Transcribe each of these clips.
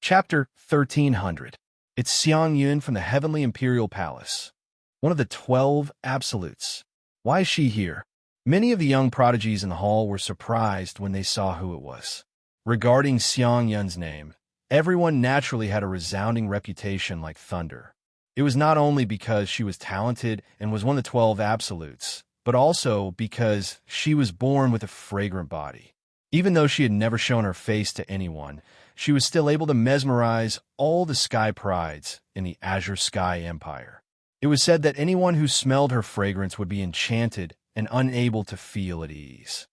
Chapter 1300. It's Xiang Yun from the Heavenly Imperial Palace. One of the 12 Absolutes. Why is she here? Many of the young prodigies in the hall were surprised when they saw who it was. Regarding Xiang Yun's name, everyone naturally had a resounding reputation like thunder. It was not only because she was talented and was one of the 12 Absolutes, but also because she was born with a fragrant body. Even though she had never shown her face to anyone, she was still able to mesmerize all the sky prides in the Azure Sky Empire. It was said that anyone who smelled her fragrance would be enchanted and unable to feel at ease.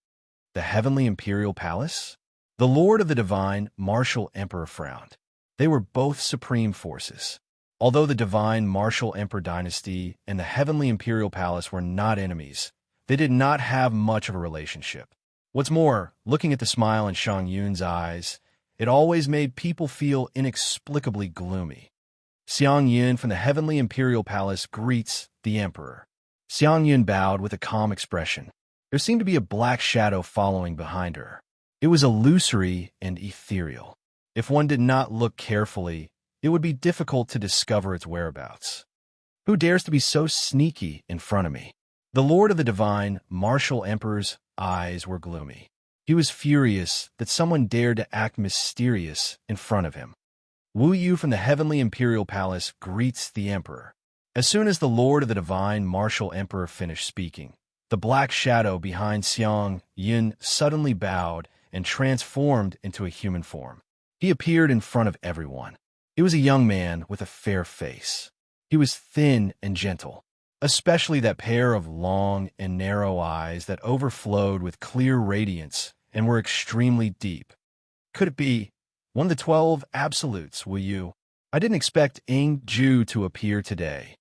The Heavenly Imperial Palace? The Lord of the Divine Martial Emperor frowned. They were both supreme forces. Although the Divine Martial Emperor dynasty and the Heavenly Imperial Palace were not enemies, they did not have much of a relationship. What's more, looking at the smile in Xiang Yun's eyes, it always made people feel inexplicably gloomy. Xiang Yun from the Heavenly Imperial Palace greets the Emperor. Xiang Yun bowed with a calm expression. There seemed to be a black shadow following behind her. It was illusory and ethereal. If one did not look carefully, it would be difficult to discover its whereabouts. Who dares to be so sneaky in front of me? The Lord of the Divine Martial Emperor's eyes were gloomy. He was furious that someone dared to act mysterious in front of him. Wu Yu from the Heavenly Imperial Palace greets the Emperor. As soon as the Lord of the Divine Martial Emperor finished speaking, the black shadow behind Xiang Yun suddenly bowed and transformed into a human form. He appeared in front of everyone. He was a young man with a fair face. He was thin and gentle, especially that pair of long and narrow eyes that overflowed with clear radiance and were extremely deep. Could it be one of the 12 Absolutes, Wu Yu? I didn't expect Ing Ju to appear today.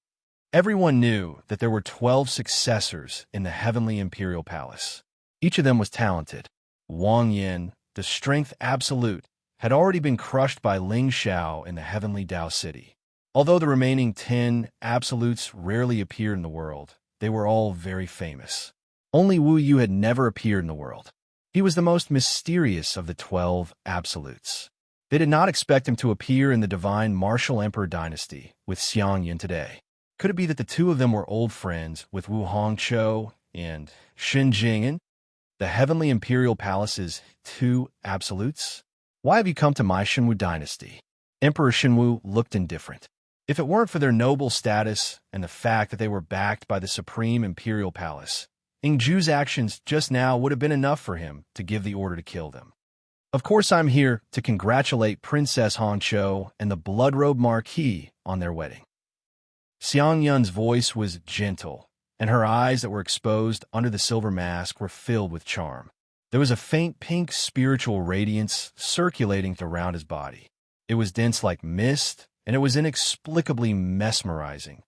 Everyone knew that there were 12 successors in the Heavenly Imperial Palace. Each of them was talented. Wang Yin, the Strength Absolute, had already been crushed by Ling Xiao in the Heavenly Dao City. Although the remaining 10 Absolutes rarely appeared in the world, they were all very famous. Only Wu Yu had never appeared in the world. He was the most mysterious of the 12 Absolutes. They did not expect him to appear in the Divine Martial Emperor dynasty with Xiang Yun today. Could it be that the two of them were old friends with Wu Hongzhou and Shen Jing'an, the Heavenly Imperial Palace's 2 Absolutes? Why have you come to my Shenwu dynasty? Emperor Shenwu looked indifferent. If it weren't for their noble status and the fact that they were backed by the Supreme Imperial Palace, Ingju's actions just now would have been enough for him to give the order to kill them. Of course, I'm here to congratulate Princess Hongzhou and the Bloodrobe Marquis on their wedding. Xiang Yun's voice was gentle, and her eyes that were exposed under the silver mask were filled with charm. There was a faint pink spiritual radiance circulating around his body. It was dense like mist, and it was inexplicably mesmerizing.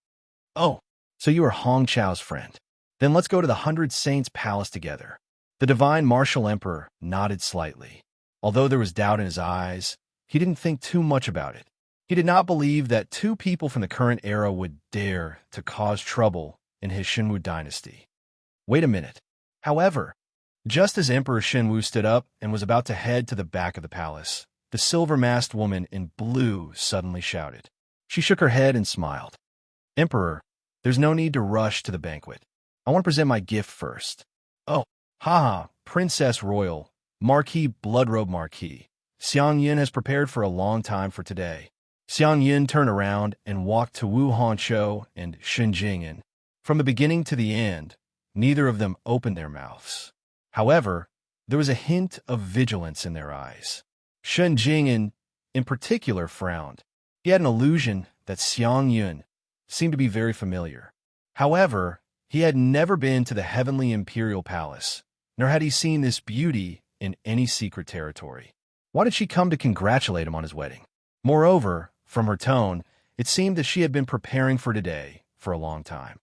Oh, so you are Hong Chao's friend. Then let's go to the 100 Saints' Palace together. The Divine Martial Emperor nodded slightly. Although there was doubt in his eyes, he didn't think too much about it. He did not believe that two people from the current era would dare to cause trouble in his Shenwu dynasty. Wait a minute. However, just as Emperor Shenwu stood up and was about to head to the back of the palace, the silver-masked woman in blue suddenly shouted. She shook her head and smiled. Emperor, there's no need to rush to the banquet. I want to present my gift first. Oh, haha, Princess Royal, Marquis Bloodrobe Marquis. Xiang Yun has prepared for a long time for today. Xiang Yun turned around and walked to Wu Hongzhou and Shen Jing'an. From the beginning to the end, neither of them opened their mouths. However, there was a hint of vigilance in their eyes. Shen Jing'an, in particular, frowned. He had an illusion that Xiang Yun seemed to be very familiar. However, he had never been to the Heavenly Imperial Palace, nor had he seen this beauty in any secret territory. Why did she come to congratulate him on his wedding? Moreover, from her tone, it seemed that she had been preparing for today for a long time.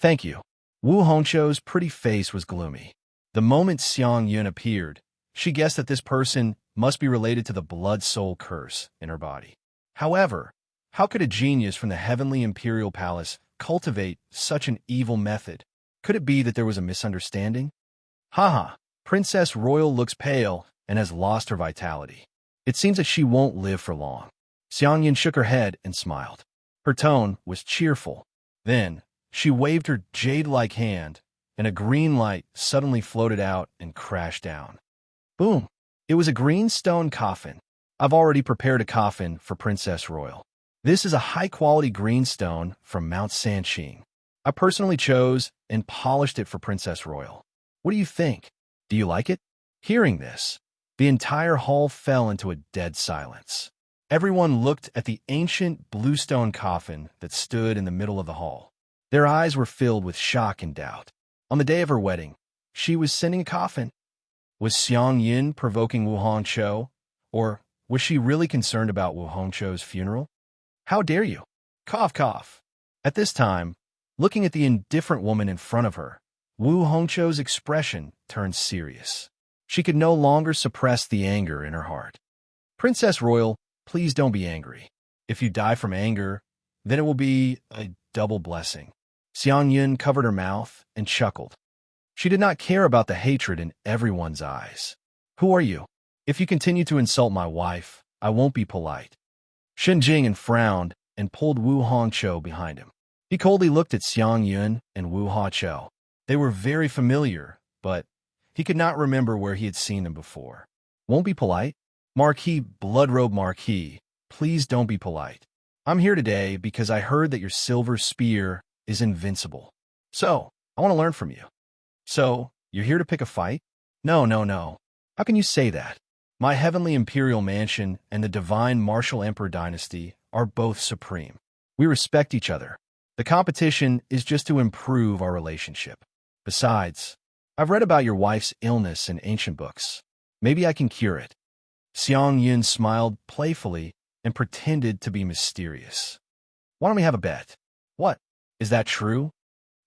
Thank you. Wu Hongzhou's pretty face was gloomy. The moment Xiang Yun appeared, she guessed that this person must be related to the blood-soul curse in her body. However, how could a genius from the Heavenly Imperial Palace cultivate such an evil method? Could it be that there was a misunderstanding? Haha, Princess Royal looks pale and has lost her vitality. It seems that she won't live for long. Xiang Yin shook her head and smiled. Her tone was cheerful. Then, she waved her jade-like hand, and a green light suddenly floated out and crashed down. Boom! It was a green stone coffin. I've already prepared a coffin for Princess Royal. This is a high-quality green stone from Mount Sanqing. I personally chose and polished it for Princess Royal. What do you think? Do you like it? Hearing this, the entire hall fell into a dead silence. Everyone looked at the ancient bluestone coffin that stood in the middle of the hall. Their eyes were filled with shock and doubt. On the day of her wedding, she was sending a coffin. Was Xiang Yin provoking Wu Hongqiu, or was she really concerned about Wu Hongqiu's funeral? How dare you? Cough, cough. At this time, looking at the indifferent woman in front of her, Wu Hongqiu's expression turned serious. She could no longer suppress the anger in her heart. Princess Royal, please don't be angry. If you die from anger, then it will be a double blessing. Xiang Yin covered her mouth and chuckled. She did not care about the hatred in everyone's eyes. Who are you? If you continue to insult my wife, I won't be polite. Shen Jing frowned and pulled Wu Hongqiu behind him. He coldly looked at Xiang Yun and Wu Hongqiu. They were very familiar, but he could not remember where he had seen them before. Won't be polite? Marquis, Bloodrobe Marquis, please don't be polite. I'm here today because I heard that your silver spear is invincible. So, I want to learn from you. So, you're here to pick a fight? No, no, no. How can you say that? My heavenly imperial mansion and the divine martial emperor dynasty are both supreme. We respect each other. The competition is just to improve our relationship. Besides, I've read about your wife's illness in ancient books. Maybe I can cure it. Xiang Yun smiled playfully and pretended to be mysterious. Why don't we have a bet? What? Is that true?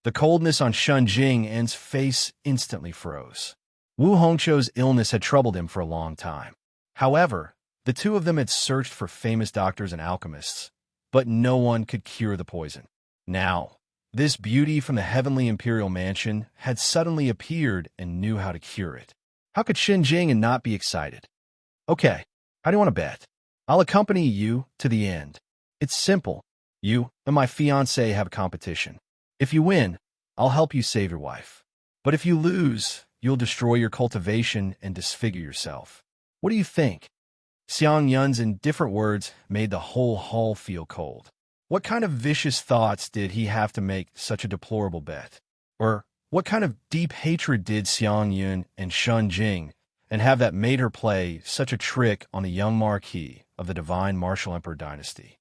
The coldness on Shen Jing's face instantly froze. Wu Hongqiu's illness had troubled him for a long time. However, the two of them had searched for famous doctors and alchemists, but no one could cure the poison. Now, this beauty from the heavenly imperial mansion had suddenly appeared and knew how to cure it. How could Shen Jing not be excited? Okay, how do you want to bet? I'll accompany you to the end. It's simple. You and my fiancé have a competition. If you win, I'll help you save your wife. But if you lose, you'll destroy your cultivation and disfigure yourself. What do you think? Xiang Yun's indifferent words made the whole hall feel cold. What kind of vicious thoughts did he have to make such a deplorable bet? Or what kind of deep hatred did Xiang Yun and Shen Jing and have that made her play such a trick on the young marquis of the divine martial emperor dynasty?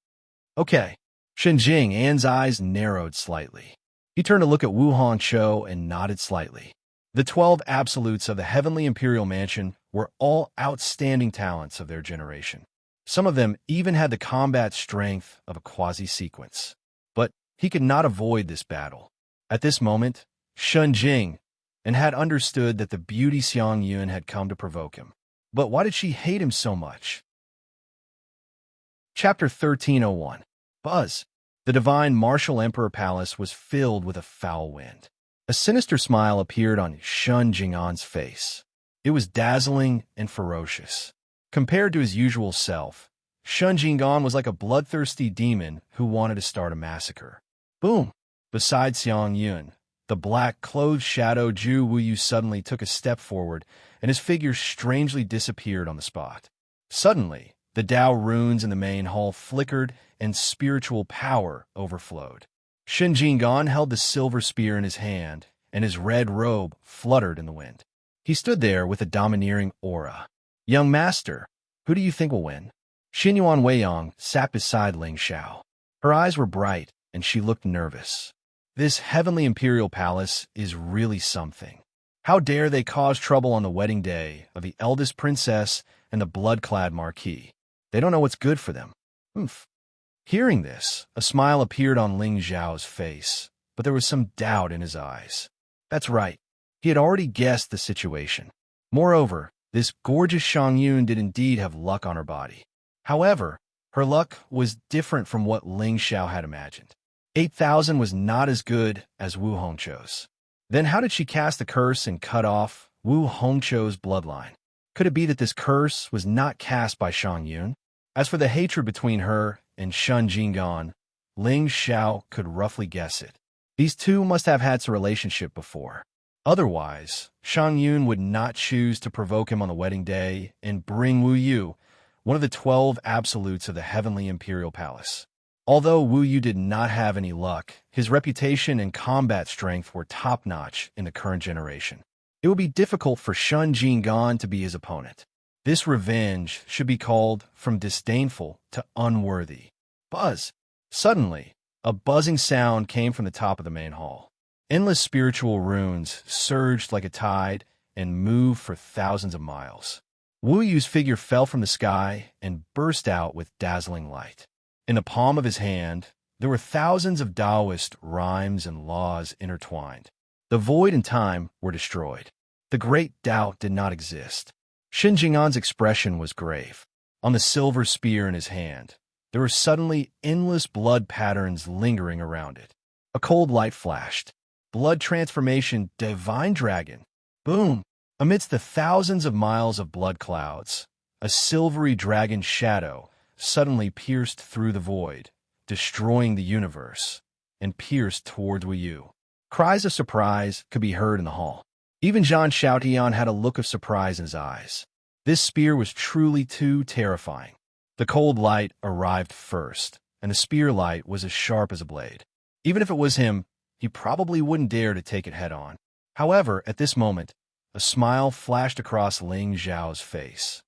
Okay, Shen Jing's eyes narrowed slightly. He turned to look at Wu Hongqiu and nodded slightly. The 12 absolutes of the heavenly imperial mansion were all outstanding talents of their generation. Some of them even had the combat strength of a quasi-sequence. But he could not avoid this battle. At this moment, Shen Jing had understood that the beauty Xiang Yun had come to provoke him. But why did she hate him so much? Chapter 1301. Buzz. The divine martial emperor palace was filled with a foul wind. A sinister smile appeared on Shen Jing'an's face. It was dazzling and ferocious. Compared to his usual self, Shen Jing'an was like a bloodthirsty demon who wanted to start a massacre. Boom! Beside Xiang Yun, the black-clothed shadow Zhu Wuyu suddenly took a step forward, and his figure strangely disappeared on the spot. Suddenly, the Tao runes in the main hall flickered and spiritual power overflowed. Shen Jing'an held the silver spear in his hand, and his red robe fluttered in the wind. He stood there with a domineering aura. Young master, who do you think will win? Xinyuan Weiyang sat beside Ling Xiao. Her eyes were bright, and she looked nervous. This heavenly imperial palace is really something. How dare they cause trouble on the wedding day of the eldest princess and the blood-clad marquis? They don't know what's good for them. Oomph. Hearing this, a smile appeared on Ling Xiao's face, but there was some doubt in his eyes. That's right. He had already guessed the situation. Moreover, this gorgeous Xiang Yun did indeed have luck on her body. However, her luck was different from what Ling Xiao had imagined. 8,000 was not as good as Wu Hongqiu's. Then how did she cast a curse and cut off Wu Hongqiu's bloodline? Could it be that this curse was not cast by Xiang Yun? As for the hatred between her and Shun Jinggan, Ling Xiao could roughly guess it. These two must have had a relationship before. Otherwise, Shang Yun would not choose to provoke him on the wedding day and bring Wu Yu, one of the 12 absolutes of the heavenly imperial palace. Although Wu Yu did not have any luck, his reputation and combat strength were top-notch in the current generation. It would be difficult for Shun Jinggan to be his opponent. This revenge should be called from disdainful to unworthy. Buzz! Suddenly, a buzzing sound came from the top of the main hall. Endless spiritual runes surged like a tide and moved for thousands of miles. Wu Yu's figure fell from the sky and burst out with dazzling light. In the palm of his hand, there were thousands of Taoist rhymes and laws intertwined. The void and time were destroyed. The great Tao did not exist. Shin Jing'an's expression was grave. On the silver spear in his hand, there were suddenly endless blood patterns lingering around it. A cold light flashed. Blood transformation, divine dragon. Boom! Amidst the thousands of miles of blood clouds, a silvery dragon shadow suddenly pierced through the void, destroying the universe, and pierced toward Wu Yu. Cries of surprise could be heard in the hall. Even Zhang Xiaotian had a look of surprise in his eyes. This spear was truly too terrifying. The cold light arrived first, and the spear light was as sharp as a blade. Even if it was him, he probably wouldn't dare to take it head-on. However, at this moment, a smile flashed across Ling Zhao's face.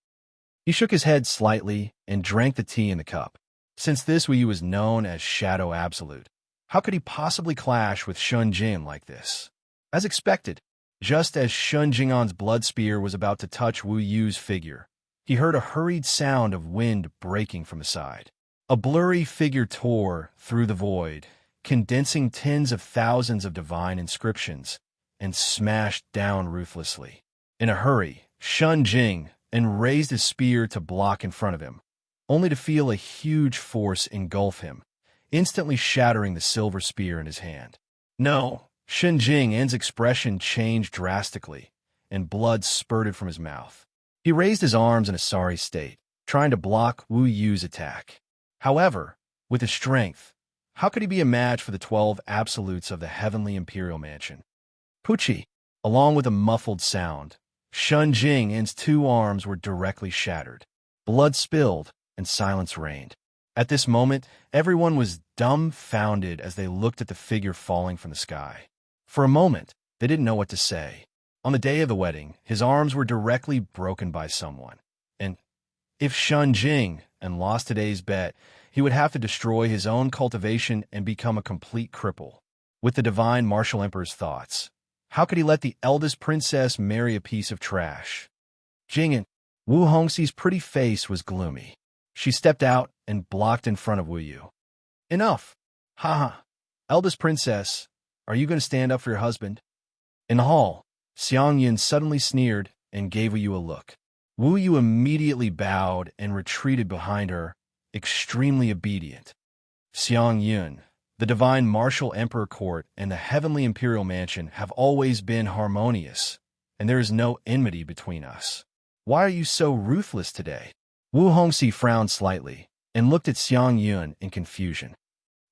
He shook his head slightly and drank the tea in the cup. Since this Wu Yu was known as Shadow Absolute, how could he possibly clash with Shun Jing like this? As expected, just as Shun Jing'an's blood spear was about to touch Wu Yu's figure, he heard a hurried sound of wind breaking from the side. A blurry figure tore through the void, condensing tens of thousands of divine inscriptions, and smashed down ruthlessly. In a hurry, Shun Jing and raised his spear to block in front of him, only to feel a huge force engulf him, instantly shattering the silver spear in his hand. No! Shun Jing's expression changed drastically, and blood spurted from his mouth. He raised his arms in a sorry state, trying to block Wu Yu's attack. However, with his strength, how could he be a match for the 12 absolutes of the heavenly imperial mansion? Pucci! Along with a muffled sound, Shun Jing's two arms were directly shattered. Blood spilled, and silence reigned. At this moment, everyone was dumbfounded as they looked at the figure falling from the sky. For a moment, they didn't know what to say. On the day of the wedding, his arms were directly broken by someone. And if Shun Jing lost today's bet, he would have to destroy his own cultivation and become a complete cripple. With the divine martial emperor's thoughts, how could he let the eldest princess marry a piece of trash? Jing'an, Wu Hongxi's pretty face was gloomy. She stepped out and blocked in front of Wu Yu. Enough! Haha! Eldest princess, are you going to stand up for your husband? In the hall, Xiang Yun suddenly sneered and gave Wu Yu a look. Wu Yu immediately bowed and retreated behind her, extremely obedient. Xiang Yun, the divine martial emperor court and the heavenly imperial mansion have always been harmonious, and there is no enmity between us. Why are you so ruthless today? Wu Hongxi frowned slightly and looked at Xiang Yun in confusion.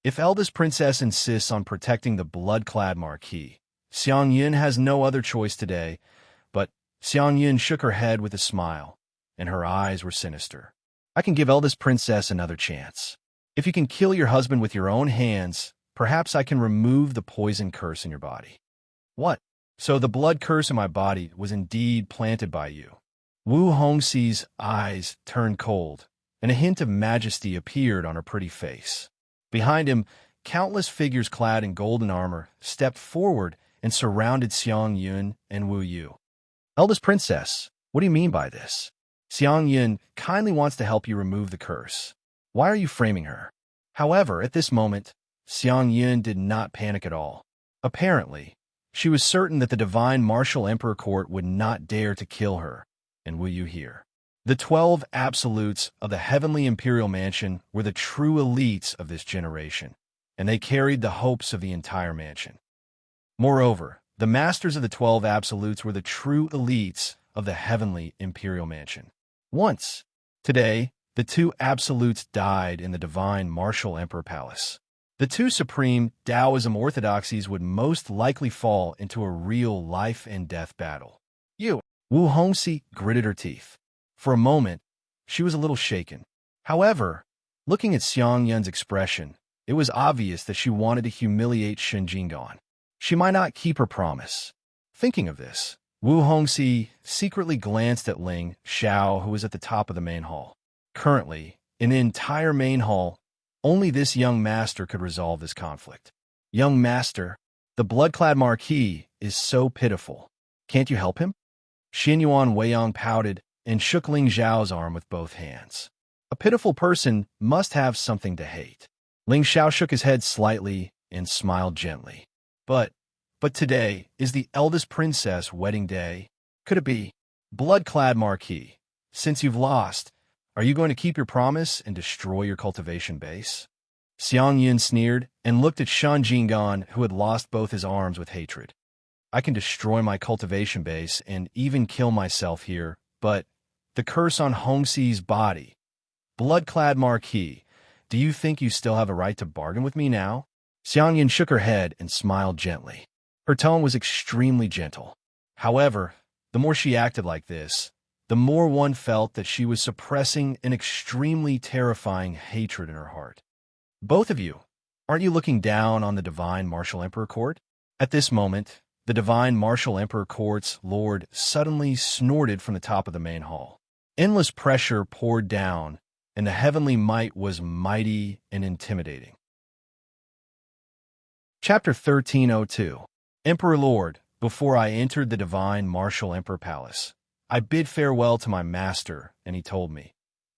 If eldest princess insists on protecting the blood-clad marquis, Xiang Yun has no other choice today, but Xiang Yun shook her head with a smile, and her eyes were sinister. I can give eldest princess another chance. If you can kill your husband with your own hands, perhaps I can remove the poison curse in your body. What? So the blood curse in my body was indeed planted by you. Wu Hongxi's eyes turned cold, and a hint of majesty appeared on her pretty face. Behind him, countless figures clad in golden armor stepped forward and surrounded Xiang Yun and Wu Yu. Eldest princess, what do you mean by this? Xiang Yun kindly wants to help you remove the curse. Why are you framing her? However, at this moment, Xiang Yun did not panic at all. Apparently, she was certain that the divine martial emperor court would not dare to kill her, and Wu Yu here. The 12 absolutes of the heavenly imperial mansion were the true elites of this generation, and they carried the hopes of the entire mansion. Moreover, the masters of the 12 absolutes were the true elites of the heavenly imperial mansion. Once, today, the two absolutes died in the divine martial emperor palace. The two supreme Taoism orthodoxies would most likely fall into a real life-and-death battle. Wu Hongxi gritted her teeth. For a moment, she was a little shaken. However, looking at Xiang Yun's expression, it was obvious that she wanted to humiliate Shen Jinggan. She might not keep her promise. Thinking of this, Wu Hongxi secretly glanced at Ling Xiao, who was at the top of the main hall. Currently, in the entire main hall, only this young master could resolve this conflict. Young master, the blood-clad marquis is so pitiful. Can't you help him? Xin Yuan Weiyang pouted and shook Ling Xiao's arm with both hands. A pitiful person must have something to hate. Ling Xiao shook his head slightly and smiled gently. But today is the eldest princess' wedding day. Could it be? Blood-clad marquis, since you've lost, are you going to keep your promise and destroy your cultivation base? Xiang Yun sneered and looked at Shen Jinggan, who had lost both his arms with hatred. I can destroy my cultivation base and even kill myself here, but the curse on Hongxi's body. Blood-clad marquis, do you think you still have a right to bargain with me now? Xiang Yun shook her head and smiled gently. Her tone was extremely gentle. However, the more she acted like this, the more one felt that she was suppressing an extremely terrifying hatred in her heart. Both of you, aren't you looking down on the Divine Martial Emperor Court? At this moment, the Divine Martial Emperor Court's lord suddenly snorted from the top of the main hall. Endless pressure poured down, and the heavenly might was mighty and intimidating. Chapter 1302. Emperor Lord, before I entered the Divine Martial Emperor Palace, I bid farewell to my master, and he told me.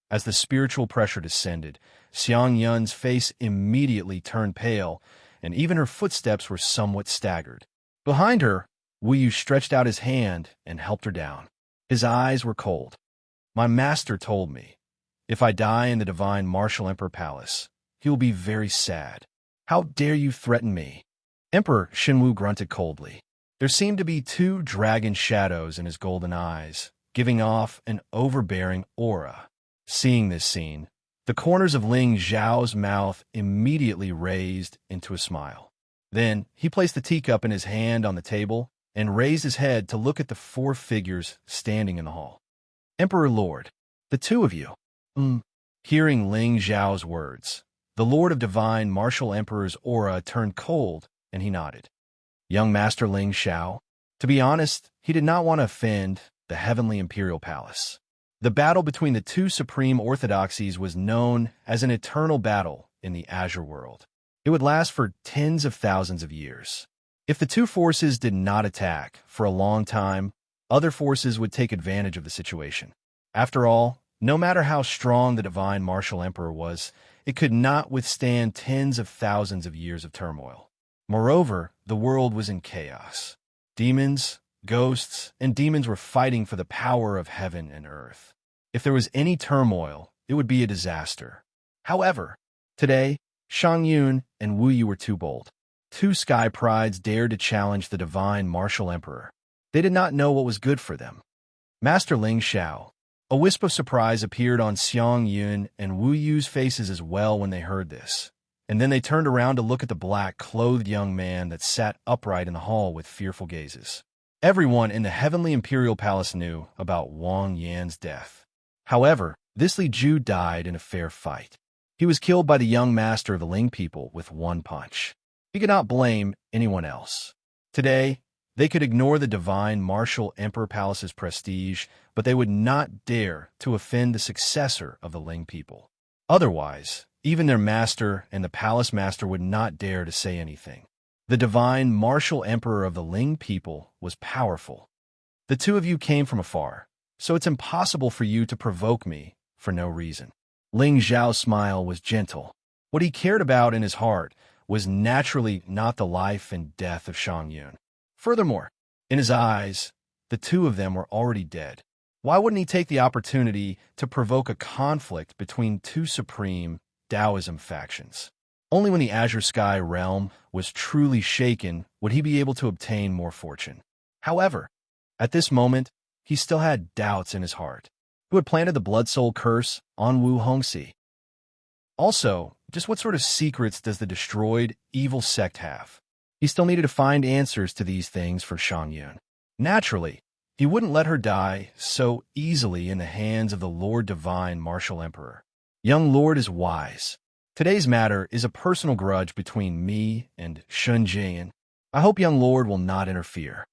As the spiritual pressure descended, Xiang Yun's face immediately turned pale, and even her footsteps were somewhat staggered. Behind her, Wu Yu stretched out his hand and helped her down. His eyes were cold. My master told me, if I die in the Divine Martial Emperor Palace, he will be very sad. How dare you threaten me? Emperor Shenwu grunted coldly. There seemed to be two dragon shadows in his golden eyes, giving off an overbearing aura. Seeing this scene, the corners of Ling Xiao's mouth immediately raised into a smile. Then he placed the teacup in his hand on the table and raised his head to look at the four figures standing in the hall. Emperor Lord, the two of you. Hearing Ling Xiao's words, the Lord of Divine Martial Emperor's aura turned cold, and he nodded. Young Master Ling Xiao. To be honest, he did not want to offend the Heavenly Imperial Palace. The battle between the two supreme orthodoxies was known as an eternal battle in the Azure world. It would last for tens of thousands of years. If the two forces did not attack for a long time, other forces would take advantage of the situation. After all, no matter how strong the Divine Martial Emperor was, it could not withstand tens of thousands of years of turmoil. Moreover, the world was in chaos. Demons, ghosts, and demons were fighting for the power of heaven and earth. If there was any turmoil, it would be a disaster. However, today, Shang Yun and Wu Yu were too bold. Two sky prides dared to challenge the Divine Martial Emperor. They did not know what was good for them. Master Ling Xiao. A wisp of surprise appeared on Xiang Yun and Wu Yu's faces as well when they heard this. And then they turned around to look at the black-clothed young man that sat upright in the hall with fearful gazes. Everyone in the Heavenly Imperial Palace knew about Wang Yan's death. However, this Li Ju died in a fair fight. He was killed by the young master of the Ling people with one punch. He could not blame anyone else. Today, they could ignore the Divine Martial Emperor Palace's prestige, but they would not dare to offend the successor of the Ling people. Otherwise, even their master and the palace master would not dare to say anything. The Divine Martial Emperor of the Ling people was powerful. The two of you came from afar, so it's impossible for you to provoke me for no reason. Ling Xiao's smile was gentle. What he cared about in his heart was naturally not the life and death of Shang Yun. Furthermore, in his eyes, the two of them were already dead. Why wouldn't he take the opportunity to provoke a conflict between two supreme Taoism factions? Only when the Azure Sky realm was truly shaken would he be able to obtain more fortune. However, at this moment, he still had doubts in his heart. who had planted the Blood Soul curse on Wu Hongxi. Also, just what sort of secrets does the destroyed, evil sect have? He still needed to find answers to these things for Shang Yun. Naturally, he wouldn't let her die so easily in the hands of the Lord Divine Martial Emperor. Young Lord is wise. Today's matter is a personal grudge between me and Shun Jing. I hope young Lord will not interfere.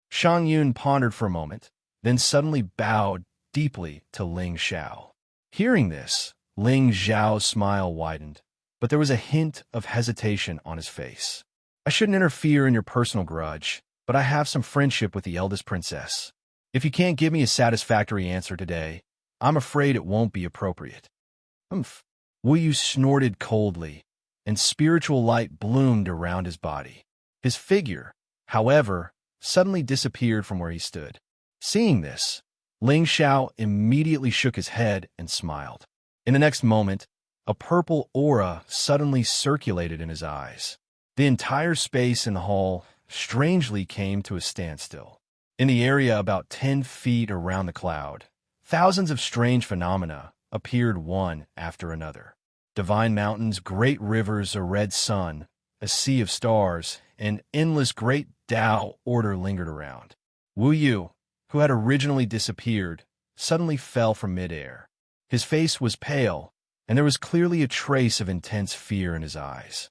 Shang Yun pondered for a moment, then suddenly bowed deeply to Ling Xiao. Hearing this, Ling Xiao's smile widened, but there was a hint of hesitation on his face. I shouldn't interfere in your personal grudge, but I have some friendship with the eldest princess. If you can't give me a satisfactory answer today, I'm afraid it won't be appropriate. Humph. Wu Yu snorted coldly, and spiritual light bloomed around his body. His figure, however, suddenly disappeared from where he stood. Seeing this, Ling Xiao immediately shook his head and smiled. In the next moment, a purple aura suddenly circulated in his eyes. The entire space in the hall strangely came to a standstill. In the area about 10 feet around the cloud, thousands of strange phenomena appeared one after another. Divine mountains, great rivers, a red sun, a sea of stars, and endless great Tao order lingered around. Wu Yu, who had originally disappeared, suddenly fell from midair. His face was pale, and there was clearly a trace of intense fear in his eyes.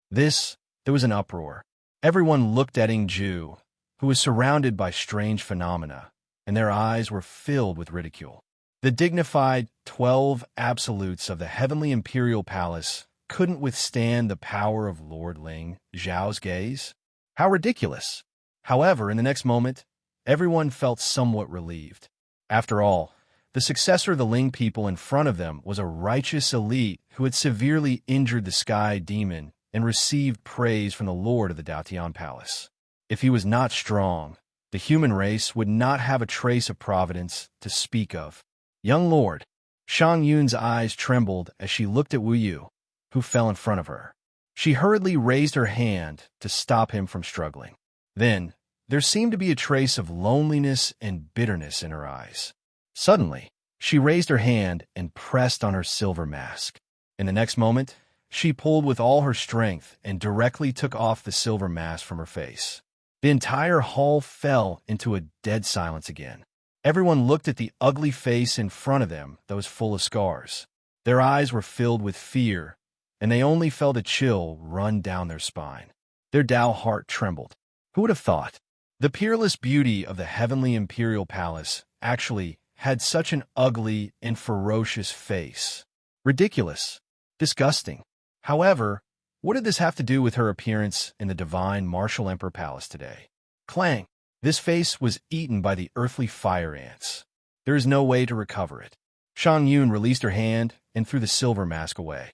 There was an uproar. Everyone looked at Ingju, who was surrounded by strange phenomena, and their eyes were filled with ridicule. The dignified 12 absolutes of the heavenly imperial palace couldn't withstand the power of Lord Ling Xiao's gaze. How ridiculous! However, in the next moment, everyone felt somewhat relieved. After all, the successor of the Ling people in front of them was a righteous elite who had severely injured the sky demon and received praise from the lord of the Daotian Palace. If he was not strong, the human race would not have a trace of providence to speak of. Young lord, Shang Yun's eyes trembled as she looked at Wu Yu, who fell in front of her. She hurriedly raised her hand to stop him from struggling. Then, there seemed to be a trace of loneliness and bitterness in her eyes. Suddenly, she raised her hand and pressed on her silver mask. In the next moment, she pulled with all her strength and directly took off the silver mask from her face. The entire hall fell into a dead silence again. Everyone looked at the ugly face in front of them that was full of scars. Their eyes were filled with fear, and they only felt a chill run down their spine. Their Tao heart trembled. Who would have thought? The peerless beauty of the heavenly imperial palace actually had such an ugly and ferocious face. Ridiculous. Disgusting. However, what did this have to do with her appearance in the divine martial emperor palace today? Clang! This face was eaten by the earthly fire ants. There is no way to recover it. Shang Yun released her hand and threw the silver mask away.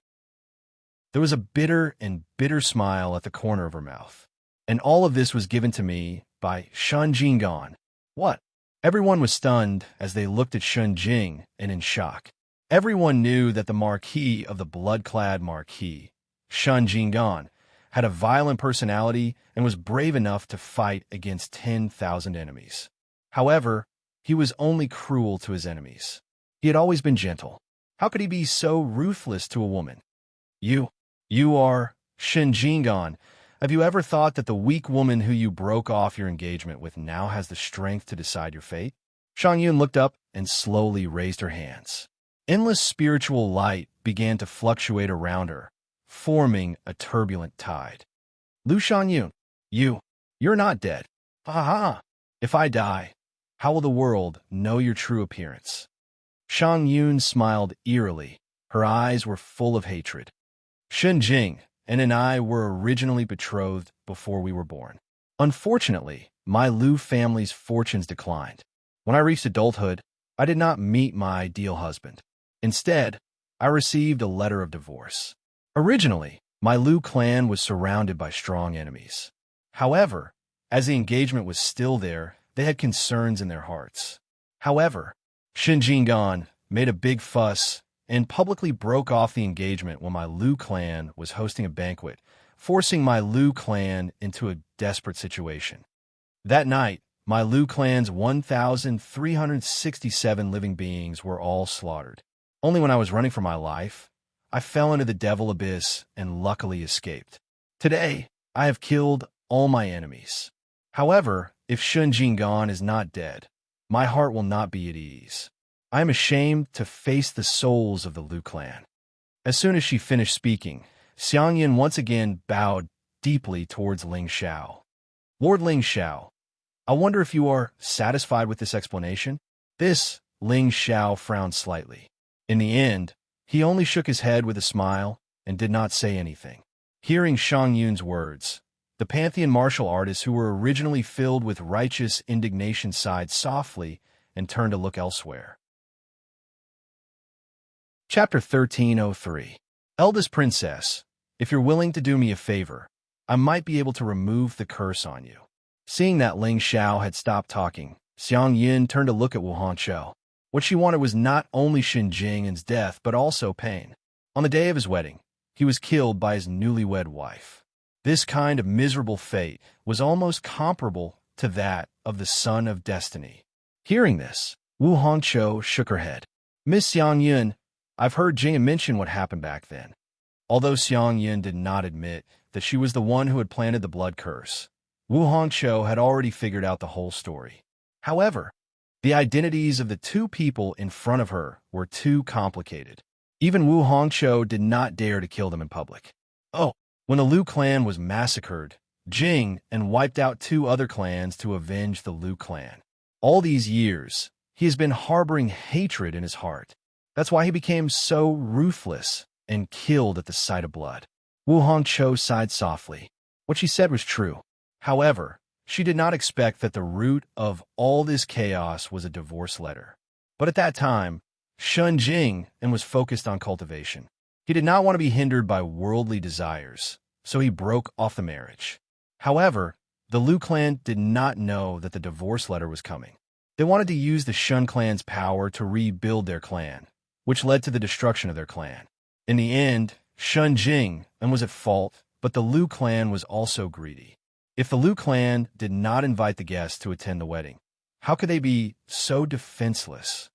There was a bitter smile at the corner of her mouth. And all of this was given to me by Shun Jinggan. What? Everyone was stunned as they looked at Shun Jing and in shock. Everyone knew that the Marquis of the blood-clad Marquis, Shun Jinggan, had a violent personality and was brave enough to fight against 10,000 enemies. However, he was only cruel to his enemies. He had always been gentle. How could he be so ruthless to a woman? You are Shun Jinggan. Have you ever thought that the weak woman who you broke off your engagement with now has the strength to decide your fate? Shang Yun looked up and slowly raised her hands. Endless spiritual light began to fluctuate around her, forming a turbulent tide. Lu Shangyun, you're not dead. Ha ha! If I die, how will the world know your true appearance? Shang Yun smiled eerily. Her eyes were full of hatred. Shen Jing and I were originally betrothed before we were born. Unfortunately, my Lu family's fortunes declined. When I reached adulthood, I did not meet my ideal husband. Instead, I received a letter of divorce. Originally, my Lu clan was surrounded by strong enemies. However, as the engagement was still there, they had concerns in their hearts. However, Shin Jinggan made a big fuss and publicly broke off the engagement when my Lu clan was hosting a banquet, forcing my Lu clan into a desperate situation. That night, my Lu clan's 1,367 living beings were all slaughtered. Only when I was running for my life, I fell into the devil abyss and luckily escaped. Today, I have killed all my enemies. However, if Shun Jingan is not dead, my heart will not be at ease. I am ashamed to face the souls of the Lu clan. As soon as she finished speaking, Xiang Yin once again bowed deeply towards Ling Xiao. Lord Ling Xiao, I wonder if you are satisfied with this explanation? This, Ling Xiao frowned slightly. In the end, he only shook his head with a smile and did not say anything. Hearing Xiang Yun's words, the Pantheon martial artists who were originally filled with righteous indignation sighed softly and turned to look elsewhere. Chapter 1303. Eldest Princess, if you're willing to do me a favor, I might be able to remove the curse on you. Seeing that Ling Xiao had stopped talking, Xiang Yin turned to look at Wu Hongqiu. What she wanted was not only Xin Jingan's death, but also pain. On the day of his wedding, he was killed by his newlywed wife. This kind of miserable fate was almost comparable to that of the Son of Destiny. Hearing this, Wu Hongqiu shook her head. Miss Xiang Yun, I've heard Jingan mention what happened back then. Although Xiang Yin did not admit that she was the one who had planted the blood curse, Wu Hongqiu had already figured out the whole story. However, the identities of the two people in front of her were too complicated. Even Wu Hongqiu did not dare to kill them in public. Oh, when the Lu clan was massacred, Jing and wiped out two other clans to avenge the Lu clan. All these years, he has been harboring hatred in his heart. That's why he became so ruthless and killed at the sight of blood. Wu Hongqiu sighed softly. What she said was true. However, she did not expect that the root of all this chaos was a divorce letter. But at that time, Shun Jing and was focused on cultivation. He did not want to be hindered by worldly desires, so he broke off the marriage. However, the Lu clan did not know that the divorce letter was coming. They wanted to use the Shun clan's power to rebuild their clan, which led to the destruction of their clan. In the end, Shun Jing was at fault, but the Lu clan was also greedy. If the Lu clan did not invite the guests to attend the wedding, how could they be so defenseless?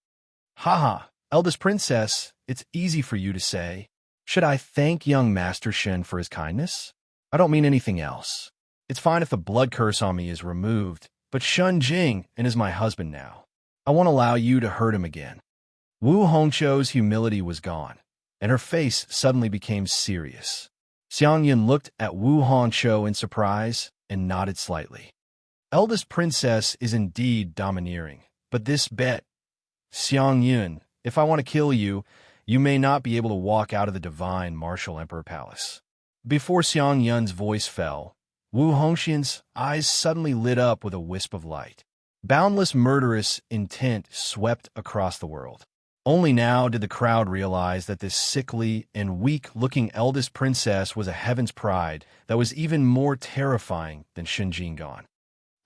Haha, eldest princess, it's easy for you to say. Should I thank young Master Shen for his kindness? I don't mean anything else. It's fine if the blood curse on me is removed, but Shun Jing is my husband now. I won't allow you to hurt him again. Wu Hongqiu's humility was gone, and her face suddenly became serious. Xiang Yin looked at Wu Hongqiu in surprise and nodded slightly. Eldest princess is indeed domineering, but this bet, Xiang Yin, if I want to kill you, you may not be able to walk out of the divine martial emperor palace. Before Xiang Yun's voice fell, Wu Hongqiu's eyes suddenly lit up with a wisp of light. Boundless murderous intent swept across the world. Only now did the crowd realize that this sickly and weak-looking eldest princess was a heaven's pride that was even more terrifying than Shen Jingan.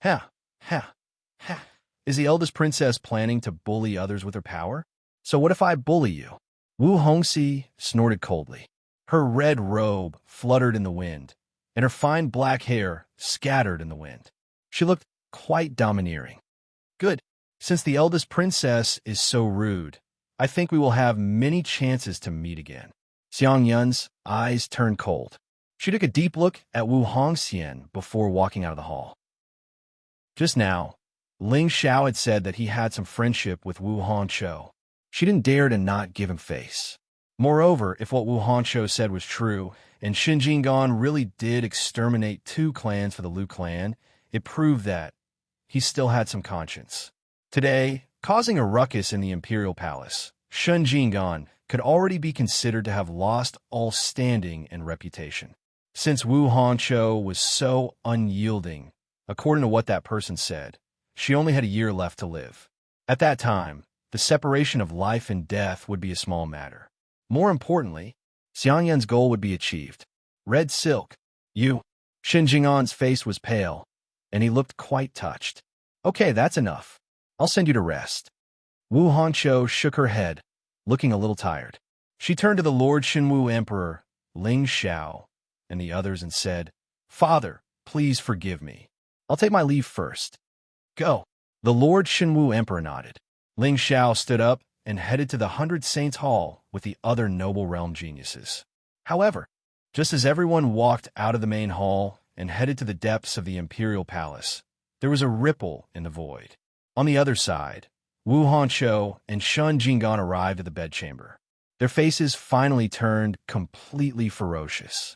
Ha, ha, ha. Is the eldest princess planning to bully others with her power? So what if I bully you? Wu Hongxi snorted coldly. Her red robe fluttered in the wind, and her fine black hair scattered in the wind. She looked quite domineering. Good. Since the eldest princess is so rude, I think we will have many chances to meet again. Xiang Yun's eyes turned cold. She took a deep look at Wu Hongxian before walking out of the hall. Just now, Ling Xiao had said that he had some friendship with Wu Hongqiu. She didn't dare to not give him face. Moreover, if what Wu Hongqiu said was true, and Xin Jingan really did exterminate two clans for the Lu clan, it proved that he still had some conscience. Today, causing a ruckus in the imperial palace, Shun Jingan could already be considered to have lost all standing and reputation. Since Wu Hongqiu was so unyielding, according to what that person said, she only had a year left to live. At that time, the separation of life and death would be a small matter. More importantly, Xiang Yan's goal would be achieved. Red silk. You. Xin Jingan's face was pale, and he looked quite touched. Okay, that's enough. I'll send you to rest. Wu Hongqiu shook her head, looking a little tired. She turned to the Lord Xinwu Emperor, Ling Xiao, and the others and said, Father, please forgive me. I'll take my leave first. Go. The Lord Shenwu Emperor nodded. Ling Xiao stood up and headed to the 100 Saints Hall with the other noble realm geniuses. However, just as everyone walked out of the main hall and headed to the depths of the Imperial Palace, there was a ripple in the void. On the other side, Wu Hongqiu and Shun Jinggan arrived at the bedchamber. Their faces finally turned completely ferocious.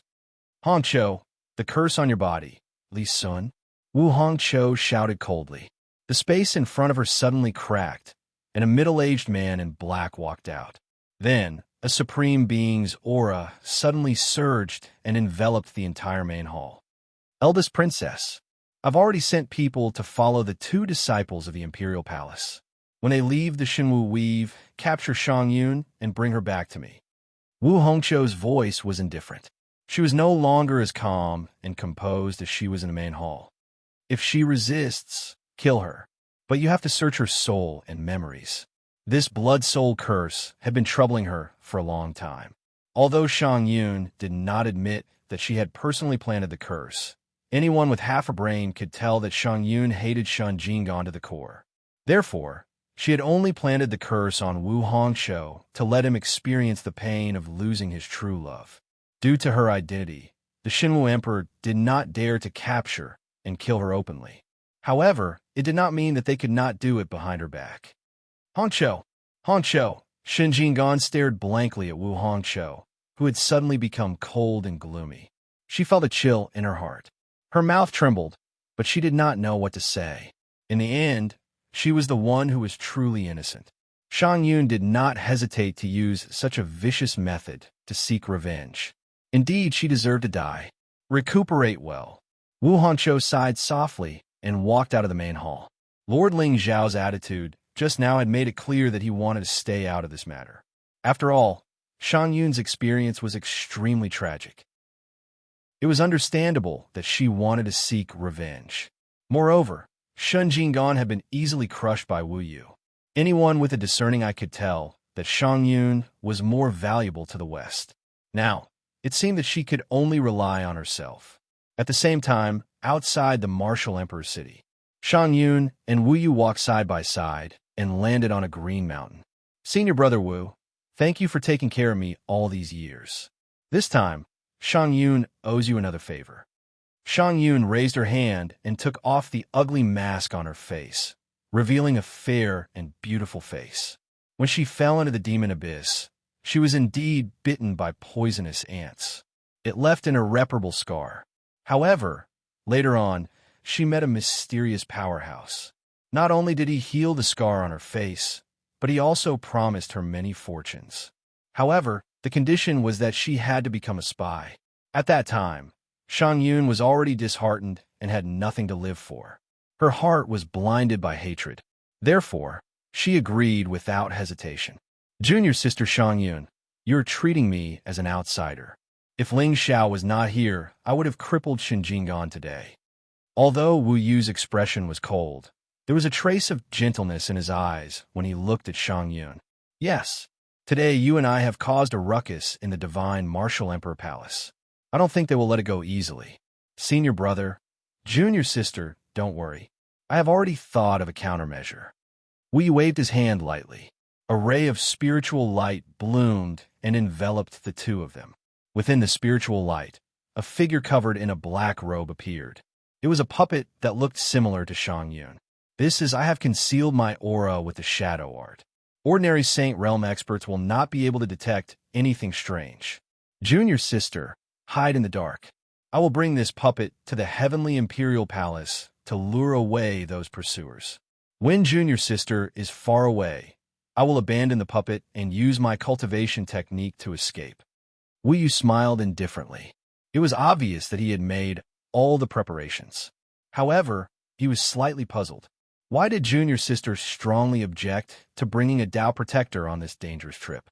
Hongqiu, the curse on your body, Li Sun. Wu Hongqiu shouted coldly. The space in front of her suddenly cracked, and a middle-aged man in black walked out. Then, a supreme being's aura suddenly surged and enveloped the entire main hall. Eldest Princess, I've already sent people to follow the 2 disciples of the Imperial Palace. When they leave the Shenwu Weave, capture Shang Yun and bring her back to me. Wu Hongqiu's voice was indifferent. She was no longer as calm and composed as she was in the main hall. If she resists, kill her. But you have to search her soul and memories. This blood-soul curse had been troubling her for a long time. Although Shang Yun did not admit that she had personally planted the curse, anyone with half a brain could tell that Shang Yun hated Shun Jinggan to the core. Therefore, she had only planted the curse on Wu Hongqiu to let him experience the pain of losing his true love. Due to her identity, the Shenwu Emperor did not dare to capture and kill her openly. However, it did not mean that they could not do it behind her back. Hongqiu! Hongqiu! Shun Jinggan stared blankly at Wu Hongqiu, who had suddenly become cold and gloomy. She felt a chill in her heart. Her mouth trembled, but she did not know what to say. In the end, she was the one who was truly innocent. Shang Yun did not hesitate to use such a vicious method to seek revenge. Indeed, she deserved to die. Recuperate well. Wu Hongqiu sighed softly and walked out of the main hall. Lord Ling Zhao's attitude just now had made it clear that he wanted to stay out of this matter. After all, Shang Yun's experience was extremely tragic. It was understandable that she wanted to seek revenge. Moreover, Shun Jinggan had been easily crushed by Wu Yu. Anyone with a discerning eye could tell that Shang Yun was more valuable to the West. Now, it seemed that she could only rely on herself. At the same time, outside the martial Emperor's city, Shang Yun and Wu Yu walked side by side and landed on a green mountain. Senior brother Wu, thank you for taking care of me all these years. This time, Shang Yun owes you another favor. Shang Yun raised her hand and took off the ugly mask on her face, revealing a fair and beautiful face. When she fell into the demon abyss, she was indeed bitten by poisonous ants. It left an irreparable scar. However, later on, she met a mysterious powerhouse. Not only did he heal the scar on her face, but he also promised her many fortunes. However, the condition was that she had to become a spy. At that time, Shang Yun was already disheartened and had nothing to live for. Her heart was blinded by hatred. Therefore, she agreed without hesitation. Junior sister Shang Yun, you're treating me as an outsider. If Ling Xiao was not here, I would have crippled Shun Jinggan today. Although Wu Yu's expression was cold, there was a trace of gentleness in his eyes when he looked at Shang Yun. Yes, today you and I have caused a ruckus in the divine martial Emperor Palace. I don't think they will let it go easily. Senior brother, junior sister, don't worry. I have already thought of a countermeasure. Wu Yu waved his hand lightly. A ray of spiritual light bloomed and enveloped the two of them. Within the spiritual light, a figure covered in a black robe appeared. It was a puppet that looked similar to Shang Yun. This is I have concealed my aura with the shadow art. Ordinary Saint Realm experts will not be able to detect anything strange. Junior sister, hide in the dark. I will bring this puppet to the heavenly Imperial Palace to lure away those pursuers. When junior sister is far away, I will abandon the puppet and use my cultivation technique to escape. Wu Yu smiled indifferently. It was obvious that he had made all the preparations. However, he was slightly puzzled. Why did junior sister strongly object to bringing a Tao protector on this dangerous trip?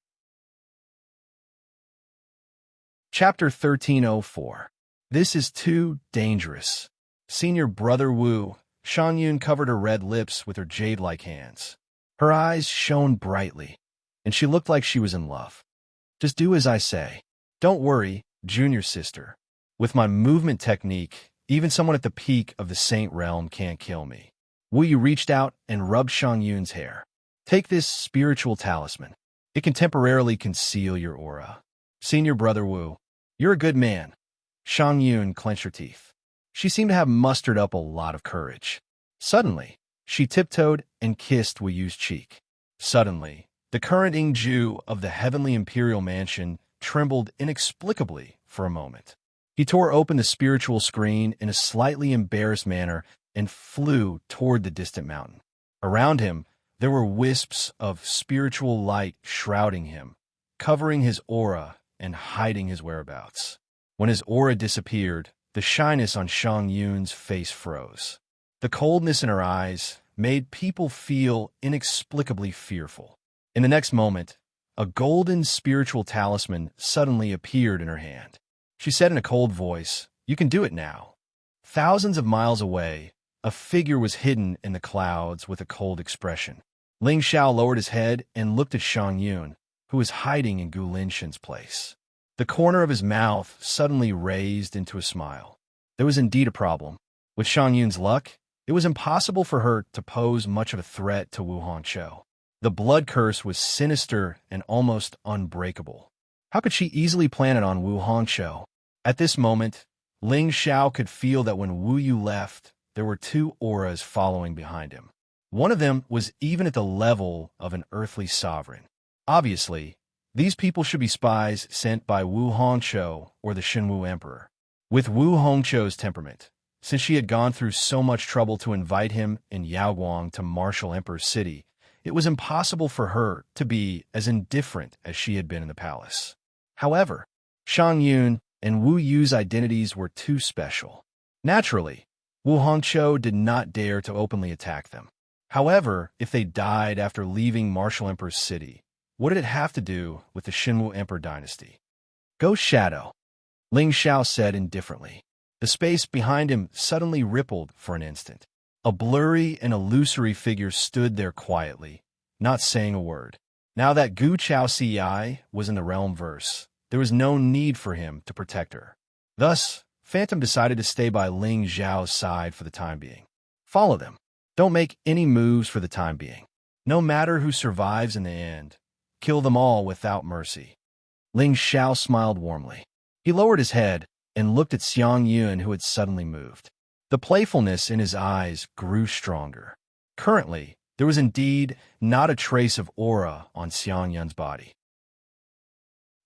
Chapter 1304. This is too dangerous. Senior brother Wu, Shang Yun covered her red lips with her jade-like hands. Her eyes shone brightly, and she looked like she was in love. Just do as I say. Don't worry, junior sister. With my movement technique, even someone at the peak of the Saint Realm can't kill me. Wu Yu reached out and rubbed Shang Yun's hair. Take this spiritual talisman. It can temporarily conceal your aura. Senior brother Wu, you're a good man. Shang Yun clenched her teeth. She seemed to have mustered up a lot of courage. Suddenly, she tiptoed and kissed Wu Yu's cheek. Suddenly, the current Ingju of the heavenly imperial mansion trembled inexplicably for a moment. He tore open the spiritual screen in a slightly embarrassed manner and flew toward the distant mountain. Around him, there were wisps of spiritual light shrouding him, covering his aura and hiding his whereabouts. When his aura disappeared, the shyness on Shang Yun's face froze. The coldness in her eyes made people feel inexplicably fearful. In the next moment, a golden spiritual talisman suddenly appeared in her hand. She said in a cold voice, "You can do it now." Thousands of miles away, a figure was hidden in the clouds with a cold expression. Ling Xiao lowered his head and looked at Shang Yun, who was hiding in Gu Linshan's place. The corner of his mouth suddenly raised into a smile. There was indeed a problem. With Shang Yun's luck, it was impossible for her to pose much of a threat to Wu Hongqiu. The blood curse was sinister and almost unbreakable. How could she easily plan it on Wu Hongqiu? At this moment, Ling Xiao could feel that when Wu Yu left, there were two auras following behind him. One of them was even at the level of an earthly sovereign. Obviously, these people should be spies sent by Wu Hongqiu or the Shenwu Emperor. With Wu Hongqiu's temperament, since she had gone through so much trouble to invite him and Yaoguang to Martial Emperor's city, it was impossible for her to be as indifferent as she had been in the palace. However, Shang Yun and Wu Yu's identities were too special. Naturally, Wu Hongqiu did not dare to openly attack them. However, if they died after leaving Martial Emperor's city, what did it have to do with the Shenwu Emperor dynasty? Ghost Shadow, Ling Xiao said indifferently. The space behind him suddenly rippled for an instant. A blurry and illusory figure stood there quietly, not saying a word. Now that Gu Chao Ci was in the realm verse, there was no need for him to protect her. Thus, Phantom decided to stay by Ling Xiao's side for the time being. Follow them. Don't make any moves for the time being. No matter who survives in the end, kill them all without mercy. Ling Xiao smiled warmly. He lowered his head and looked at Xiang Yun, who had suddenly moved. The playfulness in his eyes grew stronger. Currently, there was indeed not a trace of aura on Xiang Yun's body.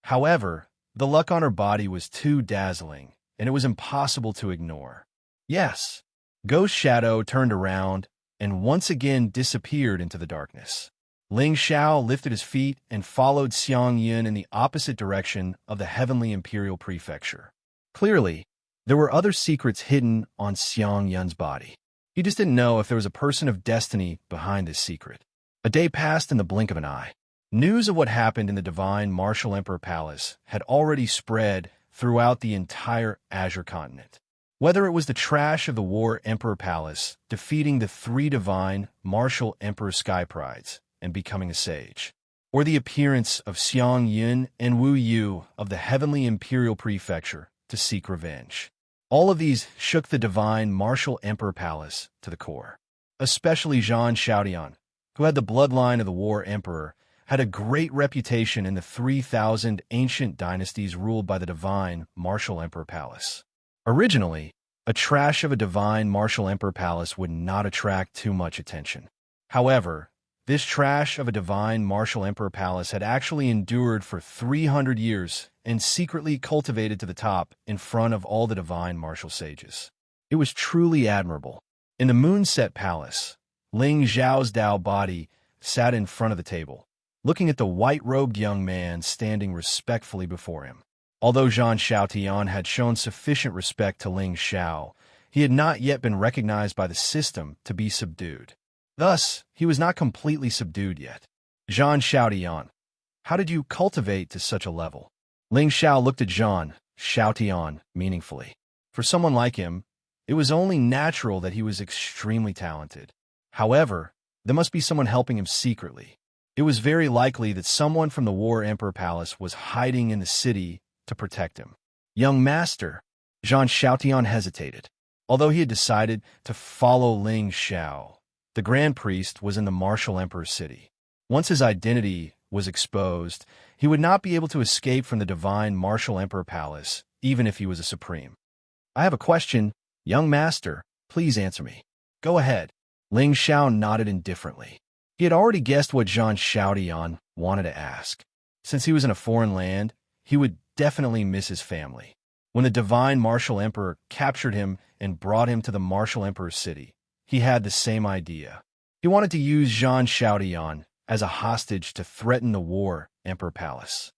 However, the luck on her body was too dazzling, and it was impossible to ignore. Yes, Ghost Shadow turned around and once again disappeared into the darkness. Ling Xiao lifted his feet and followed Xiang Yun in the opposite direction of the Heavenly Imperial Prefecture. Clearly, there were other secrets hidden on Xiang Yun's body. He just didn't know if there was a person of destiny behind this secret. A day passed in the blink of an eye. News of what happened in the Divine Martial Emperor Palace had already spread throughout the entire Azure continent. Whether it was the trash of the War Emperor Palace defeating the three Divine Martial Emperor Sky Prides and becoming a sage, or the appearance of Xiang Yun and Wu Yu of the Heavenly Imperial Prefecture to seek revenge. All of these shook the Divine Martial Emperor Palace to the core. Especially Zhan Xiaotian, who had the bloodline of the War Emperor, had a great reputation in the 3,000 ancient dynasties ruled by the Divine Martial Emperor Palace. Originally, a trash of a Divine Martial Emperor Palace would not attract too much attention. However, this trash of a Divine Martial Emperor Palace had actually endured for 300 years and secretly cultivated to the top in front of all the Divine Martial Sages. It was truly admirable. In the Moonset Palace, Ling Xiao's Dao body sat in front of the table, looking at the white-robed young man standing respectfully before him. Although Zhan Xiaotian had shown sufficient respect to Ling Xiao, he had not yet been recognized by the system to be subdued. Thus, he was not completely subdued yet. Zhan Xiaotian, how did you cultivate to such a level? Ling Xiao looked at Zhan Xiaotian meaningfully. For someone like him, it was only natural that he was extremely talented. However, there must be someone helping him secretly. It was very likely that someone from the War Emperor Palace was hiding in the city to protect him. Young master, Zhan Xiaotian hesitated. Although he had decided to follow Ling Xiao, The Grand Priest was in the martial Emperor's city. Once his identity was exposed, he would not be able to escape from the divine martial Emperor Palace, even if he was a supreme. I have a question, young master. Please answer me. Go ahead. Ling Xiao nodded indifferently. He had already guessed what Zhang Xiaodian wanted to ask. Since he was in a foreign land, he would definitely miss his family. When the divine martial emperor captured him and brought him to the martial emperor's city, he had the same idea. He wanted to use Zhang Xiaodian as a hostage to threaten the War Emperor Palace.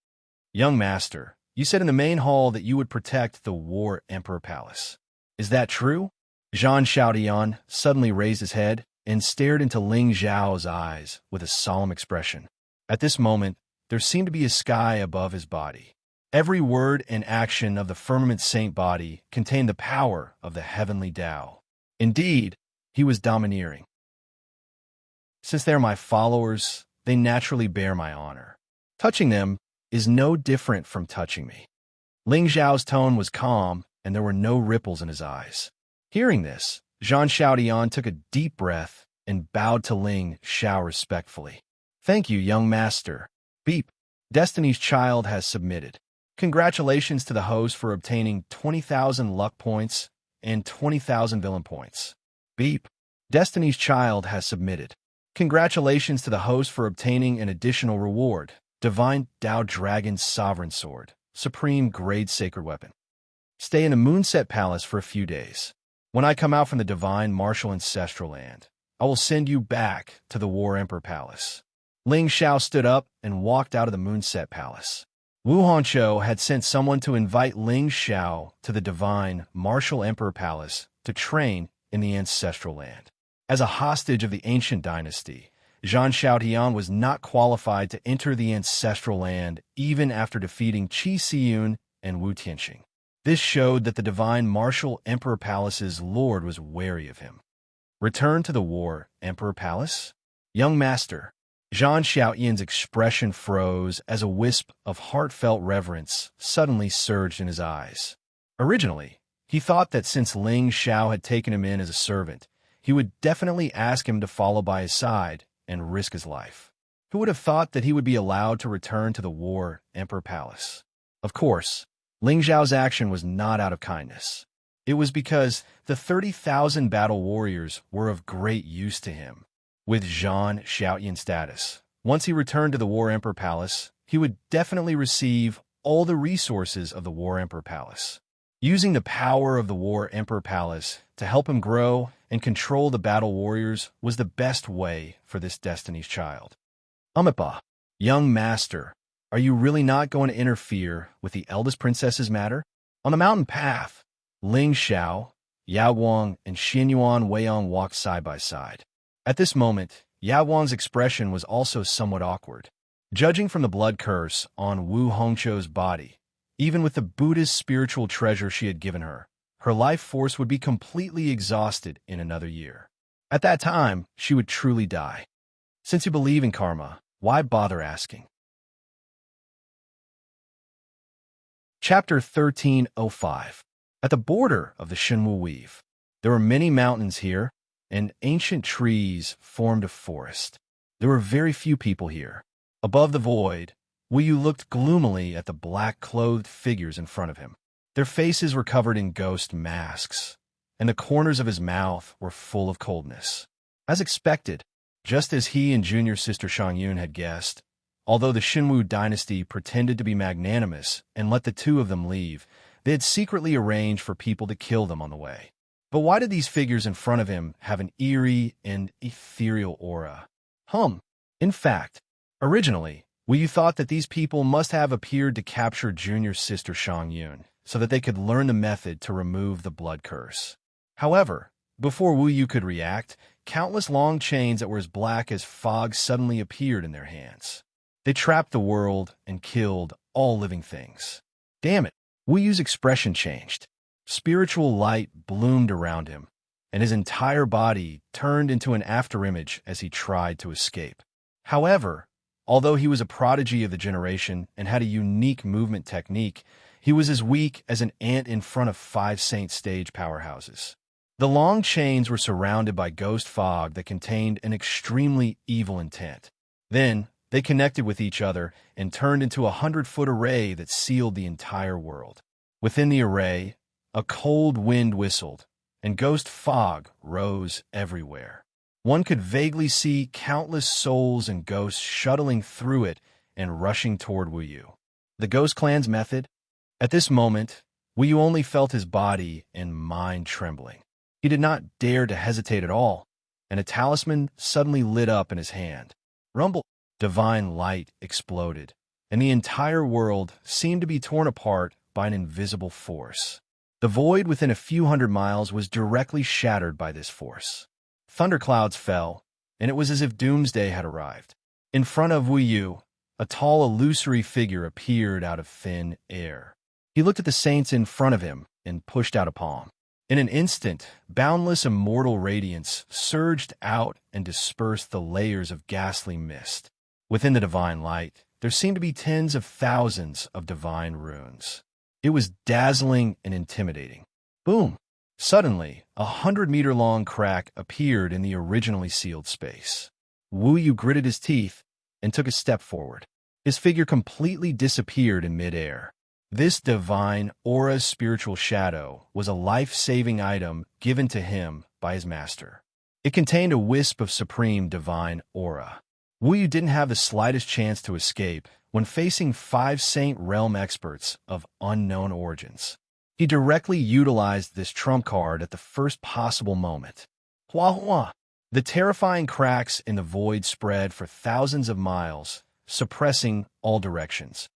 Young master, you said in the main hall that you would protect the War Emperor Palace. Is that true? Zhang Xiaodian suddenly raised his head and stared into Ling Zhao's eyes with a solemn expression. At this moment, there seemed to be a sky above his body. Every word and action of the firmament saint body contained the power of the heavenly Tao. Indeed, he was domineering. Since they are my followers, they naturally bear my honor. Touching them is no different from touching me. Ling Zhao's tone was calm, and there were no ripples in his eyes. Hearing this, Zhang Xiaodian took a deep breath and bowed to Ling Xiao respectfully. Thank you, young master. Beep. Destiny's Child has submitted. Congratulations to the host for obtaining 20,000 luck points and 20,000 villain points. Beep. Destiny's Child has submitted. Congratulations to the host for obtaining an additional reward, Divine Tao Dragon's Sovereign Sword, Supreme Grade Sacred Weapon. Stay in the Moonset Palace for a few days. When I come out from the Divine Martial Ancestral Land, I will send you back to the War Emperor Palace. Ling Xiao stood up and walked out of the Moonset Palace. Wu Hongqiu had sent someone to invite Ling Xiao to the Divine Martial Emperor Palace to train in the Ancestral Land. As a hostage of the ancient dynasty, Zhang Xiaodian was not qualified to enter the Ancestral Land even after defeating Qi Xiyun and Wu Tianxing. This showed that the Divine Martial Emperor Palace's lord was wary of him. Return to the War Emperor Palace? Young master. Zhang Xiaoyan's expression froze as a wisp of heartfelt reverence suddenly surged in his eyes. Originally, he thought that since Ling Xiao had taken him in as a servant, he would definitely ask him to follow by his side and risk his life. Who would have thought that he would be allowed to return to the War Emperor Palace? Of course, Ling Xiao's action was not out of kindness. It was because the 30,000 battle warriors were of great use to him. With Zhang Xiaoyan's status, once he returned to the War Emperor Palace, he would definitely receive all the resources of the War Emperor Palace. Using the power of the War Emperor Palace to help him grow and control the battle warriors was the best way for this Destiny's Child. Amipa, young master, are you really not going to interfere with the eldest princess's matter? On the mountain path, Ling Xiao, Yao Guang, and Xinyuan Weiyang walked side by side. At this moment, Yao Guang's expression was also somewhat awkward. Judging from the blood curse on Wu Hongqiu's body, even with the Buddha's spiritual treasure she had given her, her life force would be completely exhausted in another year. At that time, she would truly die. Since you believe in karma, why bother asking? Chapter 1305. At the border of the Shenwu Weave, there were many mountains here, and ancient trees formed a forest. There were very few people here. Above the void, Wu Yu looked gloomily at the black-clothed figures in front of him. Their faces were covered in ghost masks, and the corners of his mouth were full of coldness. As expected, just as he and junior sister Shangyun had guessed, although the Shenwu dynasty pretended to be magnanimous and let the two of them leave, they had secretly arranged for people to kill them on the way. But why did these figures in front of him have an eerie and ethereal aura? In fact, originally, Wu Yu thought that these people must have appeared to capture junior sister Shangyun so that they could learn the method to remove the blood curse. However, before Wu Yu could react, countless long chains that were as black as fog suddenly appeared in their hands. They trapped the world and killed all living things. Damn it, Wu Yu's expression changed. Spiritual light bloomed around him, and his entire body turned into an afterimage as he tried to escape. However, although he was a prodigy of the generation and had a unique movement technique, he was as weak as an ant in front of 5 saint stage powerhouses. The long chains were surrounded by ghost fog that contained an extremely evil intent. Then, they connected with each other and turned into a 100-foot array that sealed the entire world. Within the array, a cold wind whistled, and ghost fog rose everywhere. One could vaguely see countless souls and ghosts shuttling through it and rushing toward Wu Yu. The Ghost Clan's method? At this moment, Wu Yu only felt his body and mind trembling. He did not dare to hesitate at all, and a talisman suddenly lit up in his hand. Rumble! Divine light exploded, and the entire world seemed to be torn apart by an invisible force. The void within a few hundred miles was directly shattered by this force. Thunderclouds fell, and it was as if doomsday had arrived. In front of Wu Yu, a tall, illusory figure appeared out of thin air. He looked at the saints in front of him and pushed out a palm. In an instant, boundless immortal radiance surged out and dispersed the layers of ghastly mist. Within the divine light, there seemed to be tens of thousands of divine runes. It was dazzling and intimidating. Boom! Suddenly, a 100-meter-long crack appeared in the originally sealed space. Wu Yu gritted his teeth and took a step forward. His figure completely disappeared in midair. This divine aura spiritual shadow was a life-saving item given to him by his master. It contained a wisp of supreme divine aura. Wu Yu didn't have the slightest chance to escape when facing 5 Saint Realm experts of unknown origins. He directly utilized this trump card at the first possible moment. Hua hua! The terrifying cracks in the void spread for thousands of miles, suppressing all directions.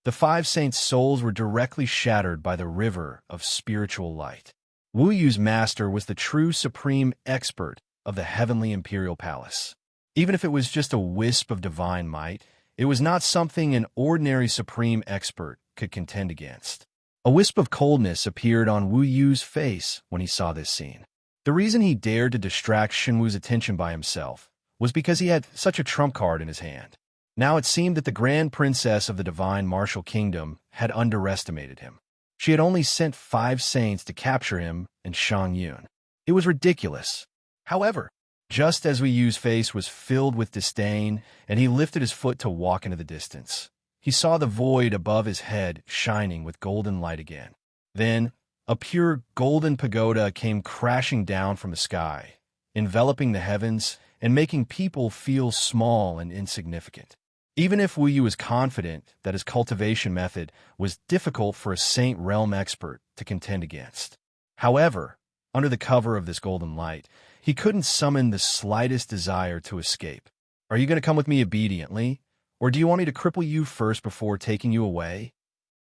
The 5 saints' souls were directly shattered by the river of spiritual light. Wu Yu's master was the true supreme expert of the heavenly imperial palace. Even if it was just a wisp of divine might, it was not something an ordinary supreme expert could contend against. A wisp of coldness appeared on Wu Yu's face when he saw this scene. The reason he dared to distract Shenwu's attention by himself was because he had such a trump card in his hand. Now it seemed that the Grand Princess of the Divine Martial Kingdom had underestimated him. She had only sent 5 saints to capture him and Shang Yun. It was ridiculous. However, just as Wu Yu's face was filled with disdain and he lifted his foot to walk into the distance, he saw the void above his head shining with golden light again. Then, a pure golden pagoda came crashing down from the sky, enveloping the heavens and making people feel small and insignificant. Even if Wu Yu was confident that his cultivation method was difficult for a Saint Realm expert to contend against. However, under the cover of this golden light, he couldn't summon the slightest desire to escape. Are you going to come with me obediently? Or do you want me to cripple you first before taking you away?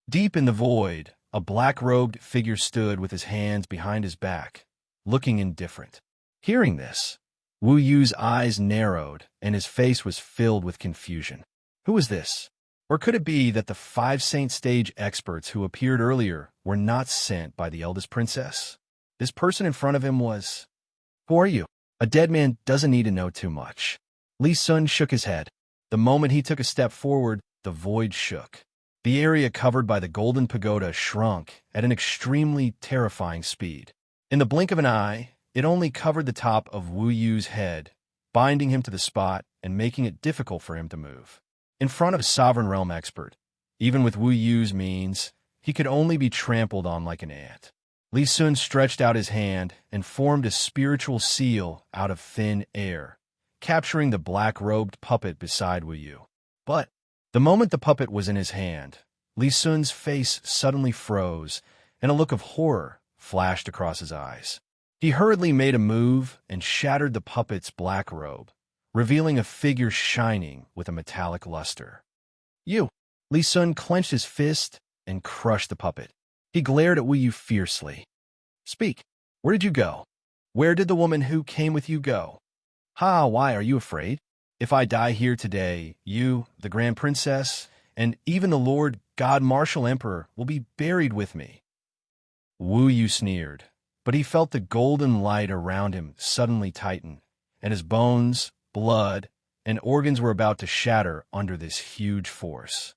Deep in the void, a black-robed figure stood with his hands behind his back, looking indifferent. Hearing this, Wu Yu's eyes narrowed and his face was filled with confusion. Who was this? Or could it be that the 5 Saint Stage experts who appeared earlier were not sent by the eldest princess? This person in front of him was... Who are you? A dead man doesn't need to know too much. Li Sun shook his head. The moment he took a step forward, the void shook. The area covered by the golden pagoda shrunk at an extremely terrifying speed. In the blink of an eye, it only covered the top of Wu Yu's head, binding him to the spot and making it difficult for him to move. In front of a sovereign realm expert, even with Wu Yu's means, he could only be trampled on like an ant. Li Sun stretched out his hand and formed a spiritual seal out of thin air, capturing the black-robed puppet beside Wu Yu. But the moment the puppet was in his hand, Li Sun's face suddenly froze, and a look of horror flashed across his eyes. He hurriedly made a move and shattered the puppet's black robe, revealing a figure shining with a metallic luster. You! Li Sun clenched his fist and crushed the puppet. He glared at Wu Yu fiercely. Speak. Where did you go? Where did the woman who came with you go? Ha, why are you afraid? If I die here today, you, the Grand Princess, and even the Lord God Martial Emperor will be buried with me. Wu Yu sneered, but he felt the golden light around him suddenly tighten, and his bones, blood, and organs were about to shatter under this huge force.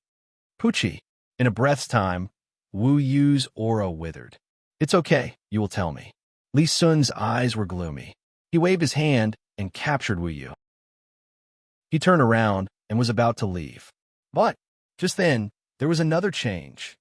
Poochie. In a breath's time, Wu Yu's aura withered. It's okay, you will tell me. Li Sun's eyes were gloomy. He waved his hand and captured Wu Yu. He turned around and was about to leave. But just then, there was another change.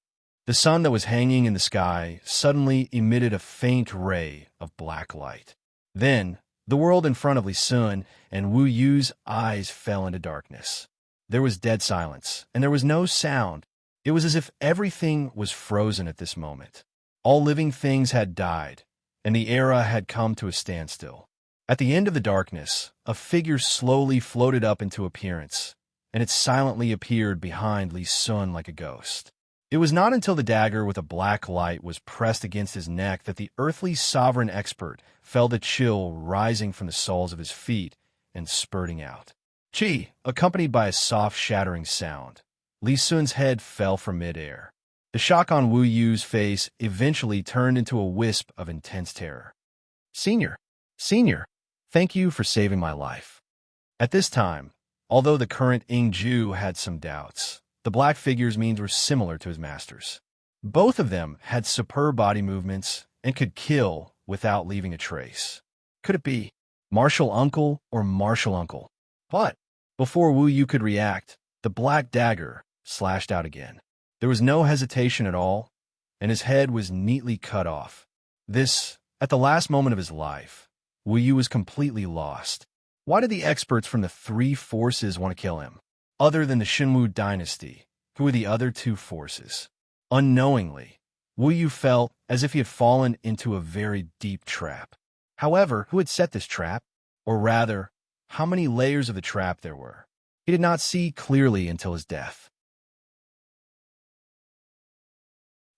The sun that was hanging in the sky suddenly emitted a faint ray of black light. Then, the world in front of Li Sun and Wu Yu's eyes fell into darkness. There was dead silence, and there was no sound. It was as if everything was frozen at this moment. All living things had died, and the era had come to a standstill. At the end of the darkness, a figure slowly floated up into appearance, and it silently appeared behind Li Sun like a ghost. It was not until the dagger with a black light was pressed against his neck that the earthly sovereign expert felt a chill rising from the soles of his feet and spurting out. Chi, accompanied by a soft shattering sound. Li Sun's head fell from midair. The shock on Wu Yu's face eventually turned into a wisp of intense terror. Senior, thank you for saving my life. At this time, although the current Ingju had some doubts, the black figure's means were similar to his master's. Both of them had superb body movements and could kill without leaving a trace. Could it be Martial Uncle or Martial Uncle? But before Wu Yu could react, the black dagger slashed out again. There was no hesitation at all, and his head was neatly cut off. This, at the last moment of his life, Wu Yu was completely lost. Why did the experts from the three forces want to kill him? Other than the Shinwu dynasty, who were the other two forces? Unknowingly, Wu Yu felt as if he had fallen into a very deep trap. However, who had set this trap? Or rather, how many layers of the trap there were? He did not see clearly until his death.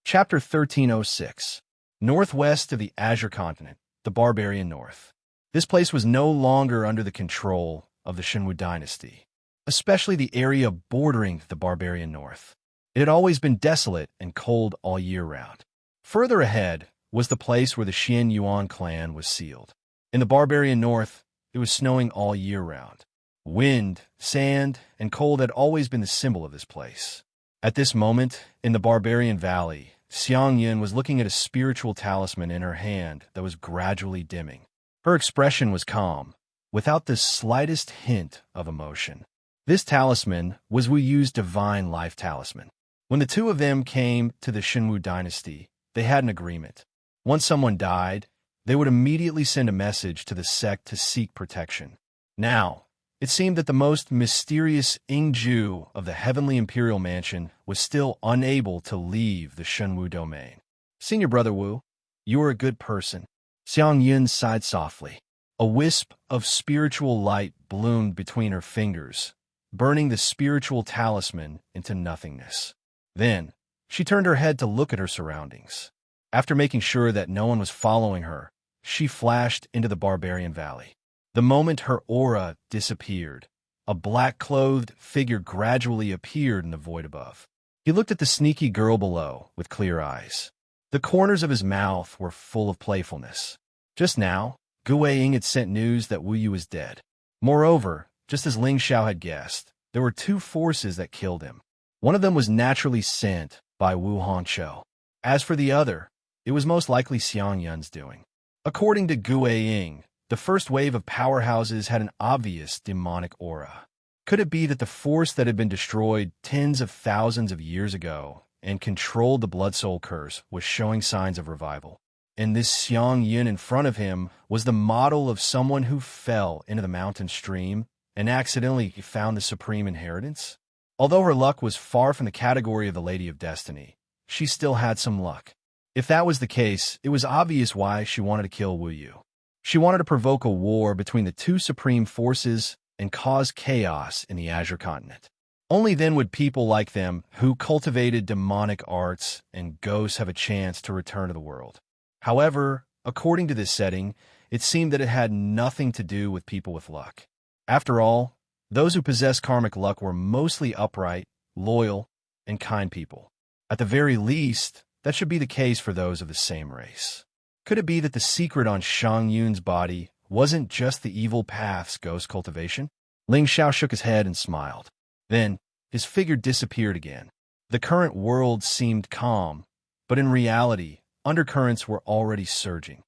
Chapter 1306. Northwest of the Azure Continent, the Barbarian North. This place was no longer under the control of the Shinwu dynasty, especially the area bordering the Barbarian North. It had always been desolate and cold all year round. Further ahead was the place where the Xian Yuan clan was sealed. In the Barbarian North, it was snowing all year round. Wind, sand, and cold had always been the symbol of this place. At this moment, in the Barbarian Valley, Xiang Yun was looking at a spiritual talisman in her hand that was gradually dimming. Her expression was calm, without the slightest hint of emotion. This talisman was Wu Yu's divine life talisman. When the two of them came to the Shinwu dynasty, they had an agreement. Once someone died, they would immediately send a message to the sect to seek protection. Now, it seemed that the most mysterious Ingju of the Heavenly Imperial Mansion was still unable to leave the Shenwu domain. Senior Brother Wu, you are a good person. Xiang Yun sighed softly. A wisp of spiritual light bloomed between her fingers, burning the spiritual talisman into nothingness. Then, she turned her head to look at her surroundings. After making sure that no one was following her, she flashed into the Barbarian Valley. The moment her aura disappeared, a black-clothed figure gradually appeared in the void above. He looked at the sneaky girl below with clear eyes. The corners of his mouth were full of playfulness. Just now, Gu Weiying had sent news that Wu Yu was dead. Moreover, just as Ling Xiao had guessed, there were two forces that killed him. One of them was naturally sent by Wu Hongqiu. As for the other, it was most likely Xiang Yun's doing. According to Gu Weiying, the first wave of powerhouses had an obvious demonic aura. Could it be that the force that had been destroyed tens of thousands of years ago and controlled the Blood Soul curse was showing signs of revival? And this Xiang Yun in front of him was the model of someone who fell into the mountain stream and accidentally found the supreme inheritance? Although her luck was far from the category of the Lady of Destiny, she still had some luck. If that was the case, it was obvious why she wanted to kill Wu Yu. She wanted to provoke a war between the two supreme forces and cause chaos in the Azure Continent. Only then would people like them, who cultivated demonic arts and ghosts, have a chance to return to the world. However, according to this setting, it seemed that it had nothing to do with people with luck. After all, those who possess karmic luck were mostly upright, loyal, and kind people. At the very least, that should be the case for those of the same race. Could it be that the secret on Xiang Yun's body wasn't just the evil path's ghost cultivation? Ling Xiao shook his head and smiled. Then, his figure disappeared again. The current world seemed calm, but in reality, undercurrents were already surging.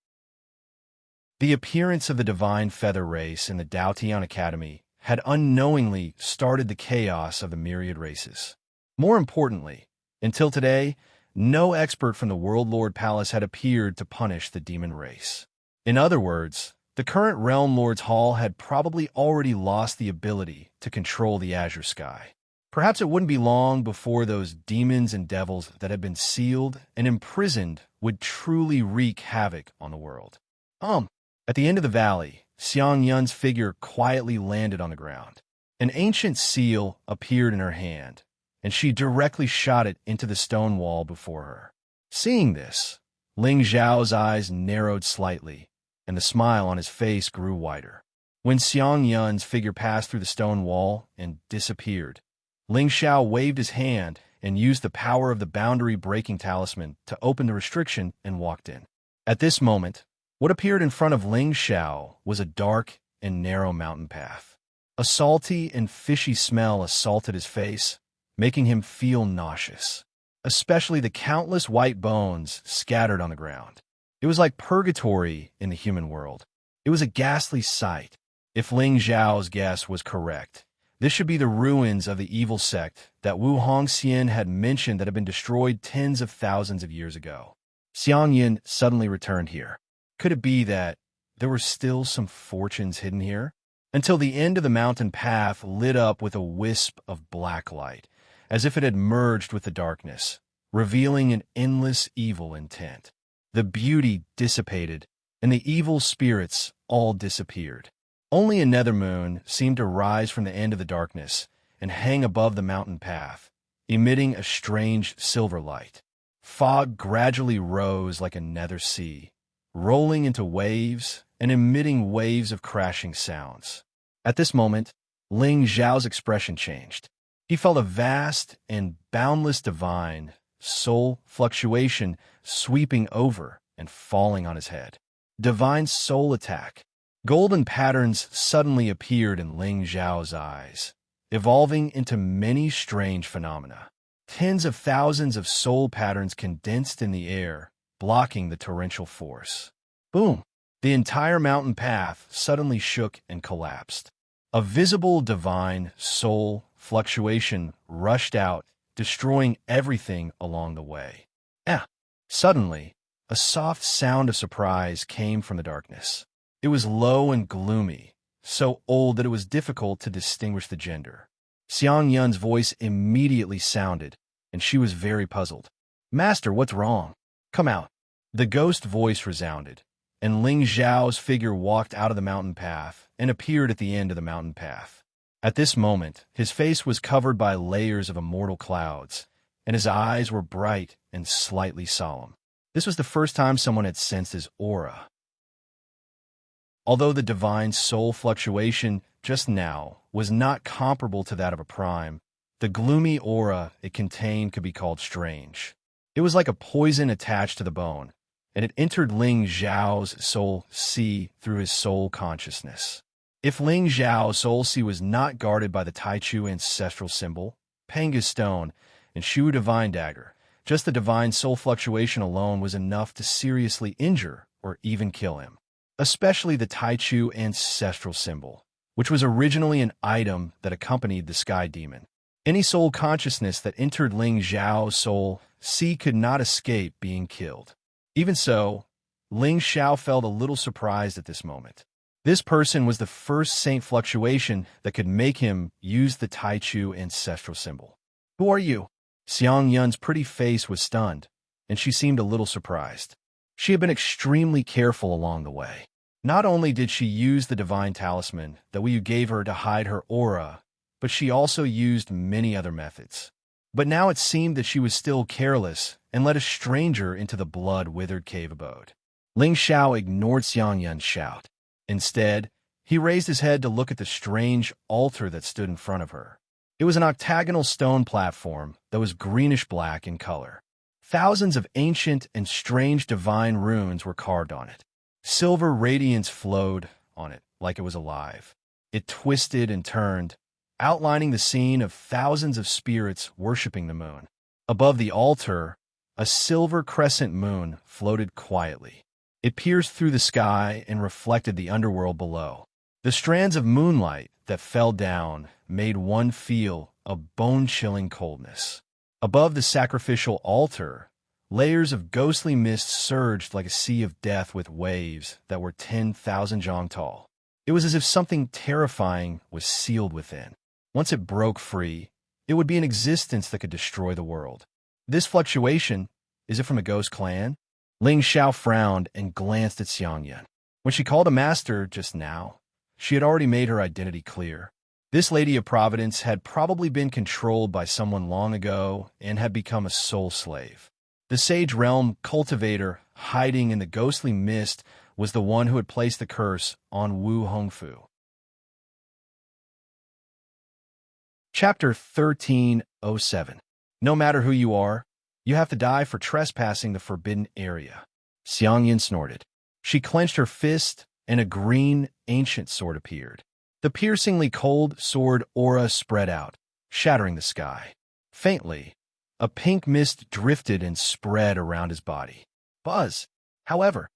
The appearance of the divine feather race in the Daotian Academy had unknowingly started the chaos of the myriad races. More importantly, until today, no expert from the World Lord Palace had appeared to punish the demon race. In other words, the current Realm Lord's Hall had probably already lost the ability to control the azure sky. Perhaps it wouldn't be long before those demons and devils that had been sealed and imprisoned would truly wreak havoc on the world. At the end of the valley, Xiang Yun's figure quietly landed on the ground. An ancient seal appeared in her hand, and she directly shot it into the stone wall before her. Seeing this, Ling Zhao's eyes narrowed slightly, and the smile on his face grew wider. When Xiang Yun's figure passed through the stone wall and disappeared, Ling Xiao waved his hand and used the power of the boundary-breaking talisman to open the restriction and walked in. At this moment, what appeared in front of Ling Xiao was a dark and narrow mountain path. A salty and fishy smell assaulted his face, making him feel nauseous, especially the countless white bones scattered on the ground. It was like purgatory in the human world. It was a ghastly sight. If Ling Zhao's guess was correct, this should be the ruins of the evil sect that Wu Hongxian had mentioned that had been destroyed tens of thousands of years ago. Xiang Yun suddenly returned here. Could it be that there were still some fortunes hidden here? Until the end of the mountain path lit up with a wisp of black light, as if it had merged with the darkness, revealing an endless evil intent. The beauty dissipated, and the evil spirits all disappeared. Only a nether moon seemed to rise from the end of the darkness and hang above the mountain path, emitting a strange silver light. Fog gradually rose like a nether sea, rolling into waves and emitting waves of crashing sounds. At this moment, Ling Zhao's expression changed. He felt a vast and boundless divine soul fluctuation sweeping over and falling on his head. Divine soul attack. Golden patterns suddenly appeared in Ling Zhao's eyes, evolving into many strange phenomena. Tens of thousands of soul patterns condensed in the air, blocking the torrential force. Boom! The entire mountain path suddenly shook and collapsed. A visible divine soul fluctuation rushed out, destroying everything along the way. Suddenly, a soft sound of surprise came from the darkness. It was low and gloomy, so old that it was difficult to distinguish the gender. Xiang Yun's voice immediately sounded, and she was very puzzled. "Master, what's wrong? Come out." The ghost voice resounded, and Ling Zhao's figure walked out of the mountain path and appeared at the end of the mountain path. At this moment, his face was covered by layers of immortal clouds, and his eyes were bright and slightly solemn. This was the first time someone had sensed his aura. Although the divine soul fluctuation just now was not comparable to that of a prime, the gloomy aura it contained could be called strange. It was like a poison attached to the bone, and it entered Ling Zhao's soul sea through his soul consciousness. If Ling Zhao's soul sea was not guarded by the Taichu ancestral symbol, Panga's stone, and Shu divine dagger, just the divine soul fluctuation alone was enough to seriously injure or even kill him. Especially the Taichu ancestral symbol, which was originally an item that accompanied the sky demon. Any soul consciousness that entered Ling Zhao's soul sea could not escape being killed. Even so, Ling Xiao felt a little surprised at this moment. This person was the first saint fluctuation that could make him use the Taichu ancestral symbol. "Who are you?" Xiang Yun's pretty face was stunned, and she seemed a little surprised. She had been extremely careful along the way. Not only did she use the divine talisman that Wu gave her to hide her aura, but she also used many other methods. But now it seemed that she was still careless and let a stranger into the blood-withered cave abode. Ling Xiao ignored Xiang Yun's shout. Instead, he raised his head to look at the strange altar that stood in front of her. It was an octagonal stone platform that was greenish-black in color. Thousands of ancient and strange divine runes were carved on it. Silver radiance flowed on it like it was alive. It twisted and turned, outlining the scene of thousands of spirits worshipping the moon. Above the altar, a silver crescent moon floated quietly. It pierced through the sky and reflected the underworld below. The strands of moonlight that fell down made one feel a bone-chilling coldness. Above the sacrificial altar, layers of ghostly mist surged like a sea of death with waves that were 10,000 jong tall. It was as if something terrifying was sealed within. Once it broke free, it would be an existence that could destroy the world. This fluctuation, is it from a ghost clan? Ling Xiao frowned and glanced at Xiangyun. When she called a master just now, she had already made her identity clear. This Lady of Providence had probably been controlled by someone long ago and had become a soul slave. The Sage Realm cultivator hiding in the ghostly mist was the one who had placed the curse on Wu Hongfu. Chapter 1307. No matter who you are, you have to die for trespassing the forbidden area. Xiangyun snorted. She clenched her fist, and a green, ancient sword appeared. The piercingly cold sword aura spread out, shattering the sky. Faintly, a pink mist drifted and spread around his body. Buzz! However,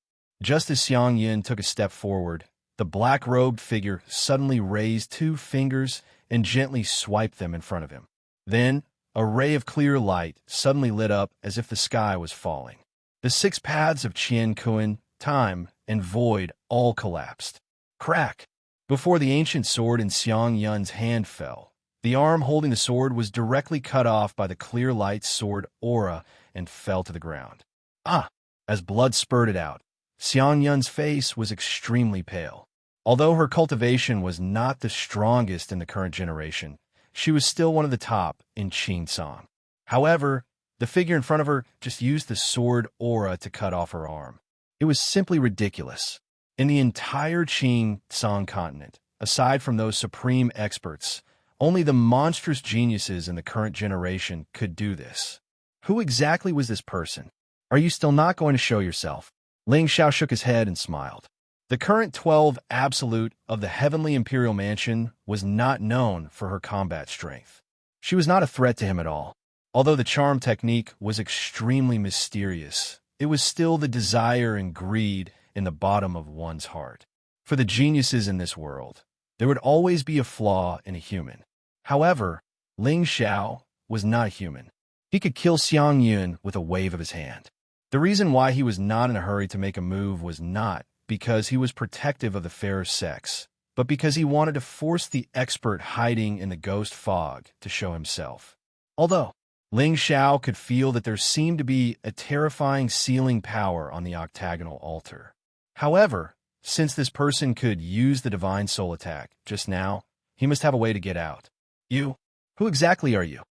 just as Xiangyun took a step forward, the black-robed figure suddenly raised two fingers and gently swiped them in front of him. Then, a ray of clear light suddenly lit up as if the sky was falling. The six paths of Qian Kuan, time, and void all collapsed. Crack! Before the ancient sword in Xiangyun's hand fell, the arm holding the sword was directly cut off by the clear light sword aura and fell to the ground. Ah! As blood spurted out, Xiangyun's face was extremely pale. Although her cultivation was not the strongest in the current generation, she was still one of the top in Qin Song. However, the figure in front of her just used the sword aura to cut off her arm. It was simply ridiculous. In the entire Qin Song continent, aside from those supreme experts, only the monstrous geniuses in the current generation could do this. Who exactly was this person? Are you still not going to show yourself? Ling Xiao shook his head and smiled. The current 12 absolute of the Heavenly Imperial Mansion was not known for her combat strength. She was not a threat to him at all. Although the charm technique was extremely mysterious, it was still the desire and greed in the bottom of one's heart. For the geniuses in this world, there would always be a flaw in a human. However, Ling Xiao was not a human. He could kill Xiangyun with a wave of his hand. The reason why he was not in a hurry to make a move was not because he was protective of the fairer sex, but because he wanted to force the expert hiding in the ghost fog to show himself. Although Ling Xiao could feel that there seemed to be a terrifying sealing power on the octagonal altar. However, since this person could use the divine soul attack just now, he must have a way to get out. You? Who exactly are you?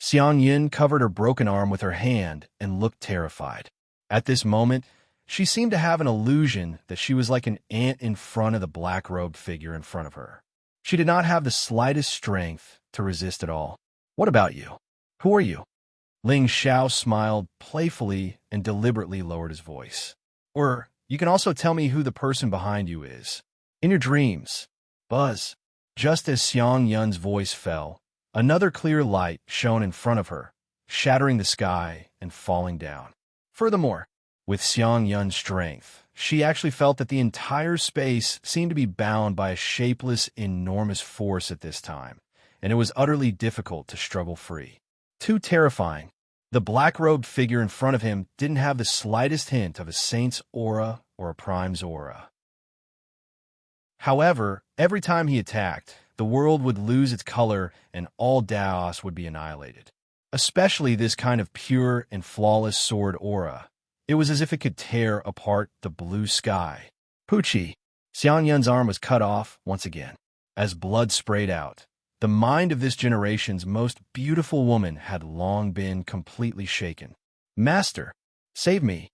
Xiangyun covered her broken arm with her hand and looked terrified. At this moment, she seemed to have an illusion that she was like an ant in front of the black-robed figure in front of her. She did not have the slightest strength to resist at all. What about you? Who are you? Ling Xiao smiled playfully and deliberately lowered his voice. Or, you can also tell me who the person behind you is. In your dreams. Buzz. Just as Xiangyun's voice fell, another clear light shone in front of her, shattering the sky and falling down. Furthermore, with Xiangyun's strength, she actually felt that the entire space seemed to be bound by a shapeless, enormous force at this time, and it was utterly difficult to struggle free. Too terrifying. The black-robed figure in front of him didn't have the slightest hint of a saint's aura or a prime's aura. However, every time he attacked, the world would lose its color and all Daos would be annihilated. Especially this kind of pure and flawless sword aura. It was as if it could tear apart the blue sky. Pucci! Xiangyun's arm was cut off once again. As blood sprayed out, the mind of this generation's most beautiful woman had long been completely shaken. Master, save me.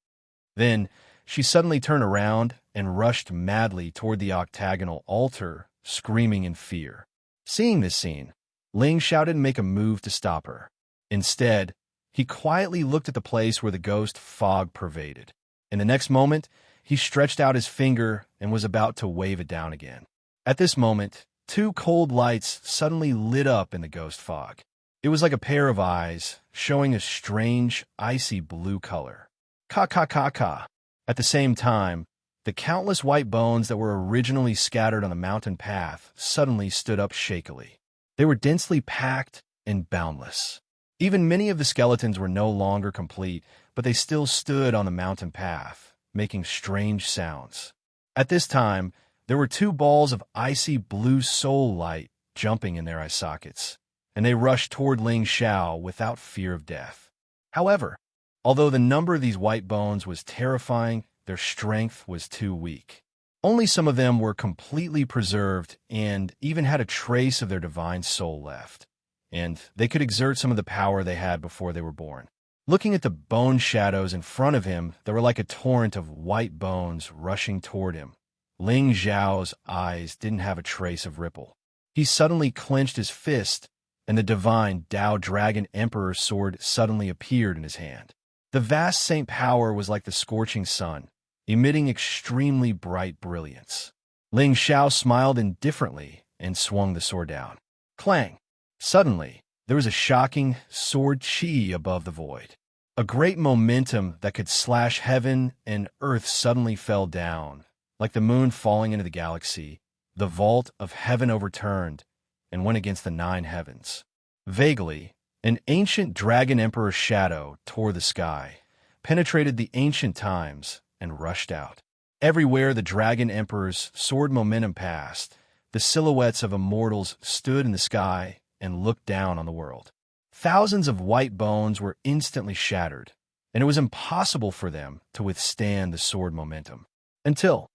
Then, she suddenly turned around and rushed madly toward the octagonal altar, screaming in fear. Seeing this scene, Ling Xiao didn't make a move to stop her. Instead, he quietly looked at the place where the ghost fog pervaded. In the next moment, he stretched out his finger and was about to wave it down again. At this moment, two cold lights suddenly lit up in the ghost fog. It was like a pair of eyes, showing a strange, icy blue color. Ka ka ka ka. At the same time, the countless white bones that were originally scattered on the mountain path suddenly stood up shakily. They were densely packed and boundless. Even many of the skeletons were no longer complete, but they still stood on the mountain path, making strange sounds. At this time, there were two balls of icy blue soul light jumping in their eye sockets, and they rushed toward Ling Xiao without fear of death. However, although the number of these white bones was terrifying, their strength was too weak. Only some of them were completely preserved and even had a trace of their divine soul left, and they could exert some of the power they had before they were born. Looking at the bone shadows in front of him, they were like a torrent of white bones rushing toward him. Ling Xiao's eyes didn't have a trace of ripple. He suddenly clenched his fist, and the divine Tao Dragon Emperor's sword suddenly appeared in his hand. The vast saint power was like the scorching sun, emitting extremely bright brilliance. Ling Xiao smiled indifferently and swung the sword down. Clang! Suddenly, there was a shocking sword chi above the void. A great momentum that could slash heaven and earth suddenly fell down. Like the moon falling into the galaxy, the vault of heaven overturned and went against the 9 heavens. Vaguely, an ancient dragon emperor's shadow tore the sky, penetrated the ancient times, and rushed out. Everywhere the dragon emperor's sword momentum passed, the silhouettes of immortals stood in the sky and looked down on the world. Thousands of white bones were instantly shattered, and it was impossible for them to withstand the sword momentum. Until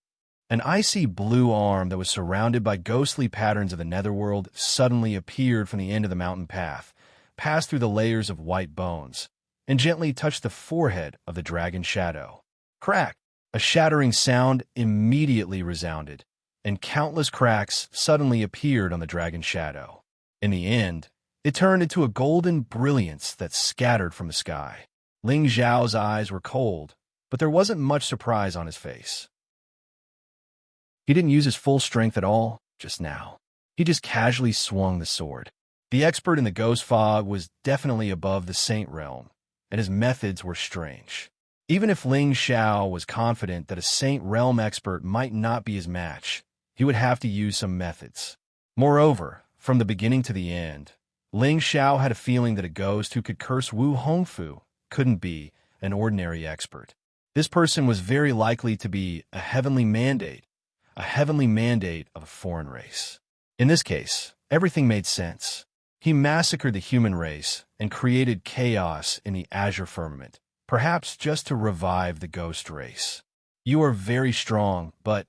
an icy blue arm that was surrounded by ghostly patterns of the netherworld suddenly appeared from the end of the mountain path, passed through the layers of white bones, and gently touched the forehead of the dragon shadow. Crack! A shattering sound immediately resounded, and countless cracks suddenly appeared on the dragon shadow. In the end, it turned into a golden brilliance that scattered from the sky. Ling Xiao's eyes were cold, but there wasn't much surprise on his face. He didn't use his full strength at all just now. He just casually swung the sword. The expert in the ghost fog was definitely above the saint realm, and his methods were strange. Even if Ling Xiao was confident that a saint realm expert might not be his match, he would have to use some methods. Moreover, from the beginning to the end, Ling Xiao had a feeling that a ghost who could curse Wu Hongfu couldn't be an ordinary expert. This person was very likely to be a heavenly mandate of a foreign race. In this case, everything made sense. He massacred the human race and created chaos in the azure firmament, perhaps just to revive the ghost race. You are very strong, but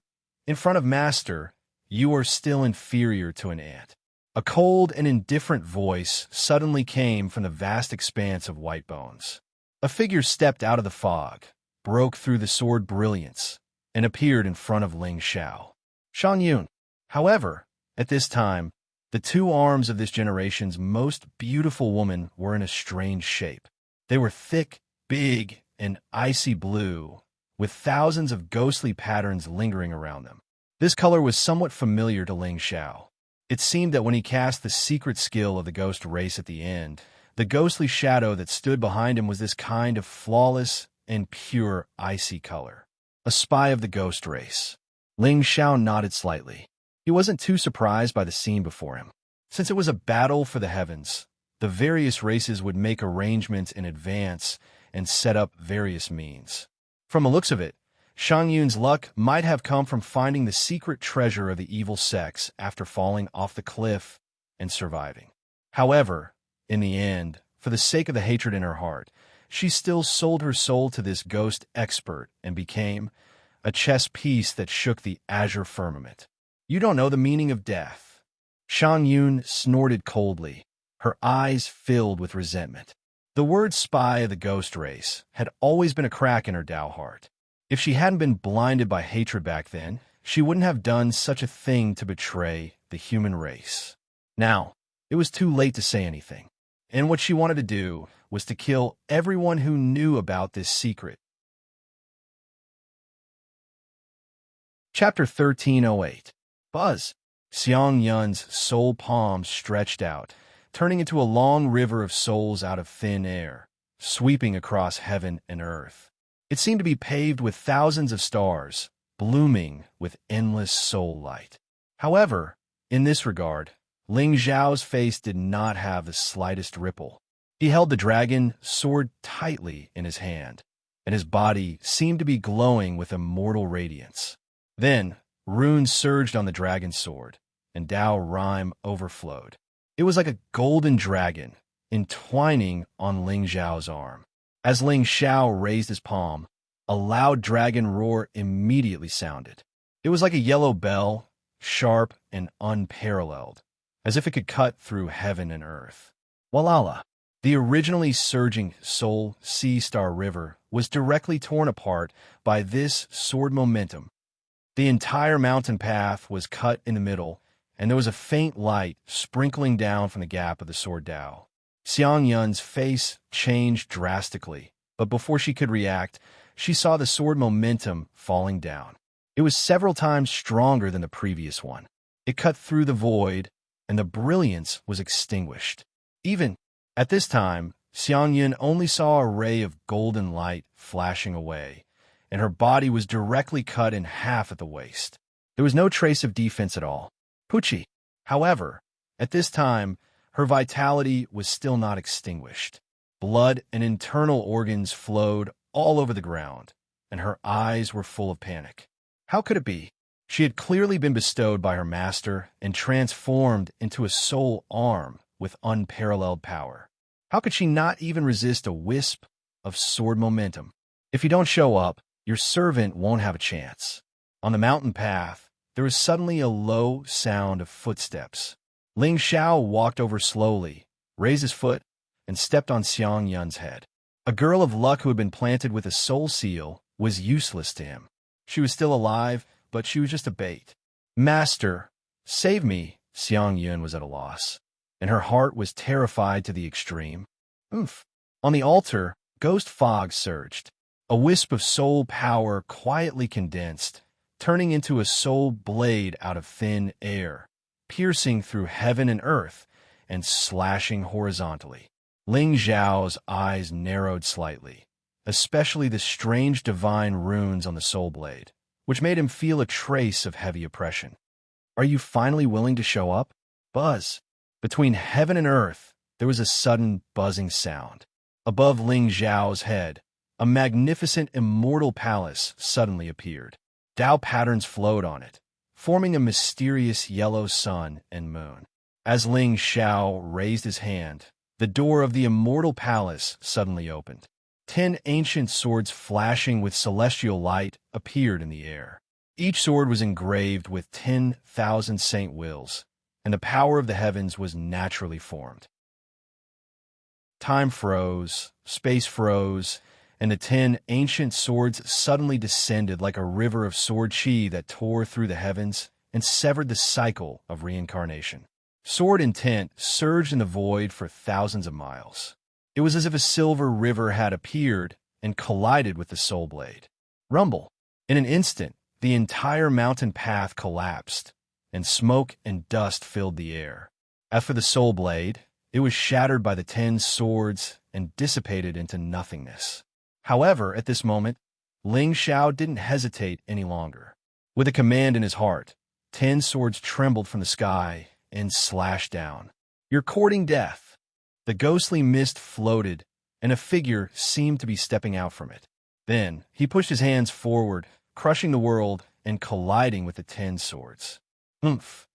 in front of Master, you are still inferior to an ant. A cold and indifferent voice suddenly came from the vast expanse of white bones. A figure stepped out of the fog, broke through the sword brilliance, and appeared in front of Ling Xiao. Shan Yun. However, at this time, the two arms of this generation's most beautiful woman were in a strange shape. They were thick, big, and icy blue, with thousands of ghostly patterns lingering around them. This color was somewhat familiar to Ling Xiao. It seemed that when he cast the secret skill of the ghost race at the end, the ghostly shadow that stood behind him was this kind of flawless and pure icy color. A spy of the ghost race. Ling Xiao nodded slightly. He wasn't too surprised by the scene before him. Since it was a battle for the heavens, the various races would make arrangements in advance and set up various means. From the looks of it, Shang Yun's luck might have come from finding the secret treasure of the evil sex after falling off the cliff and surviving. However, in the end, for the sake of the hatred in her heart, she still sold her soul to this ghost expert and became a chess piece that shook the azure firmament. You don't know the meaning of death. Shang Yun snorted coldly, her eyes filled with resentment. The word spy of the ghost race had always been a crack in her Tao heart. If she hadn't been blinded by hatred back then, she wouldn't have done such a thing to betray the human race. Now, it was too late to say anything, and what she wanted to do was to kill everyone who knew about this secret. Chapter 1308. Buzz. Xiang Yun's soul palm stretched out, turning into a long river of souls out of thin air, sweeping across heaven and earth. It seemed to be paved with thousands of stars, blooming with endless soul light. However, in this regard, Ling Zhao's face did not have the slightest ripple. He held the dragon sword tightly in his hand, and his body seemed to be glowing with immortal radiance. Then, runes surged on the dragon's sword, and Dao rhyme overflowed. It was like a golden dragon entwining on Ling Zhao's arm. As Ling Xiao raised his palm, a loud dragon roar immediately sounded. It was like a yellow bell, sharp and unparalleled, as if it could cut through heaven and earth. Walala! The originally surging Soul Sea Star River was directly torn apart by this sword momentum. The entire mountain path was cut in the middle, and there was a faint light sprinkling down from the gap of the sword Dao. Xiang Yun's face changed drastically, but before she could react, she saw the sword momentum falling down. It was several times stronger than the previous one. It cut through the void, and the brilliance was extinguished. Even at this time, Xiang Yun only saw a ray of golden light flashing away, and her body was directly cut in half at the waist. There was no trace of defense at all. Pucci, however, at this time, her vitality was still not extinguished. Blood and internal organs flowed all over the ground, and her eyes were full of panic. How could it be? She had clearly been bestowed by her master and transformed into a soul arm with unparalleled power. How could she not even resist a wisp of sword momentum? If you don't show up, your servant won't have a chance. On the mountain path, there was suddenly a low sound of footsteps. Ling Xiao walked over slowly, raised his foot, and stepped on Xiang Yun's head. A girl of luck who had been planted with a soul seal was useless to him. She was still alive, but she was just a bait. Master, save me, Xiang Yun was at a loss, and her heart was terrified to the extreme. Oomph. On the altar, ghost fog surged. A wisp of soul power quietly condensed, turning into a soul blade out of thin air, piercing through heaven and earth and slashing horizontally. Ling Zhao's eyes narrowed slightly, especially the strange divine runes on the soul blade, which made him feel a trace of heavy oppression. Are you finally willing to show up? Buzz. Between heaven and earth, there was a sudden buzzing sound. Above Ling Zhao's head, a magnificent immortal palace suddenly appeared. Dao patterns flowed on it, forming a mysterious yellow sun and moon. As Ling Xiao raised his hand, the door of the immortal palace suddenly opened. 10 ancient swords flashing with celestial light appeared in the air. Each sword was engraved with 10,000 saint wills, and the power of the heavens was naturally formed. Time froze, space froze, and the 10 ancient swords suddenly descended like a river of sword chi that tore through the heavens and severed the cycle of reincarnation. Sword intent surged in the void for thousands of miles. It was as if a silver river had appeared and collided with the soul blade. Rumble. In an instant, the entire mountain path collapsed, and smoke and dust filled the air. As for the soul blade, it was shattered by the 10 swords and dissipated into nothingness. However, at this moment, Ling Xiao didn't hesitate any longer. With a command in his heart, 10 swords trembled from the sky and slashed down. You're courting death. The ghostly mist floated, and a figure seemed to be stepping out from it. Then, he pushed his hands forward, crushing the world and colliding with the 10 swords. Oomph!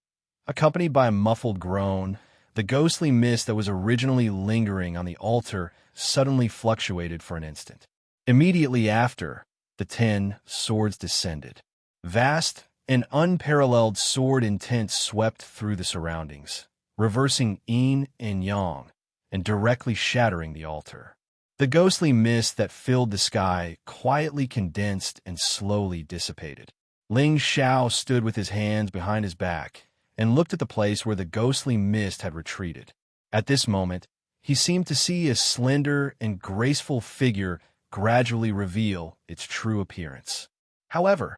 Accompanied by a muffled groan, the ghostly mist that was originally lingering on the altar suddenly fluctuated for an instant. Immediately after, the 10 swords descended. Vast and unparalleled sword intent swept through the surroundings, reversing yin and yang, and directly shattering the altar. The ghostly mist that filled the sky quietly condensed and slowly dissipated. Ling Xiao stood with his hands behind his back and looked at the place where the ghostly mist had retreated. At this moment, he seemed to see a slender and graceful figure gradually reveal its true appearance. However,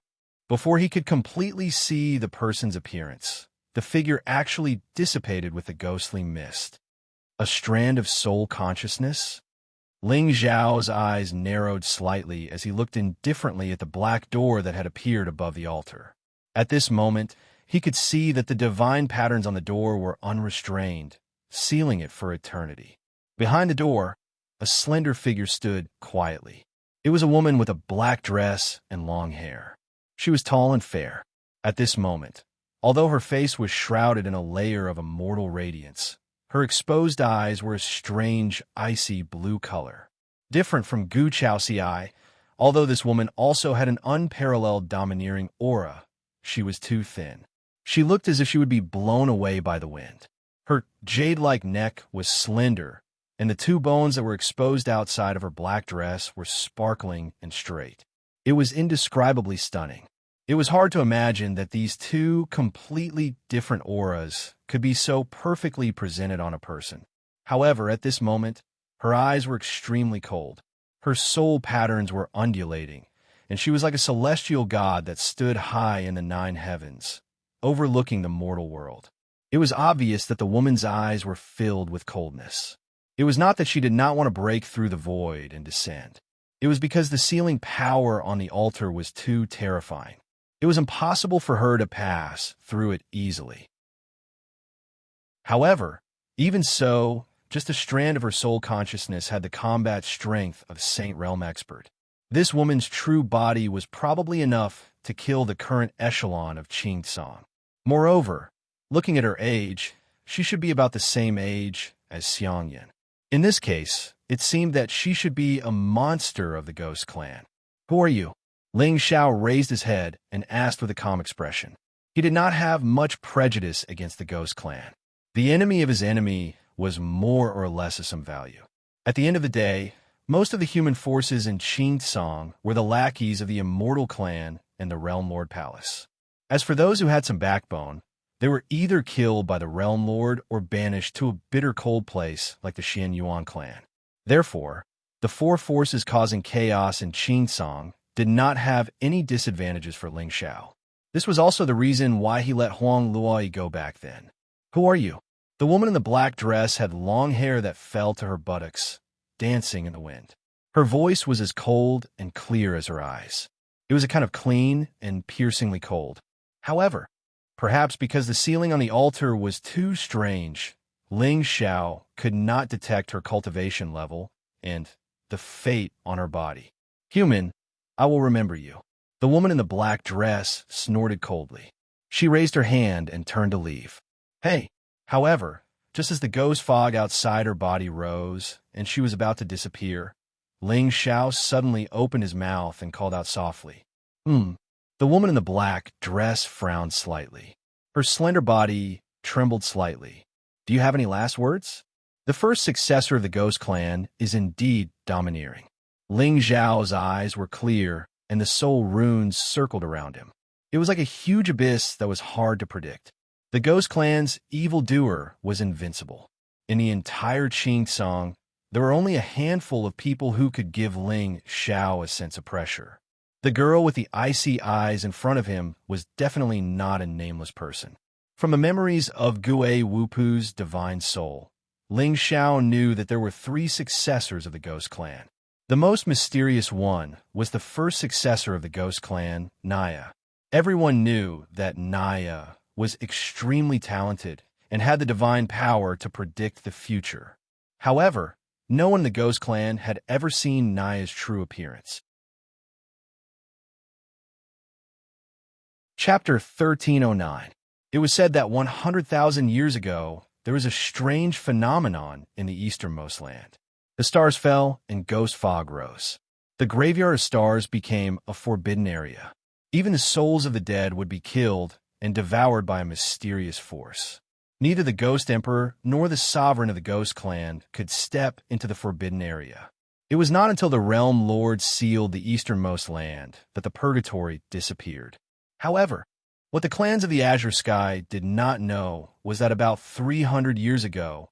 before he could completely see the person's appearance, the figure actually dissipated with the ghostly mist. A strand of soul consciousness? Ling Zhao's eyes narrowed slightly as he looked indifferently at the black door that had appeared above the altar. At this moment, he could see that the divine patterns on the door were unrestrained, sealing it for eternity. Behind the door, a slender figure stood quietly. It was a woman with a black dress and long hair. She was tall and fair. At this moment, although her face was shrouded in a layer of immortal radiance, her exposed eyes were a strange, icy blue color. Different from Gu Chaoxiai, although this woman also had an unparalleled domineering aura, she was too thin. She looked as if she would be blown away by the wind. Her jade-like neck was slender, and the two bones that were exposed outside of her black dress were sparkling and straight. It was indescribably stunning. It was hard to imagine that these two completely different auras could be so perfectly presented on a person. However, at this moment, her eyes were extremely cold. Her soul patterns were undulating, and she was like a celestial god that stood high in the 9 heavens, overlooking the mortal world. It was obvious that the woman's eyes were filled with coldness. It was not that she did not want to break through the void and descend. It was because the sealing power on the altar was too terrifying. It was impossible for her to pass through it easily. However, even so, just a strand of her soul consciousness had the combat strength of a Saint Realm expert. This woman's true body was probably enough to kill the current echelon of Qing Song. Moreover, looking at her age, she should be about the same age as Xiangyan. In this case, it seemed that she should be a monster of the Ghost Clan. "Who are you?" Ling Xiao raised his head and asked with a calm expression. He did not have much prejudice against the Ghost Clan. The enemy of his enemy was more or less of some value. At the end of the day, most of the human forces in Qing Song were the lackeys of the Immortal Clan and the Realm Lord Palace. As for those who had some backbone, they were either killed by the Realm Lord or banished to a bitter cold place like the Xian Yuan clan. Therefore, the 4 forces causing chaos in Qing Song did not have any disadvantages for Ling Xiao. This was also the reason why he let Huang Luoi go back then. "Who are you?" The woman in the black dress had long hair that fell to her buttocks, dancing in the wind. Her voice was as cold and clear as her eyes. It was a kind of clean and piercingly cold. However, perhaps because the ceiling on the altar was too strange, Ling Xiao could not detect her cultivation level and the fate on her body. "Human, I will remember you." The woman in the black dress snorted coldly. She raised her hand and turned to leave. "Hey!" However, just as the ghost fog outside her body rose and she was about to disappear, Ling Xiao suddenly opened his mouth and called out softly, The woman in the black dress frowned slightly. Her slender body trembled slightly. "Do you have any last words?" The first successor of the Ghost Clan is indeed domineering. Ling Zhao's eyes were clear, and the soul runes circled around him. It was like a huge abyss that was hard to predict. The Ghost Clan's evildoer was invincible. In the entire Qing Song, there were only a handful of people who could give Ling Xiao a sense of pressure. The girl with the icy eyes in front of him was definitely not a nameless person. From the memories of Gue Wupu's divine soul, Ling Xiao knew that there were 3 successors of the Ghost Clan. The most mysterious one was the first successor of the Ghost Clan, Naya. Everyone knew that Naya was extremely talented and had the divine power to predict the future. However, no one in the Ghost Clan had ever seen Naya's true appearance. Chapter 1309. It was said that 100,000 years ago, there was a strange phenomenon in the easternmost land. The stars fell and ghost fog rose. The graveyard of stars became a forbidden area. Even the souls of the dead would be killed and devoured by a mysterious force. Neither the Ghost Emperor nor the sovereign of the Ghost Clan could step into the forbidden area. It was not until the Realm Lord sealed the easternmost land that the purgatory disappeared. However, what the clans of the Azure Sky did not know was that about 300 years ago,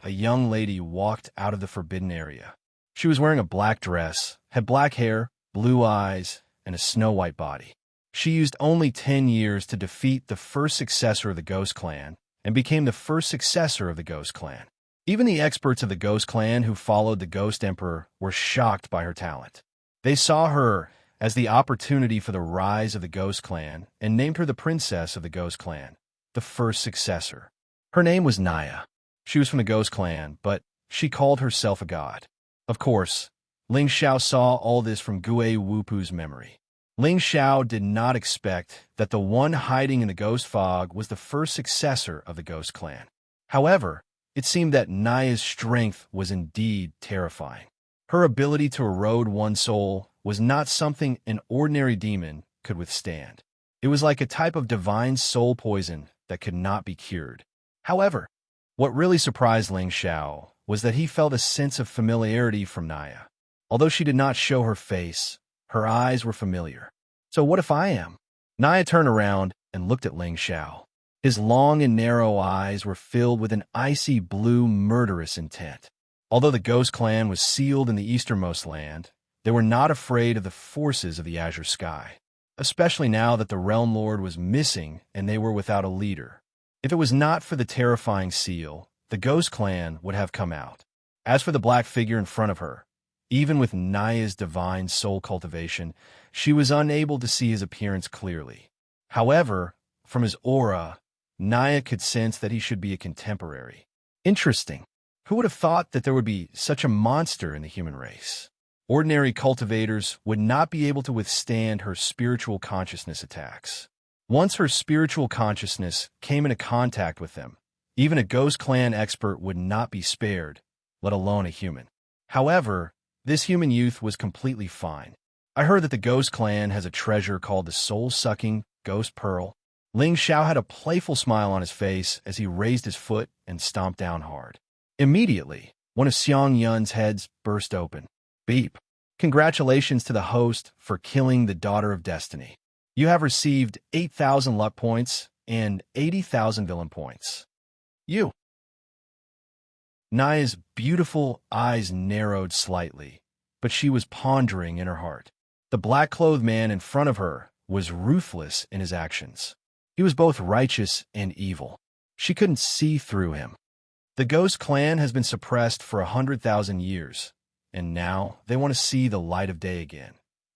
a young lady walked out of the forbidden area. She was wearing a black dress, had black hair, blue eyes, and a snow-white body. She used only 10 years to defeat the first successor of the Ghost Clan and became the first successor of the Ghost Clan. Even the experts of the Ghost Clan who followed the Ghost Emperor were shocked by her talent. They saw her as the opportunity for the rise of the Ghost Clan and named her the Princess of the Ghost Clan, the first successor. Her name was Naya. She was from the Ghost Clan, but she called herself a god. Of course, Ling Xiao saw all this from Gue Wupu's memory. Ling Xiao did not expect that the one hiding in the ghost fog was the first successor of the Ghost Clan. However, it seemed that Naya's strength was indeed terrifying. Her ability to erode one's soul was not something an ordinary demon could withstand. It was like a type of divine soul poison that could not be cured. However, what really surprised Ling Xiao was that he felt a sense of familiarity from Naya. Although she did not show her face, her eyes were familiar. So what if I am? Naya turned around and looked at Ling Xiao. His long and narrow eyes were filled with an icy blue murderous intent. Although the Ghost Clan was sealed in the easternmost land, they were not afraid of the forces of the azure sky, especially now that the Realm Lord was missing and they were without a leader. If it was not for the terrifying seal, the Ghost Clan would have come out. As for the black figure in front of her, even with Naya's divine soul cultivation, she was unable to see his appearance clearly. However, from his aura, Naya could sense that he should be a contemporary. Interesting. Who would have thought that there would be such a monster in the human race? Ordinary cultivators would not be able to withstand her spiritual consciousness attacks. Once her spiritual consciousness came into contact with them, even a Ghost Clan expert would not be spared, let alone a human. However, this human youth was completely fine. I heard that the Ghost Clan has a treasure called the soul-sucking Ghost Pearl. Ling Xiao had a playful smile on his face as he raised his foot and stomped down hard. Immediately, one of Xiang Yun's heads burst open. Beep. Congratulations to the host for killing the Daughter of Destiny. You have received 8,000 luck points and 80,000 villain points. You. Naya's beautiful eyes narrowed slightly, but she was pondering in her heart. The black-clothed man in front of her was ruthless in his actions. He was both righteous and evil. She couldn't see through him. The Ghost Clan has been suppressed for 100,000 years, and now they want to see the light of day again,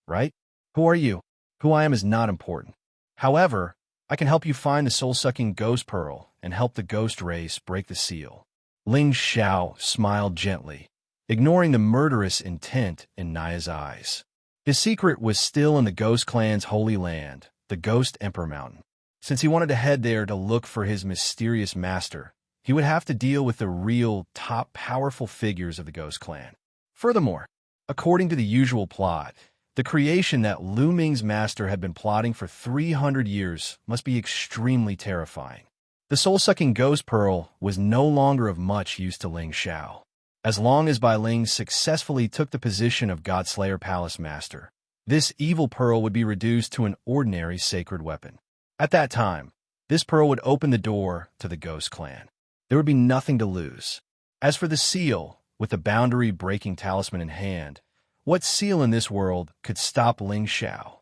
right? Who are you? Who I am is not important. However, I can help you find the soul-sucking Ghost Pearl and help the Ghost race break the seal. Ling Xiao smiled gently, ignoring the murderous intent in Naya's eyes. His secret was still in the Ghost Clan's holy land, the Ghost Emperor Mountain. Since he wanted to head there to look for his mysterious master, he would have to deal with the real, top, powerful figures of the Ghost Clan. Furthermore, according to the usual plot, the creation that Lu Ming's master had been plotting for 300 years must be extremely terrifying. The soul-sucking Ghost Pearl was no longer of much use to Ling Xiao. As long as Bai Ling successfully took the position of Godslayer Palace Master, this evil pearl would be reduced to an ordinary sacred weapon. At that time, this pearl would open the door to the Ghost Clan. There would be nothing to lose. As for the seal, with the boundary-breaking talisman in hand, what seal in this world could stop Ling Xiao?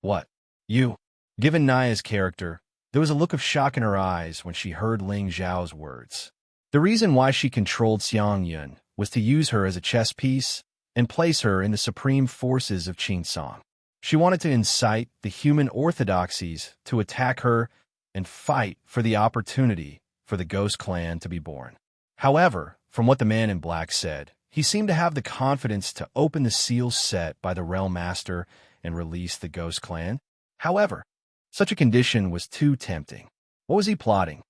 What? You? Given Naya's character, there was a look of shock in her eyes when she heard Ling Xiao's words. The reason why she controlled Xiang Yun was to use her as a chess piece and place her in the supreme forces of Qingsong. She wanted to incite the human orthodoxies to attack her and fight for the opportunity for the Ghost Clan to be born. However, from what the man in black said, he seemed to have the confidence to open the seal set by the Realm Master and release the Ghost Clan. However, such a condition was too tempting. What was he plotting?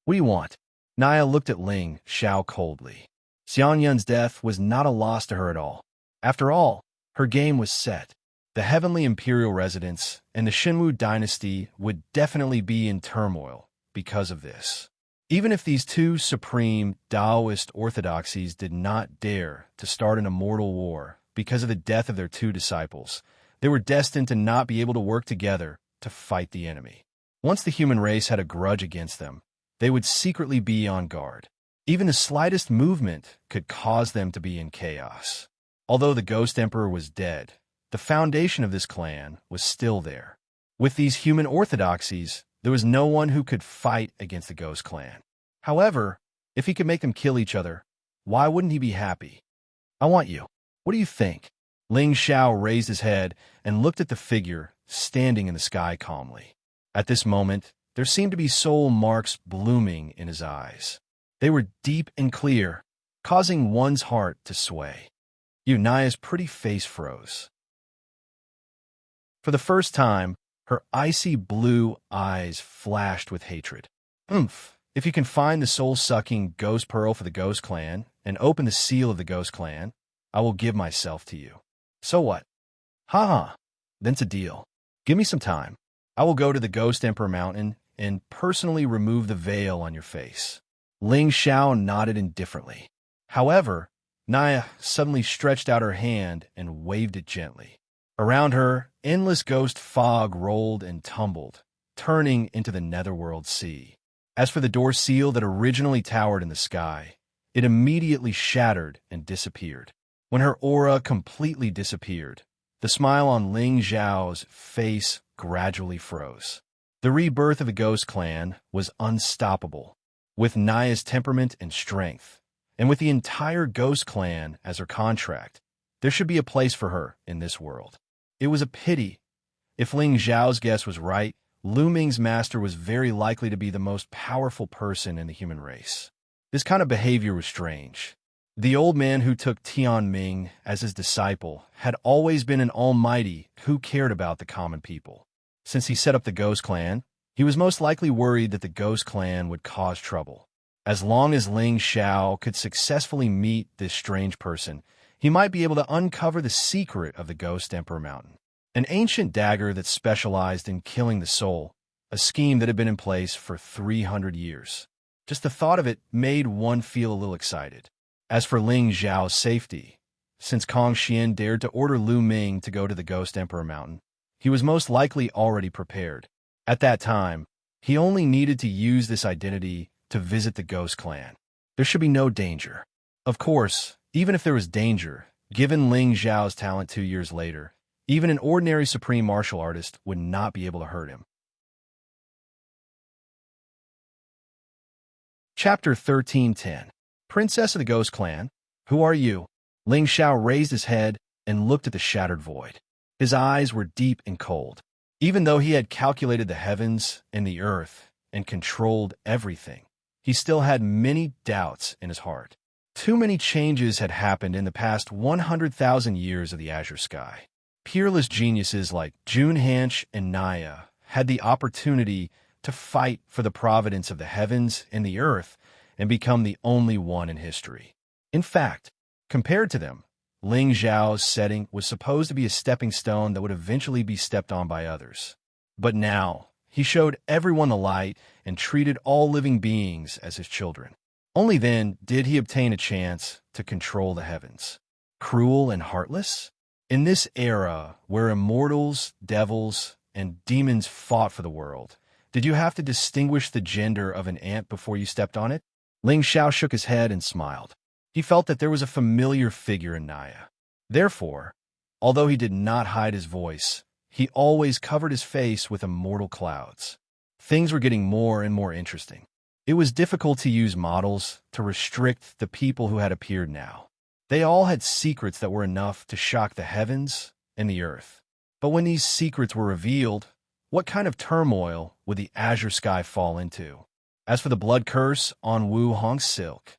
What do you want? Naya looked at Ling Xiao coldly. Xiang Yun's death was not a loss to her at all. After all, her game was set. The Heavenly Imperial Residence and the Shenwu dynasty would definitely be in turmoil because of this. Even if these two supreme Taoist orthodoxies did not dare to start an immortal war because of the death of their two disciples, they were destined to not be able to work together to fight the enemy. Once the human race had a grudge against them, they would secretly be on guard. Even the slightest movement could cause them to be in chaos. Although the Ghost Emperor was dead, the foundation of this clan was still there. With these human orthodoxies, there was no one who could fight against the Ghost Clan. However, if he could make them kill each other, Why wouldn't he be happy? I want you. What do you think? Ling Xiao raised his head and looked at the figure standing in the sky calmly. At this moment, there seemed to be soul marks blooming in his eyes. They were deep and clear, causing one's heart to sway. Naya's pretty face froze. For the first time, her icy blue eyes flashed with hatred. Oomph! If you can find the soul-sucking ghost pearl for the ghost clan and open the seal of the ghost clan, I will give myself to you. So what? Ha! Then it's a deal. Give me some time. I will go to the Ghost Emperor Mountain and personally remove the veil on your face. Ling Xiao nodded indifferently. However, Naya suddenly stretched out her hand and waved it gently. Around her, endless ghost fog rolled and tumbled, turning into the netherworld sea. As for the door seal that originally towered in the sky, it immediately shattered and disappeared. When her aura completely disappeared, the smile on Ling Xiao's face gradually froze. The rebirth of the Ghost Clan was unstoppable, with Naya's temperament and strength, and with the entire Ghost Clan as her contract. There should be a place for her in this world. It was a pity. If Ling Xiao's guess was right, Lu Ming's master was very likely to be the most powerful person in the human race. This kind of behavior was strange. The old man who took Tian Ming as his disciple had always been an almighty who cared about the common people. Since he set up the Ghost Clan, he was most likely worried that the Ghost Clan would cause trouble. As long as Ling Xiao could successfully meet this strange person, he might be able to uncover the secret of the Ghost Emperor Mountain. An ancient dagger that specialized in killing the soul, a scheme that had been in place for 300 years. Just the thought of it made one feel a little excited. As for Ling Xiao's safety, since Kong Xian dared to order Lu Ming to go to the Ghost Emperor Mountain, he was most likely already prepared. At that time, he only needed to use this identity to visit the Ghost Clan. There should be no danger. Of course, even if there was danger, given Ling Xiao's talent 2 years later, even an ordinary supreme martial artist would not be able to hurt him. Chapter 13:10. Princess of the Ghost Clan, who are you? Ling Xiao raised his head and looked at the shattered void. His eyes were deep and cold. Even though he had calculated the heavens and the earth and controlled everything, he still had many doubts in his heart. Too many changes had happened in the past 100,000 years of the azure sky. Peerless geniuses like Jun Hanch and Naya had the opportunity to fight for the providence of the heavens and the earth and become the only one in history. In fact, compared to them, Ling Xiao's setting was supposed to be a stepping stone that would eventually be stepped on by others. But now, he showed everyone the light and treated all living beings as his children. Only then did he obtain a chance to control the heavens. Cruel and heartless? In this era where immortals, devils, and demons fought for the world, did you have to distinguish the gender of an ant before you stepped on it? Ling Xiao shook his head and smiled. He felt that there was a familiar figure in Naya. Therefore, although he did not hide his voice, he always covered his face with immortal clouds. Things were getting more and more interesting. It was difficult to use models to restrict the people who had appeared now. They all had secrets that were enough to shock the heavens and the earth. But when these secrets were revealed, what kind of turmoil would the azure sky fall into? As for the blood curse on Wu Hong's silk,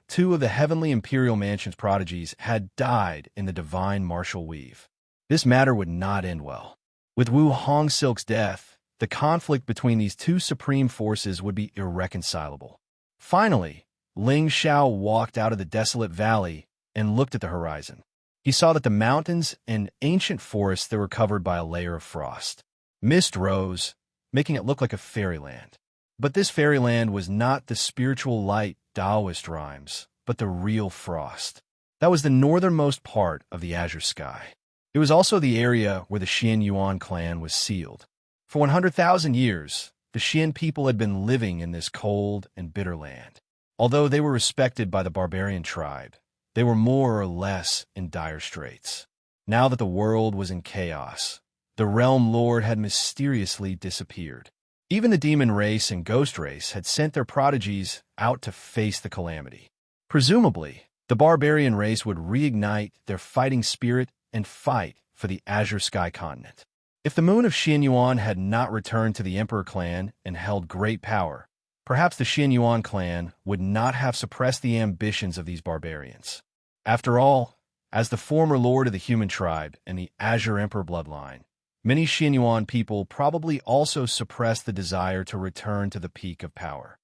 two of the heavenly imperial mansion's prodigies had died in the divine martial weave. This matter would not end well. With Wu Hong Silk's death, the conflict between these two supreme forces would be irreconcilable. Finally, Ling Xiao walked out of the desolate valley and looked at the horizon. He saw that the mountains and ancient forests that were covered by a layer of frost. Mist rose, making it look like a fairyland. But this fairyland was not the spiritual light Taoist rhymes, but the real frost. That was the northernmost part of the azure sky. It was also the area where the Xian Yuan clan was sealed. For 100,000 years, the Xian people had been living in this cold and bitter land. Although they were respected by the barbarian tribe, they were more or less in dire straits. Now that the world was in chaos, the realm lord had mysteriously disappeared. Even the demon race and ghost race had sent their prodigies out to face the calamity. Presumably, the barbarian race would reignite their fighting spirit and fight for the Azure Sky continent. If the moon of Xianyuan had not returned to the Emperor clan and held great power, perhaps the Xianyuan clan would not have suppressed the ambitions of these barbarians. After all, as the former lord of the human tribe and the Azure Emperor bloodline, many Xianyuan people probably also suppressed the desire to return to the peak of power.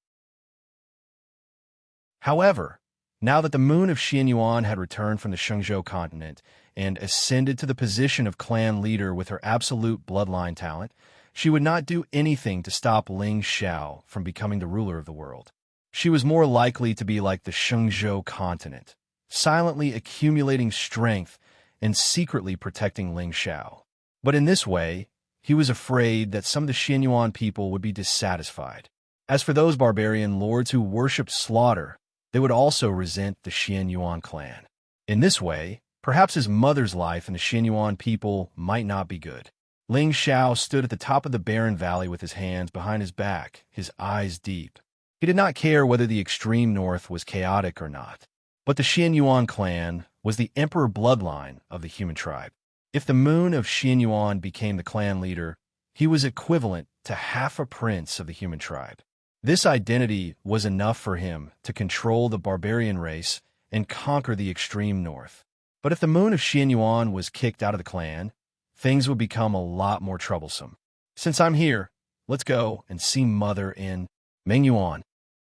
However, now that the moon of Xianyuan had returned from the Shenzhou continent and ascended to the position of clan leader with her absolute bloodline talent, she would not do anything to stop Ling Xiao from becoming the ruler of the world. She was more likely to be like the Shenzhou continent, silently accumulating strength and secretly protecting Ling Xiao. But in this way, he was afraid that some of the Xianyuan people would be dissatisfied. As for those barbarian lords who worshipped slaughter, they would also resent the Xianyuan clan. In this way, perhaps his mother's life and the Xianyuan people might not be good. Ling Xiao stood at the top of the barren valley with his hands behind his back, his eyes deep. He did not care whether the extreme north was chaotic or not. But the Xianyuan clan was the emperor bloodline of the human tribe. If the moon of Xianyuan became the clan leader, he was equivalent to half a prince of the human tribe. This identity was enough for him to control the barbarian race and conquer the extreme north. But if the moon of Xianyuan was kicked out of the clan, things would become a lot more troublesome. Since I'm here, let's go and see Mother in Mingyuan.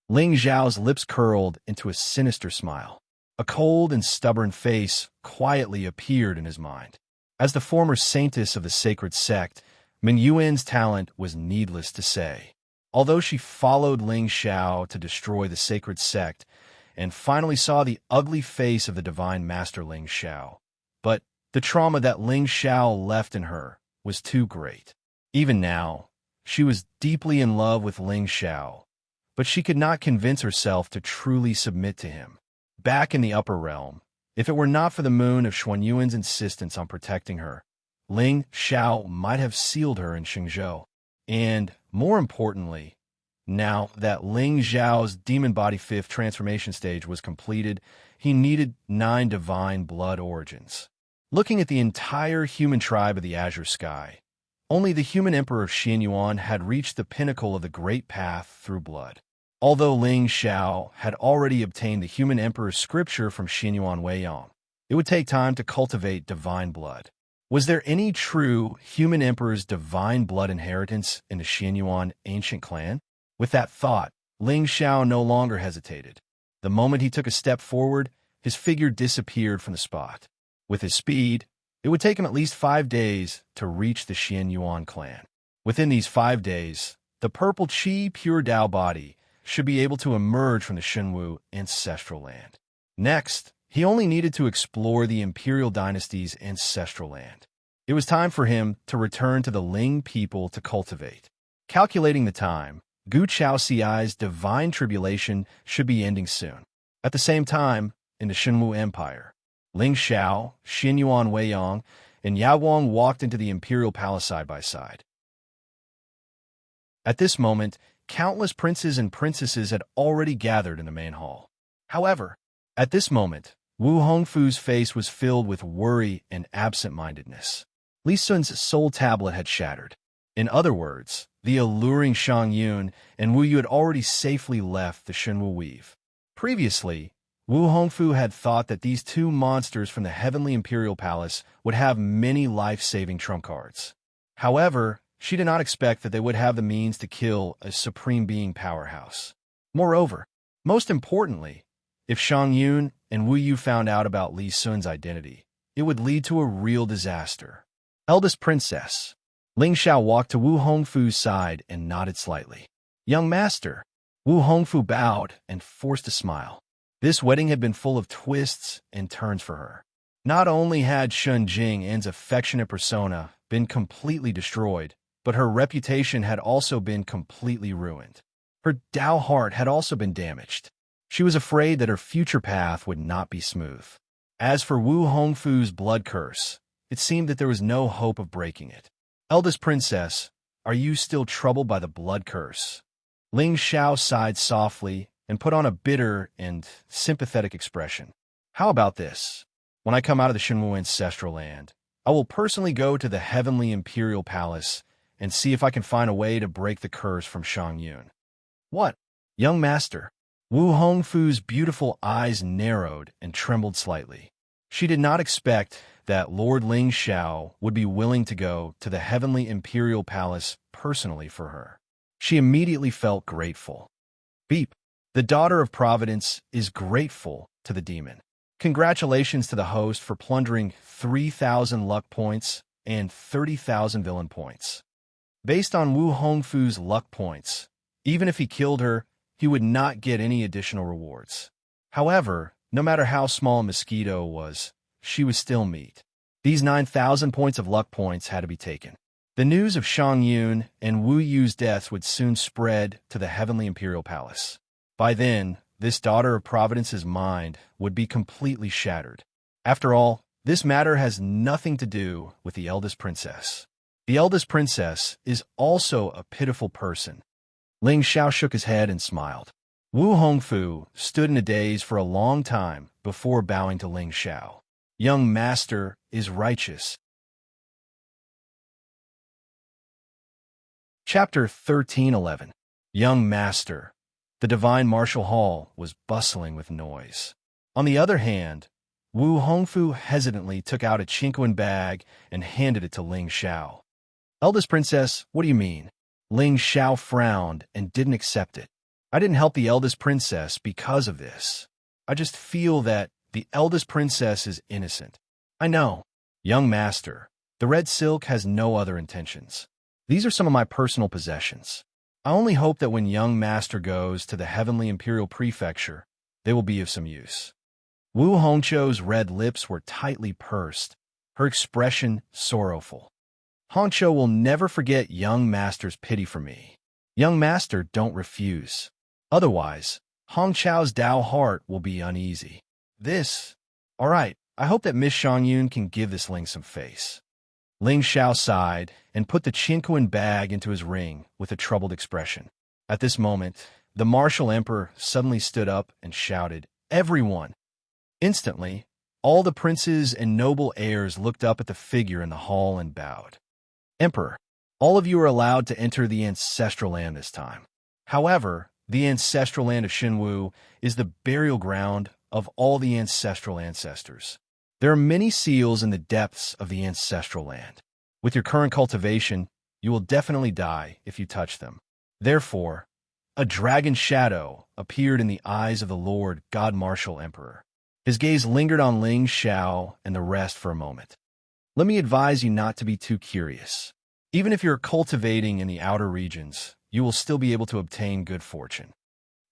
Ling Zhao's lips curled into a sinister smile. A cold and stubborn face quietly appeared in his mind. As the former saintess of the sacred sect, Mingyuan's talent was needless to say. Although she followed Ling Xiao to destroy the sacred sect and finally saw the ugly face of the divine master Ling Xiao, but the trauma that Ling Xiao left in her was too great. Even now, she was deeply in love with Ling Xiao, but she could not convince herself to truly submit to him. Back in the upper realm, if it were not for the moon of Xuanyuan's insistence on protecting her, Ling Xiao might have sealed her in Shenzhou. And, more importantly, now that Ling Zhao's demon body 5th transformation stage was completed, he needed 9 divine blood origins. Looking at the entire human tribe of the Azure Sky, only the human emperor of Xianyuan had reached the pinnacle of the great path through blood. Although Ling Xiao had already obtained the human emperor's scripture from Xianyuan Weiyang, it would take time to cultivate divine blood. Was there any true human emperor's divine blood inheritance in the Xianyuan ancient clan? With that thought, Ling Xiao no longer hesitated. The moment he took a step forward, his figure disappeared from the spot. With his speed, it would take him at least 5 days to reach the Xianyuan clan. Within these 5 days, the purple Qi pure Dao body should be able to emerge from the Shenwu ancestral land. Next, he only needed to explore the imperial dynasty's ancestral land. It was time for him to return to the Ling people to cultivate. Calculating the time, Gu Chaoxiai's divine tribulation should be ending soon. At the same time, in the Shenwu Empire, Ling Xiao, Xianyuan Weiyang, and Yaowang walked into the imperial palace side by side. At this moment, countless princes and princesses had already gathered in the main hall. However, at this moment, Wu Hongfu's face was filled with worry and absent-mindedness. Li Sun's soul tablet had shattered. In other words, the alluring Shang Yun and Wu Yu had already safely left the Shenwu Weave. Previously, Wu Hongfu had thought that these 2 monsters from the Heavenly Imperial Palace would have many life-saving trump cards. However, she did not expect that they would have the means to kill a Supreme Being powerhouse. Moreover, most importantly, if Shang Yun and Wu Yu found out about Li Sun's identity, it would lead to a real disaster. Eldest Princess. Ling Xiao walked to Wu Hongfu's side and nodded slightly. Young master. Wu Hongfu bowed and forced a smile. This wedding had been full of twists and turns for her. Not only had Shun Jing's affectionate persona been completely destroyed, but her reputation had also been completely ruined. Her Dao heart had also been damaged. She was afraid that her future path would not be smooth. As for Wu Hongfu's blood curse, it seemed that there was no hope of breaking it. Eldest Princess, are you still troubled by the blood curse? Ling Xiao sighed softly and put on a bitter and sympathetic expression. How about this? When I come out of the Shinwu ancestral land, I will personally go to the heavenly imperial palace and see if I can find a way to break the curse from Shangyun. What? Young master. Wu Hongfu's beautiful eyes narrowed and trembled slightly. She did not expect that Lord Ling Xiao would be willing to go to the heavenly imperial palace personally for her. She immediately felt grateful. Beep. The daughter of Providence is grateful to the demon. Congratulations to the host for plundering 3,000 luck points and 30,000 villain points. Based on Wu Hongfu's luck points, even if he killed her, he would not get any additional rewards. However, no matter how small a mosquito was, she was still meat. These 9,000 points of luck points had to be taken. The news of Shangyun and Wu Yu's deaths would soon spread to the heavenly imperial palace. By then, this daughter of Providence's mind would be completely shattered. After all, this matter has nothing to do with the eldest princess. The eldest princess is also a pitiful person. Ling Xiao shook his head and smiled. Wu Hongfu stood in a daze for a long time before bowing to Ling Xiao. Young master is righteous. Chapter 13:11. Young master. The divine martial hall was bustling with noise. On the other hand, Wu Hongfu hesitantly took out a chinquin bag and handed it to Ling Xiao. Eldest princess, what do you mean? Ling Xiao frowned and didn't accept it. I didn't help the eldest princess because of this. I just feel that the eldest princess is innocent. I know. Young master, the red silk has no other intentions. These are some of my personal possessions. I only hope that when young master goes to the heavenly imperial prefecture, they will be of some use. Wu Hongqiu's red lips were tightly pursed, her expression sorrowful. Hongqiu will never forget young master's pity for me. Young master, don't refuse. Otherwise, Hongqiu's Dao heart will be uneasy. All right, I hope that Miss Shangyun can give this Ling some face. Ling Xiao sighed and put the chinquin bag into his ring with a troubled expression. At this moment, the martial emperor suddenly stood up and shouted, "Everyone!" Instantly, all the princes and noble heirs looked up at the figure in the hall and bowed. Emperor, all of you are allowed to enter the ancestral land this time. However, the ancestral land of Shinwu is the burial ground of all the ancestral ancestors. There are many seals in the depths of the ancestral land. With your current cultivation, you will definitely die if you touch them. Therefore, a dragon shadow appeared in the eyes of the Lord God Martial Emperor. His gaze lingered on Ling Xiao and the rest for a moment. Let me advise you not to be too curious. Even if you're cultivating in the outer regions, you will still be able to obtain good fortune.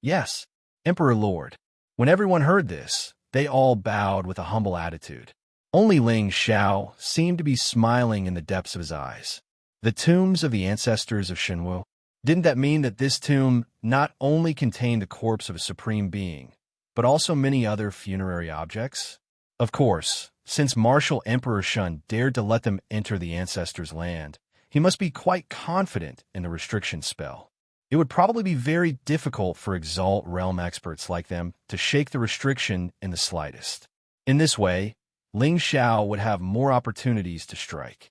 Yes, Emperor Lord. When everyone heard this, they all bowed with a humble attitude. Only Ling Xiao seemed to be smiling in the depths of his eyes. The tombs of the ancestors of Shinwu? Didn't that mean that this tomb not only contained the corpse of a supreme being, but also many other funerary objects? Of course, since Martial Emperor Shun dared to let them enter the ancestors' land, he must be quite confident in the restriction spell. It would probably be very difficult for Exalt realm experts like them to shake the restriction in the slightest. In this way, Ling Xiao would have more opportunities to strike.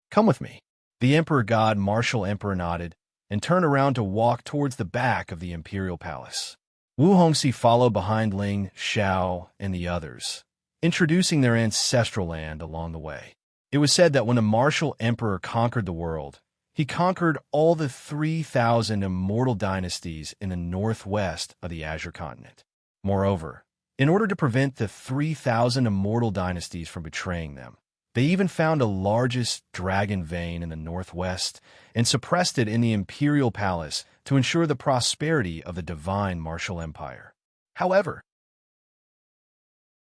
Come with me. The Emperor God Martial Emperor nodded and turned around to walk towards the back of the imperial palace. Wu Hongxi followed behind Ling Xiao and the others, introducing their ancestral land along the way. It was said that when the Martial Emperor conquered the world, he conquered all the 3,000 immortal dynasties in the northwest of the Azure continent. Moreover, in order to prevent the 3,000 immortal dynasties from betraying them, they even found a largest dragon vein in the northwest and suppressed it in the imperial palace to ensure the prosperity of the divine martial empire. However,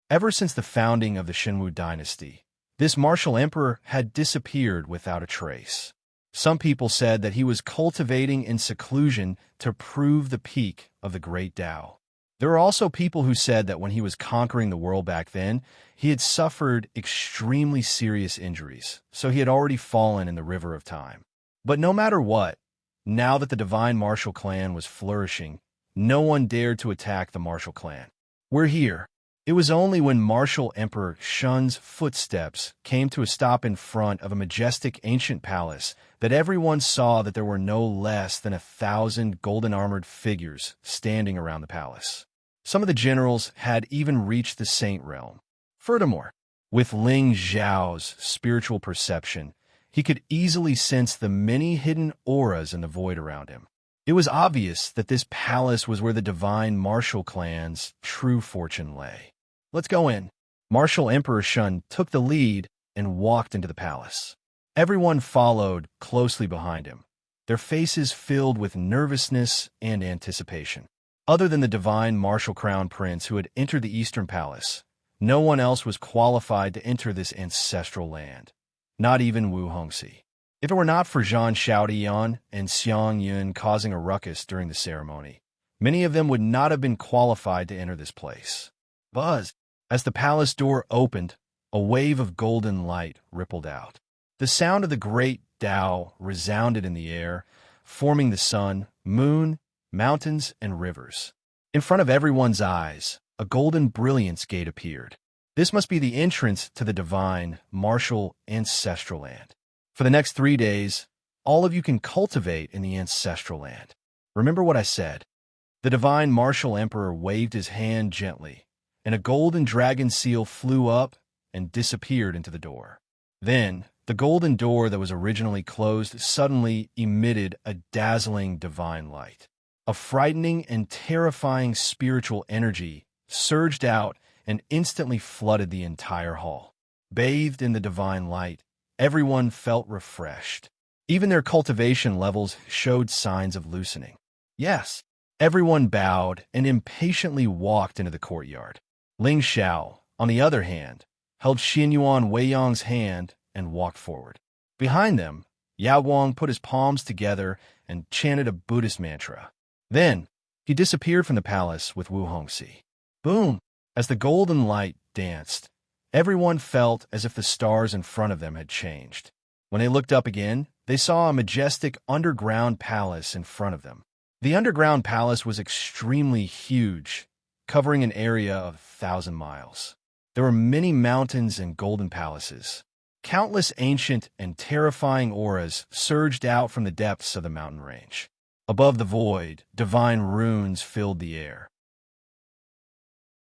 ever since the founding of the Shinwu dynasty, this martial emperor had disappeared without a trace. Some people said that he was cultivating in seclusion to prove the peak of the great Tao. There were also people who said that when he was conquering the world back then, he had suffered extremely serious injuries, so he had already fallen in the river of time. But no matter what, now that the divine martial clan was flourishing, no one dared to attack the martial clan. "We're here." It was only when Martial Emperor Shun's footsteps came to a stop in front of a majestic ancient palace that everyone saw that there were no less than 1,000 golden-armored figures standing around the palace. Some of the generals had even reached the Saint Realm. Furthermore, with Ling Zhao's spiritual perception, he could easily sense the many hidden auras in the void around him. It was obvious that this palace was where the divine martial clan's true fortune lay. "Let's go in." Martial Emperor Shun took the lead and walked into the palace. Everyone followed closely behind him, their faces filled with nervousness and anticipation. Other than the divine martial crown prince who had entered the Eastern Palace, no one else was qualified to enter this ancestral land, not even Wu Hongxi. If it were not for Zhang Xiaodian and Xiang Yun causing a ruckus during the ceremony, many of them would not have been qualified to enter this place. Buzz! As the palace door opened, a wave of golden light rippled out. The sound of the great Tao resounded in the air, forming the sun, moon, mountains, and rivers. In front of everyone's eyes, a golden brilliance gate appeared. This must be the entrance to the divine, martial, ancestral land. For the next 3 days, all of you can cultivate in the ancestral land. Remember what I said. The divine martial emperor waved his hand gently, and a golden dragon seal flew up and disappeared into the door. Then, the golden door that was originally closed suddenly emitted a dazzling divine light. A frightening and terrifying spiritual energy surged out and instantly flooded the entire hall. Bathed in the divine light, everyone felt refreshed. Even their cultivation levels showed signs of loosening. Yes, everyone bowed and impatiently walked into the courtyard. Ling Xiao, on the other hand, held Xinyuan Weiyang's hand and walked forward. Behind them, Yao Guang put his palms together and chanted a Buddhist mantra. Then, he disappeared from the palace with Wu Hongxi. Boom! As the golden light danced, everyone felt as if the stars in front of them had changed. When they looked up again, they saw a majestic underground palace in front of them. The underground palace was extremely huge, covering an area of 1,000 miles. There were many mountains and golden palaces. Countless ancient and terrifying auras surged out from the depths of the mountain range. Above the void, divine runes filled the air.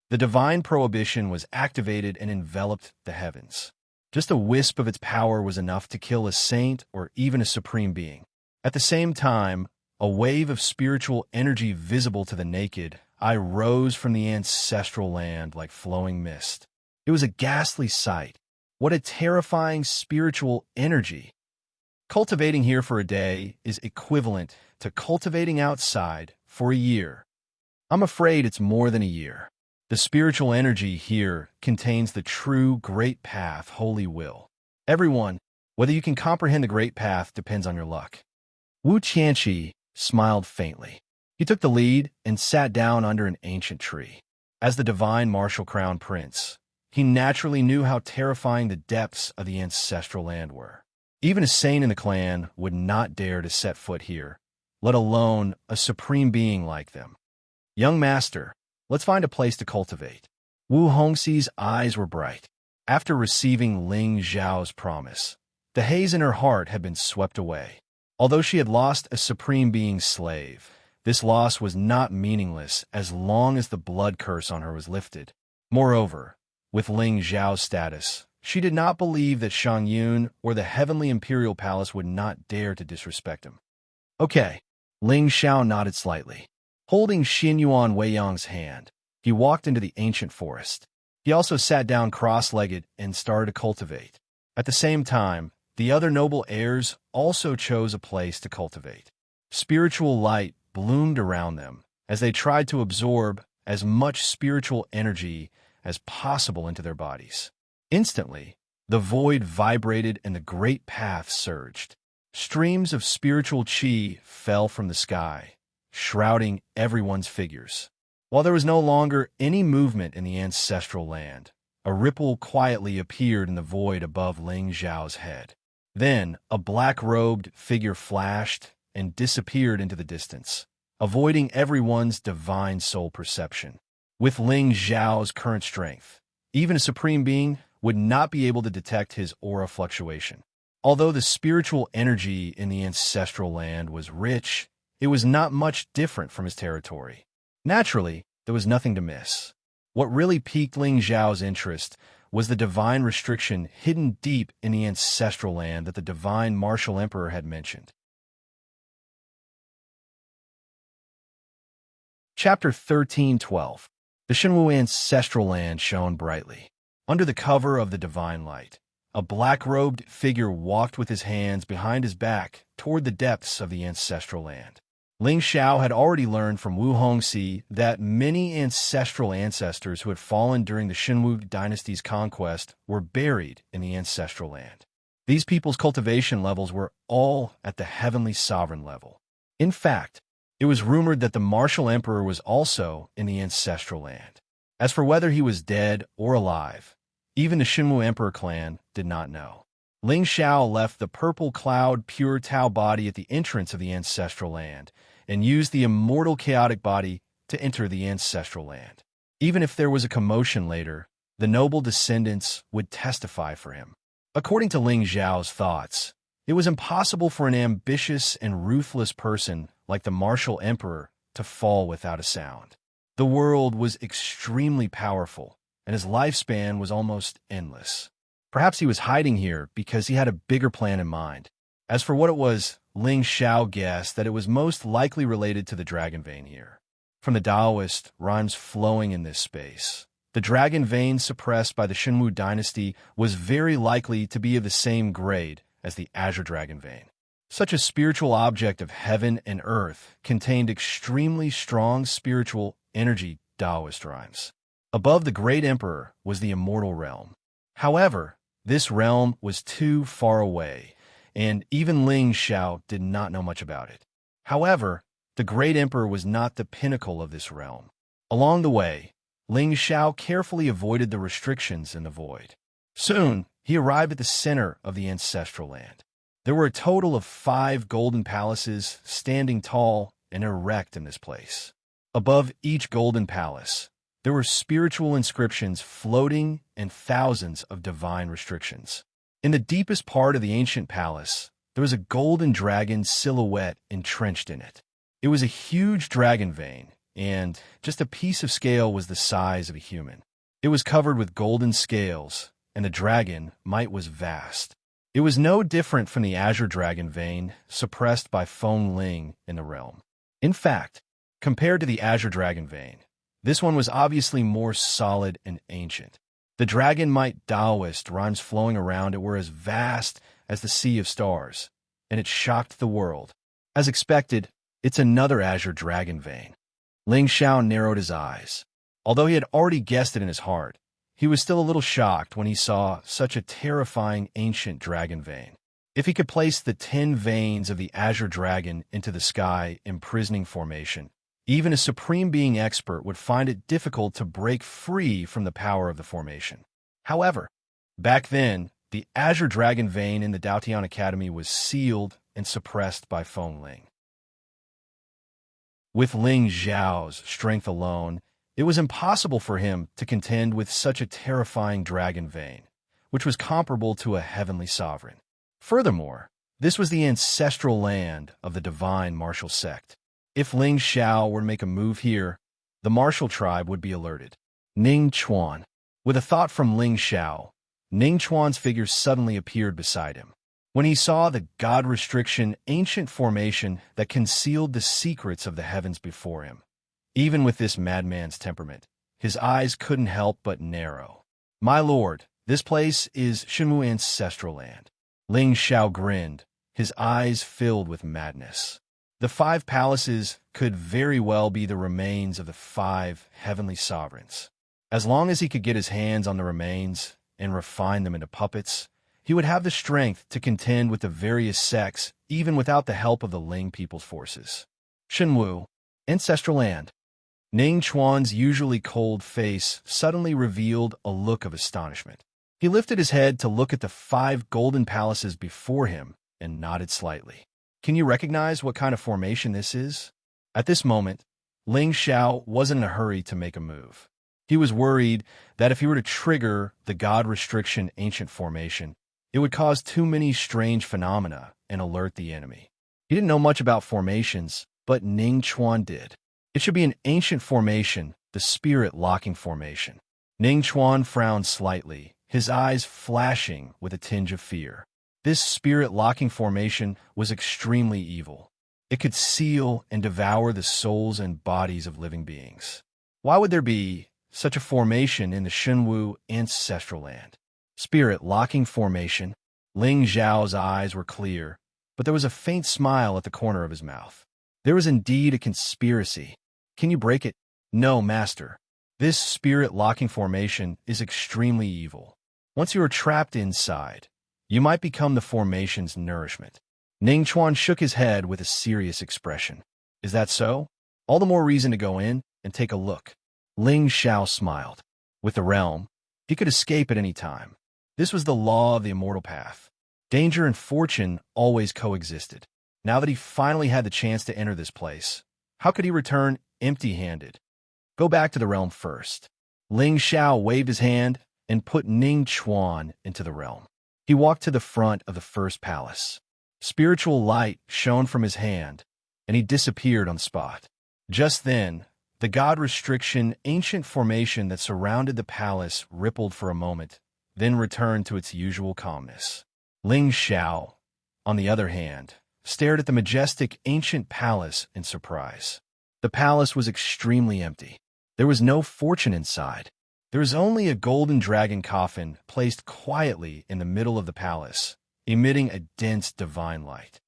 The divine prohibition was activated and enveloped the heavens. Just a wisp of its power was enough to kill a saint or even a supreme being. At the same time, a wave of spiritual energy visible to the naked eye rose from the ancestral land like flowing mist. It was a ghastly sight. What a terrifying spiritual energy! Cultivating here for a day is equivalent to cultivating outside for a year. I'm afraid it's more than a year. The spiritual energy here contains the true Great Path, Holy Will. Everyone, whether you can comprehend the Great Path depends on your luck. Wu Qianqi smiled faintly. He took the lead and sat down under an ancient tree. As the divine martial crown prince, he naturally knew how terrifying the depths of the ancestral land were. Even a saint in the clan would not dare to set foot here, let alone a supreme being like them. Young master, let's find a place to cultivate. Wu Hongxi's eyes were bright. After receiving Ling Zhao's promise, the haze in her heart had been swept away. Although she had lost a supreme being's slave, this loss was not meaningless as long as the blood curse on her was lifted. Moreover, with Ling Zhao's status, she did not believe that Shang Yun or the Heavenly Imperial Palace would not dare to disrespect him. Okay, Ling Xiao nodded slightly. Holding Xinyuan Weiyang's hand, he walked into the ancient forest. He also sat down cross-legged and started to cultivate. At the same time, the other noble heirs also chose a place to cultivate. Spiritual light bloomed around them as they tried to absorb as much spiritual energy as possible into their bodies. Instantly, the void vibrated and the great path surged. Streams of spiritual qi fell from the sky, shrouding everyone's figures. While there was no longer any movement in the ancestral land, a ripple quietly appeared in the void above Ling Zhao's head. Then, a black-robed figure flashed and disappeared into the distance, avoiding everyone's divine soul perception. With Ling Xiao's current strength, even a supreme being would not be able to detect his aura fluctuation. Although the spiritual energy in the ancestral land was rich, it was not much different from his territory. Naturally, there was nothing to miss. What really piqued Ling Xiao's interest was the divine restriction hidden deep in the ancestral land that the divine martial emperor had mentioned. Chapter 13:12. The Shenwu ancestral land shone brightly. Under the cover of the divine light, a black-robed figure walked with his hands behind his back toward the depths of the ancestral land. Ling Xiao had already learned from Wu Hongxi that many ancestral ancestors who had fallen during the Shenwu dynasty's conquest were buried in the ancestral land. These people's cultivation levels were all at the heavenly sovereign level. In fact, it was rumored that the martial emperor was also in the ancestral land. As for whether he was dead or alive, even the Shenwu emperor clan did not know. Ling Xiao left the purple cloud pure Tao body at the entrance of the ancestral land and used the immortal chaotic body to enter the ancestral land. Even if there was a commotion later, the noble descendants would testify for him. According to Ling Xiao's thoughts, it was impossible for an ambitious and ruthless person like the martial emperor to fall without a sound. The world was extremely powerful, and his lifespan was almost endless. Perhaps he was hiding here because he had a bigger plan in mind. As for what it was, Ling Xiao guessed that it was most likely related to the dragon vein here. From the Taoist, rhymes flowing in this space. The dragon vein suppressed by the Shenwu dynasty was very likely to be of the same grade as the azure dragon vein. Such a spiritual object of heaven and earth contained extremely strong spiritual energy, Taoist rhymes. Above the great emperor was the immortal realm. However, this realm was too far away, and even Ling Xiao did not know much about it. However, the great emperor was not the pinnacle of this realm. Along the way, Ling Xiao carefully avoided the restrictions in the void. Soon, he arrived at the center of the ancestral land. There were a total of 5 golden palaces standing tall and erect in this place. Above each golden palace, there were spiritual inscriptions floating and thousands of divine restrictions. In the deepest part of the ancient palace, there was a golden dragon silhouette entrenched in it. It was a huge dragon vein, and just a piece of scale was the size of a human. It was covered with golden scales, and the dragon might was vast. It was no different from the azure dragon vein suppressed by Feng Ling in the realm. In fact, compared to the azure dragon vein, this one was obviously more solid and ancient. The dragon might Taoist rhymes flowing around it were as vast as the sea of stars, and it shocked the world. As expected, it's another azure dragon vein. Ling Xiao narrowed his eyes. Although he had already guessed it in his heart, he was still a little shocked when he saw such a terrifying ancient dragon vein. If he could place the 10 veins of the azure dragon into the sky imprisoning formation, even a supreme being expert would find it difficult to break free from the power of the formation. However, back then, the azure dragon vein in the Daotian Academy was sealed and suppressed by Feng Ling. With Ling Xiao's strength alone, it was impossible for him to contend with such a terrifying dragon vein, which was comparable to a heavenly sovereign. Furthermore, this was the ancestral land of the divine martial sect. If Ling Xiao were to make a move here, the martial tribe would be alerted. Ning Chuan. With a thought from Ling Xiao, Ning Chuan's figure suddenly appeared beside him. When he saw the god restriction ancient formation that concealed the secrets of the heavens before him, even with this madman's temperament, his eyes couldn't help but narrow. My lord, this place is Shenwu ancestral land. Ling Xiao grinned, his eyes filled with madness. The 5 palaces could very well be the remains of the 5 heavenly sovereigns. As long as he could get his hands on the remains and refine them into puppets, he would have the strength to contend with the various sects even without the help of the Ling people's forces. Shenwu, ancestral land. Ning Chuan's usually cold face suddenly revealed a look of astonishment. He lifted his head to look at the 5 golden palaces before him and nodded slightly. Can you recognize what kind of formation this is? At this moment, Ling Xiao wasn't in a hurry to make a move. He was worried that if he were to trigger the God Restriction Ancient Formation, it would cause too many strange phenomena and alert the enemy. He didn't know much about formations, but Ning Chuan did. It should be an ancient formation, the spirit locking formation. Ning Chuan frowned slightly, his eyes flashing with a tinge of fear. This spirit locking formation was extremely evil. It could seal and devour the souls and bodies of living beings. Why would there be such a formation in the Shenwu ancestral land? Spirit locking formation. Ling Zhao's eyes were clear, but there was a faint smile at the corner of his mouth. There was indeed a conspiracy. Can you break it? No, master. This spirit locking formation is extremely evil. Once you are trapped inside, you might become the formation's nourishment. Ning Chuan shook his head with a serious expression. Is that so? All the more reason to go in and take a look. Ling Xiao smiled. With the realm, he could escape at any time. This was the law of the immortal path. Danger and fortune always coexisted. Now that he finally had the chance to enter this place, how could he return empty-handed? Go back to the realm first. Ling Xiao waved his hand and put Ning Chuan into the realm. He walked to the front of the first palace. Spiritual light shone from his hand, and he disappeared on the spot. Just then, the God Restriction ancient formation that surrounded the palace rippled for a moment, then returned to its usual calmness. Ling Xiao, on the other hand, stared at the majestic ancient palace in surprise. The palace was extremely empty. There was no fortune inside. There was only a golden dragon coffin placed quietly in the middle of the palace, emitting a dense divine light.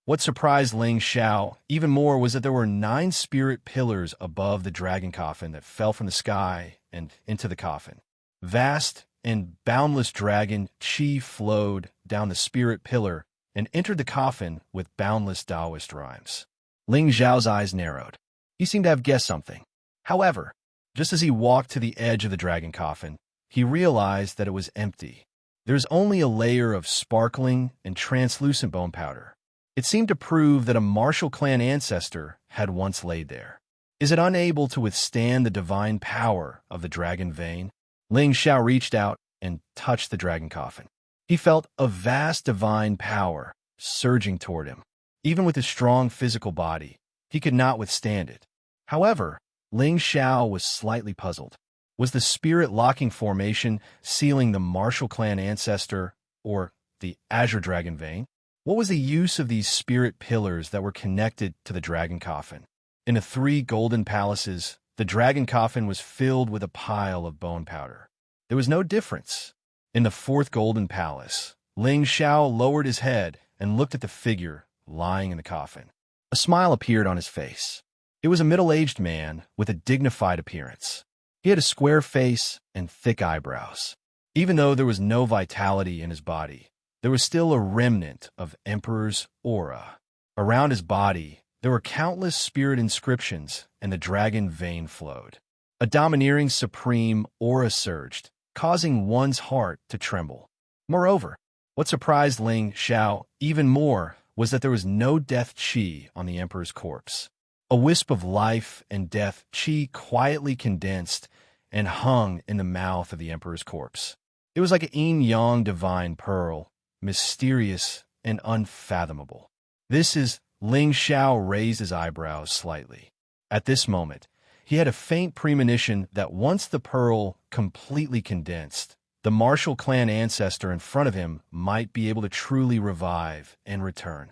What surprised Ling Xiao even more was that there were 9 spirit pillars above the dragon coffin that fell from the sky and into the coffin. Vast and boundless dragon qi flowed down the spirit pillar and entered the coffin with boundless Taoist rhymes. Ling Xiao's eyes narrowed. He seemed to have guessed something. However, just as he walked to the edge of the dragon coffin, he realized that it was empty. There was only a layer of sparkling and translucent bone powder. It seemed to prove that a martial clan ancestor had once laid there. Is it unable to withstand the divine power of the dragon vein? Ling Xiao reached out and touched the dragon coffin. He felt a vast divine power surging toward him. Even with his strong physical body, he could not withstand it. However, Ling Xiao was slightly puzzled. Was the spirit locking formation sealing the martial clan ancestor, or the Azure Dragon vein? What was the use of these spirit pillars that were connected to the dragon coffin? In the 3 golden palaces, the dragon coffin was filled with a pile of bone powder. There was no difference. In the 4th golden palace, Ling Xiao lowered his head and looked at the figure lying in the coffin. A smile appeared on his face. It was a middle-aged man with a dignified appearance. He had a square face and thick eyebrows. Even though there was no vitality in his body, there was still a remnant of Emperor's aura. Around his body, there were countless spirit inscriptions, and the dragon vein flowed. A domineering supreme aura surged, causing one's heart to tremble. Moreover, what surprised Ling Xiao even more was that there was no death qi on the Emperor's corpse. A wisp of life and death qi quietly condensed and hung in the mouth of the Emperor's corpse. It was like a yin-yang divine pearl, mysterious and unfathomable. This is Ling Xiao raised his eyebrows slightly. At this moment, he had a faint premonition that once the pearl completely condensed, the martial clan ancestor in front of him might be able to truly revive and return.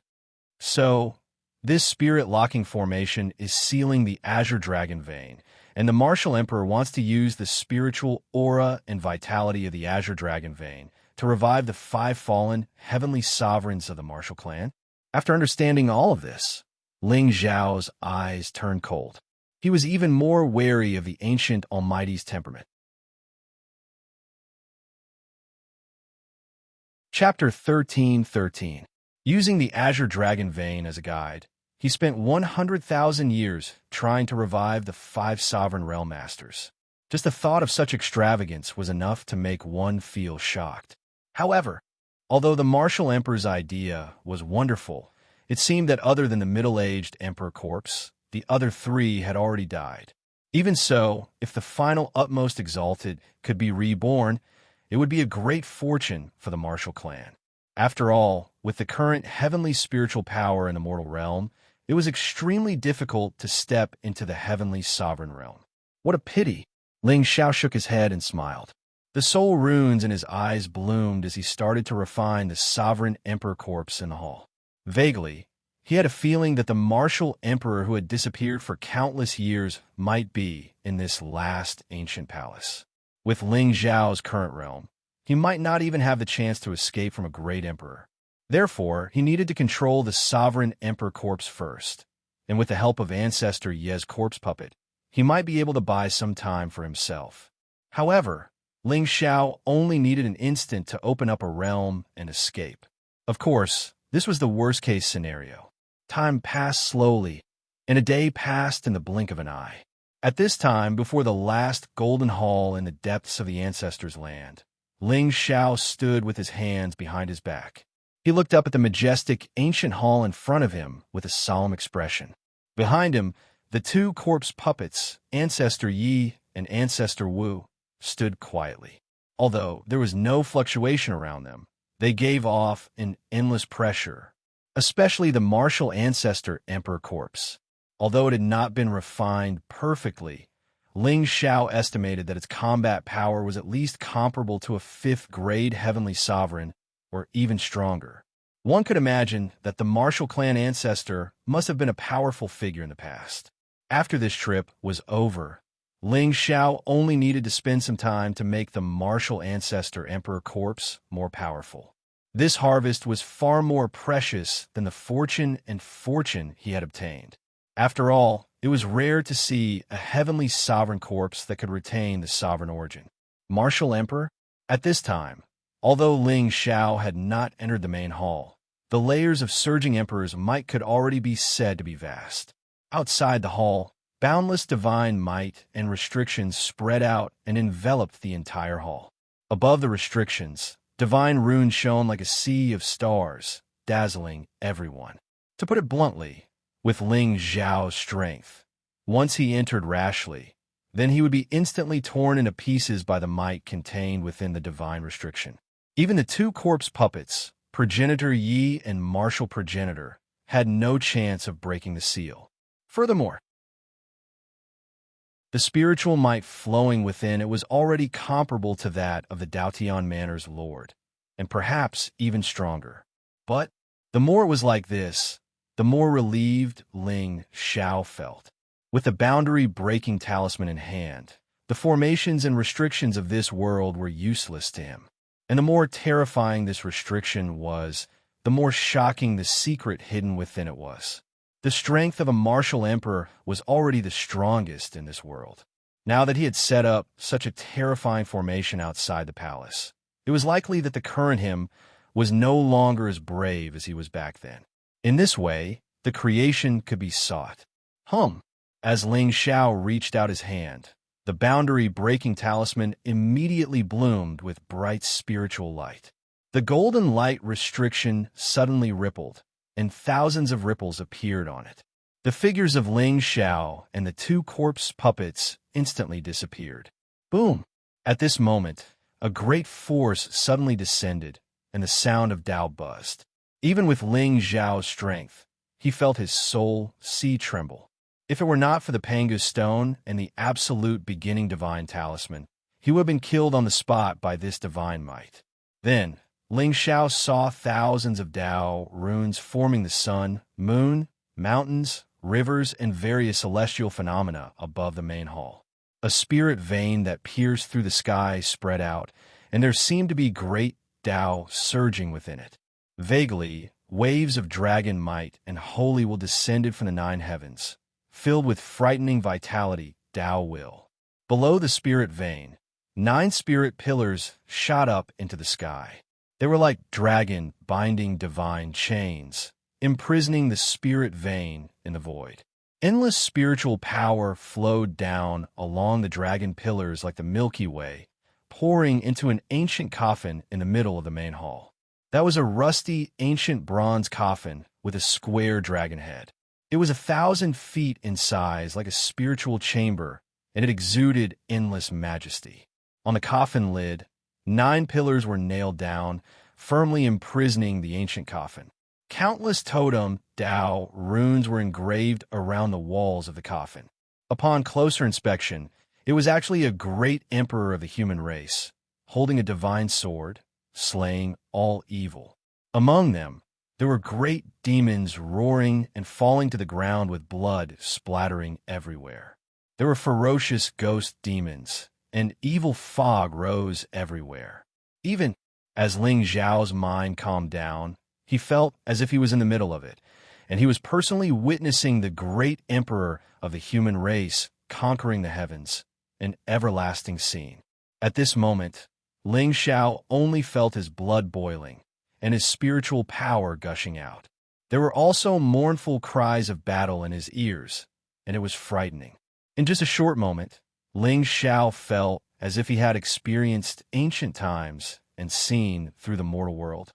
So, this spirit-locking formation is sealing the Azure Dragon vein, and the martial emperor wants to use the spiritual aura and vitality of the Azure Dragon vein to revive the 5 fallen heavenly sovereigns of the martial clan. After understanding all of this, Ling Xiao's eyes turned cold. He was even more wary of the ancient almighty's temperament. Chapter 13:13. Using the Azure Dragon vein as a guide, he spent 100,000 years trying to revive the 5 sovereign realm masters. Just the thought of such extravagance was enough to make one feel shocked. However, although the martial emperor's idea was wonderful, It seemed that other than the middle-aged emperor corpse, the other three had already died. Even so, if the final utmost exalted could be reborn, it would be a great fortune for the martial clan. After all, with the current heavenly spiritual power in the mortal realm, it was extremely difficult to step into the heavenly sovereign realm. What a pity! Ling Xiao shook his head and smiled. The soul runes in his eyes bloomed as he started to refine the sovereign emperor corpse in the hall. Vaguely, he had a feeling that the martial emperor who had disappeared for countless years might be in this last ancient palace. With Ling Xiao's current realm, he might not even have the chance to escape from a great emperor. Therefore, he needed to control the sovereign emperor corpse first, and with the help of ancestor Ye's corpse puppet, he might be able to buy some time for himself. However, Ling Xiao only needed an instant to open up a realm and escape. Of course, this was the worst-case scenario. Time passed slowly, and a day passed in the blink of an eye. At this time, before the last golden hall in the depths of the ancestors' land, Ling Xiao stood with his hands behind his back. He looked up at the majestic, ancient hall in front of him with a solemn expression. Behind him, the two corpse puppets, Ancestor Yi and Ancestor Wu, stood quietly. Although there was no fluctuation around them, they gave off an endless pressure, especially the martial ancestor emperor corpse. Although it had not been refined perfectly, Ling Xiao estimated that its combat power was at least comparable to a fifth-grade heavenly sovereign, or even stronger. One could imagine that the martial clan ancestor must have been a powerful figure in the past. After this trip was over, Ling Xiao only needed to spend some time to make the martial ancestor emperor corpse more powerful. This harvest was far more precious than the fortune he had obtained. After all, it was rare to see a heavenly sovereign corpse that could retain the sovereign origin. Martial Emperor? At this time, although Ling Xiao had not entered the main hall, the layers of surging emperors' might could already be said to be vast. Outside the hall, boundless divine might and restrictions spread out and enveloped the entire hall. Above the restrictions, divine runes shone like a sea of stars, dazzling everyone. To put it bluntly, with Ling Xiao's strength, once he entered rashly, then he would be instantly torn into pieces by the might contained within the divine restriction. Even the two corpse puppets, Progenitor Yi and Martial Progenitor, had no chance of breaking the seal. Furthermore, the spiritual might flowing within it was already comparable to that of the Daotian Manor's lord, and perhaps even stronger. But the more it was like this, the more relieved Ling Xiao felt. With the boundary-breaking talisman in hand, the formations and restrictions of this world were useless to him. And the more terrifying this restriction was, the more shocking the secret hidden within it was. The strength of a martial emperor was already the strongest in this world. Now that he had set up such a terrifying formation outside the palace, it was likely that the current him was no longer as brave as he was back then. In this way, the creation could be sought. As Ling Xiao reached out his hand, the boundary-breaking talisman immediately bloomed with bright spiritual light. The golden light restriction suddenly rippled, and thousands of ripples appeared on it. The figures of Ling Xiao and the two corpse puppets instantly disappeared. Boom! At this moment, a great force suddenly descended, and the sound of Dao buzzed. Even with Ling Xiao's strength, he felt his soul sea tremble. If it were not for the Pangu stone and the absolute beginning divine talisman, he would have been killed on the spot by this divine might. Then, Ling Xiao saw thousands of Dao runes forming the sun, moon, mountains, rivers, and various celestial phenomena above the main hall. A spirit vein that pierced through the sky spread out, and there seemed to be great Dao surging within it. Vaguely, waves of dragon might and holy will descended from the nine heavens, filled with frightening vitality, Dao will. Below the spirit vein, 9 spirit pillars shot up into the sky. They were like dragon-binding divine chains, imprisoning the spirit vein in the void. Endless spiritual power flowed down along the dragon pillars like the Milky Way, pouring into an ancient coffin in the middle of the main hall. That was a rusty, ancient bronze coffin with a square dragon head. It was 1,000 feet in size, like a spiritual chamber, and it exuded endless majesty. On the coffin lid, 9 pillars were nailed down, firmly imprisoning the ancient coffin. Countless totem, Tao, runes were engraved around the walls of the coffin. Upon closer inspection, it was actually a great emperor of the human race, holding a divine sword, slaying all evil. Among them, there were great demons roaring and falling to the ground with blood splattering everywhere. There were ferocious ghost demons, and evil fog rose everywhere. Even as Ling Xiao's mind calmed down, he felt as if he was in the middle of it, and he was personally witnessing the great emperor of the human race conquering the heavens, an everlasting scene. At this moment, Ling Xiao only felt his blood boiling and his spiritual power gushing out. There were also mournful cries of battle in his ears, and it was frightening. In just a short moment, Ling Xiao felt as if he had experienced ancient times and seen through the mortal world.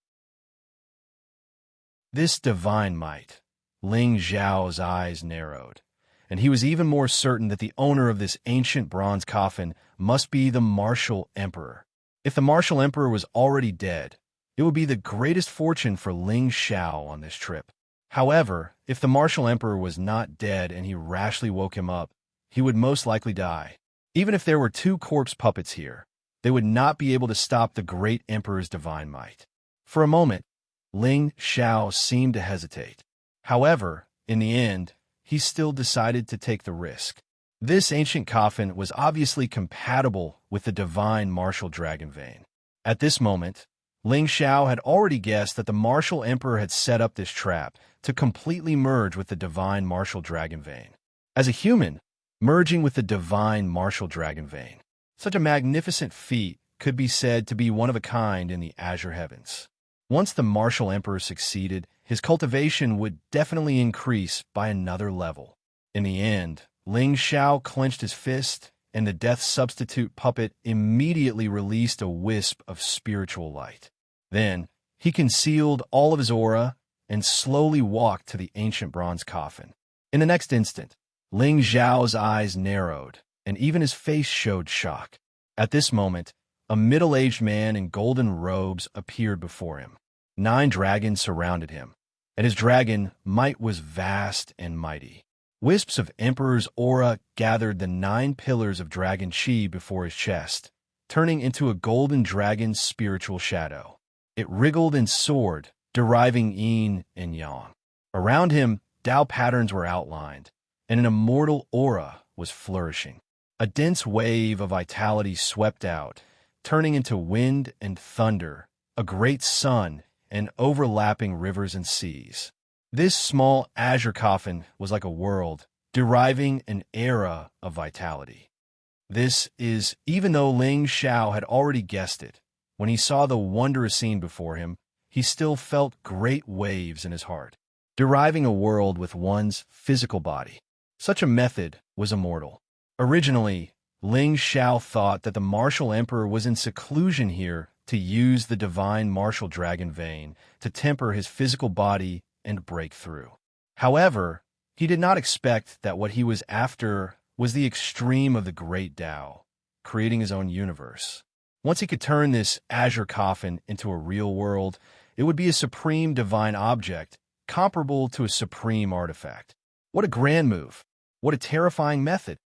This divine might, Ling Xiao's eyes narrowed, and he was even more certain that the owner of this ancient bronze coffin must be the martial emperor. If the martial emperor was already dead, it would be the greatest fortune for Ling Xiao on this trip. However, if the martial emperor was not dead and he rashly woke him up, he would most likely die. Even if there were 2 corpse puppets here, they would not be able to stop the great emperor's divine might. For a moment, Ling Xiao seemed to hesitate. However, in the end, he still decided to take the risk. This ancient coffin was obviously compatible with the divine martial dragon vein. At this moment, Ling Xiao had already guessed that the martial emperor had set up this trap to completely merge with the divine martial dragon vein. As a human, merging with the divine martial dragon vein, such a magnificent feat could be said to be one of a kind in the azure heavens. Once the martial emperor succeeded, his cultivation would definitely increase by another level. In the end, Ling Xiao clenched his fist, and the death substitute puppet immediately released a wisp of spiritual light. Then, he concealed all of his aura and slowly walked to the ancient bronze coffin. In the next instant, Ling Xiao's eyes narrowed, and even his face showed shock. At this moment, a middle-aged man in golden robes appeared before him. 9 dragons surrounded him, and his dragon might was vast and mighty. Wisps of Emperor's aura gathered the 9 pillars of dragon chi before his chest, turning into a golden dragon's spiritual shadow. It wriggled and soared, deriving yin and yang. Around him, Tao patterns were outlined, and an immortal aura was flourishing. A dense wave of vitality swept out, turning into wind and thunder, a great sun, and overlapping rivers and seas. This small azure coffin was like a world, deriving an era of vitality. This is, even though Ling Xiao had already guessed it, when he saw the wondrous scene before him, he still felt great waves in his heart, deriving a world with one's physical body. Such a method was immortal. Originally, Ling Xiao thought that the martial emperor was in seclusion here to use the divine martial dragon vein to temper his physical body and break through. However, he did not expect that what he was after was the extreme of the great Tao, creating his own universe. Once he could turn this azure coffin into a real world, it would be a supreme divine object, comparable to a supreme artifact. What a grand move! What a terrifying method!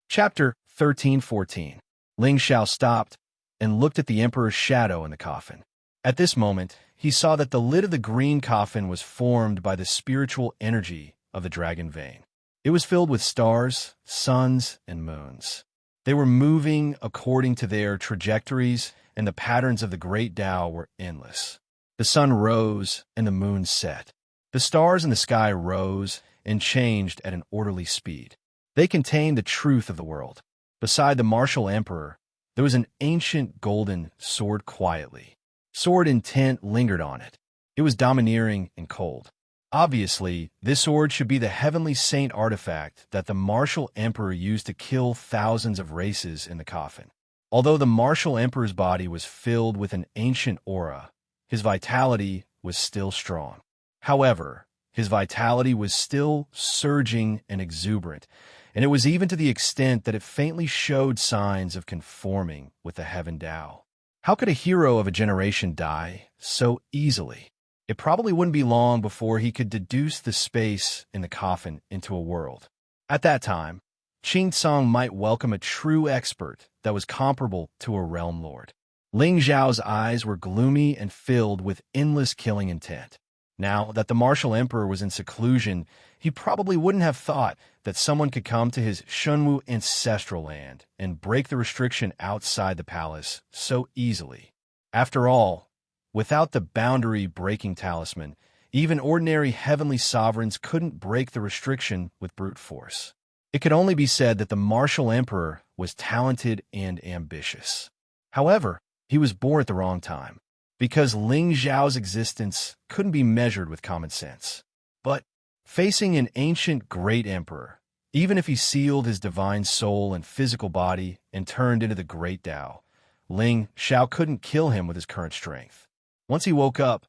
Chapter 13:14. Ling Xiao stopped and looked at the emperor's shadow in the coffin. At this moment, he saw that the lid of the green coffin was formed by the spiritual energy of the dragon vein. It was filled with stars, suns, and moons. They were moving according to their trajectories, and the patterns of the great Tao were endless. The sun rose and the moon set. The stars in the sky rose and changed at an orderly speed. They contained the truth of the world. Beside the martial emperor, there was an ancient golden sword quietly. Sword intent lingered on it. It was domineering and cold. Obviously, this sword should be the heavenly saint artifact that the martial emperor used to kill thousands of races in the coffin. Although the martial emperor's body was filled with an ancient aura, his vitality was still strong. However, his vitality was still surging and exuberant, and it was even to the extent that it faintly showed signs of conforming with the heaven Tao. How could a hero of a generation die so easily? It probably wouldn't be long before he could deduce the space in the coffin into a world. At that time, Qing Tsung might welcome a true expert that was comparable to a realm lord. Ling Zhao's eyes were gloomy and filled with endless killing intent. Now that the martial emperor was in seclusion, he probably wouldn't have thought that someone could come to his Shunwu ancestral land and break the restriction outside the palace so easily. After all, without the boundary-breaking talisman, even ordinary heavenly sovereigns couldn't break the restriction with brute force. It could only be said that the martial emperor was talented and ambitious. However, he was born at the wrong time, because Ling Zhao's existence couldn't be measured with common sense. But facing an ancient great emperor, even if he sealed his divine soul and physical body and turned into the great Tao, Ling Zhao couldn't kill him with his current strength. Once he woke up,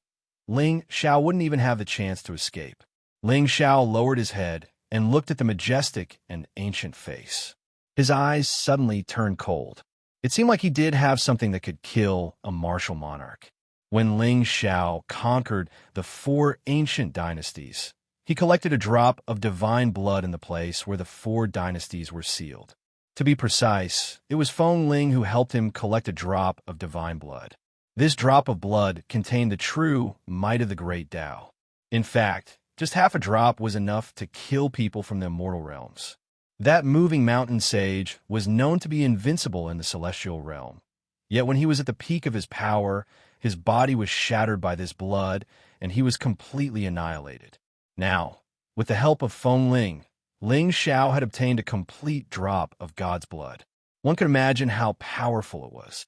Ling Zhao wouldn't even have the chance to escape. Ling Zhao lowered his head and looked at the majestic and ancient face. His eyes suddenly turned cold. It seemed like he did have something that could kill a martial monarch. When Ling Zhao conquered the 4 ancient dynasties, he collected a drop of divine blood in the place where the 4 dynasties were sealed. To be precise, it was Feng Ling who helped him collect a drop of divine blood. This drop of blood contained the true might of the great Tao. In fact, just half a drop was enough to kill people from the immortal realms. That moving mountain sage was known to be invincible in the celestial realm. Yet when he was at the peak of his power, his body was shattered by this blood, and he was completely annihilated. Now, with the help of Feng Ling, Ling Zhao had obtained a complete drop of God's blood. One could imagine how powerful it was.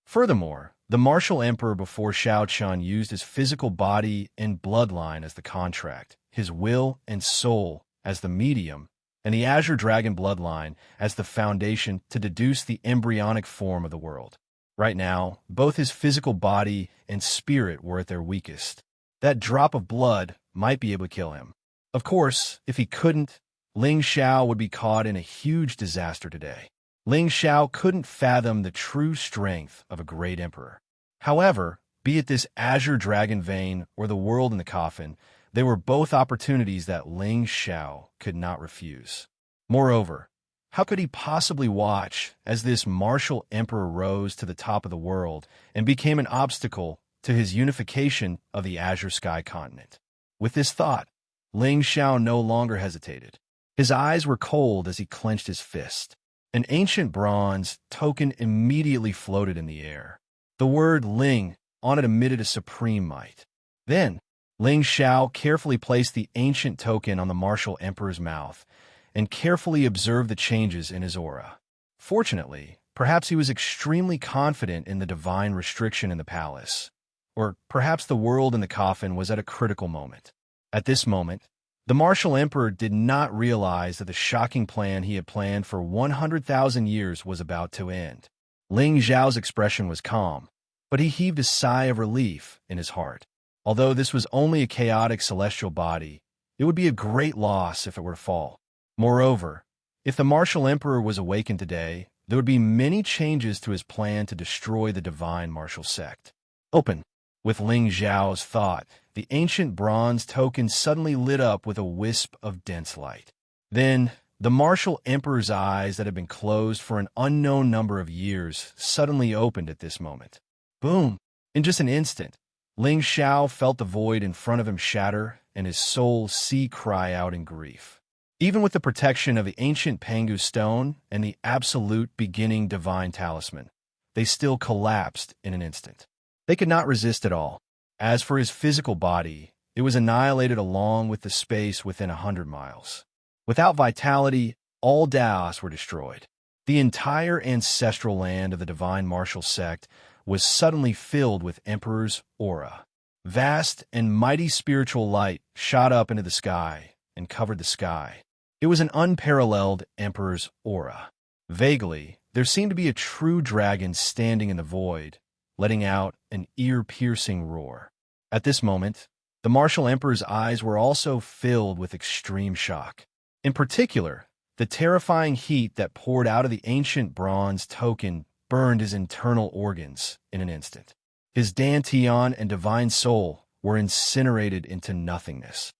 Furthermore, the martial emperor before Shao Chun used his physical body and bloodline as the contract, his will and soul as the medium, and the Azure Dragon bloodline as the foundation to deduce the embryonic form of the world. Right now, both his physical body and spirit were at their weakest. That drop of blood might be able to kill him. Of course, if he couldn't, Ling Zhao would be caught in a huge disaster today. Ling Zhao couldn't fathom the true strength of a great emperor. However, be it this Azure Dragon vein or the world in the coffin, they were both opportunities that Ling Zhao could not refuse. Moreover, how could he possibly watch as this martial emperor rose to the top of the world and became an obstacle to his unification of the Azure Sky continent? With this thought, Ling Zhao no longer hesitated. His eyes were cold as he clenched his fist. An ancient bronze token immediately floated in the air. The word Ling on it emitted a supreme might. Then, Ling Zhao carefully placed the ancient token on the martial emperor's mouth and carefully observed the changes in his aura. Fortunately, perhaps he was extremely confident in the divine restriction in the palace, or perhaps the world in the coffin was at a critical moment. At this moment, the martial emperor did not realize that the shocking plan he had planned for 100,000 years was about to end. Ling Zhao's expression was calm, but he heaved a sigh of relief in his heart. Although this was only a chaotic celestial body, it would be a great loss if it were to fall. Moreover, if the martial emperor was awakened today, there would be many changes to his plan to destroy the divine martial sect. Open. With Ling Zhao's thought, the ancient bronze token suddenly lit up with a wisp of dense light. Then, the martial emperor's eyes that had been closed for an unknown number of years suddenly opened at this moment. Boom! In just an instant, Ling Zhao felt the void in front of him shatter and his soul cry out in grief. Even with the protection of the ancient Pangu stone and the absolute beginning divine talisman, they still collapsed in an instant. They could not resist at all. As for his physical body, it was annihilated along with the space within 100 miles. Without vitality, all Daos were destroyed. The entire ancestral land of the divine martial sect was suddenly filled with Emperor's aura. Vast and mighty spiritual light shot up into the sky and covered the sky. It was an unparalleled Emperor's aura. Vaguely, there seemed to be a true dragon standing in the void, letting out an ear-piercing roar. At this moment, the martial emperor's eyes were also filled with extreme shock. In particular, the terrifying heat that poured out of the ancient bronze token burned his internal organs in an instant. His dantian and divine soul were incinerated into nothingness.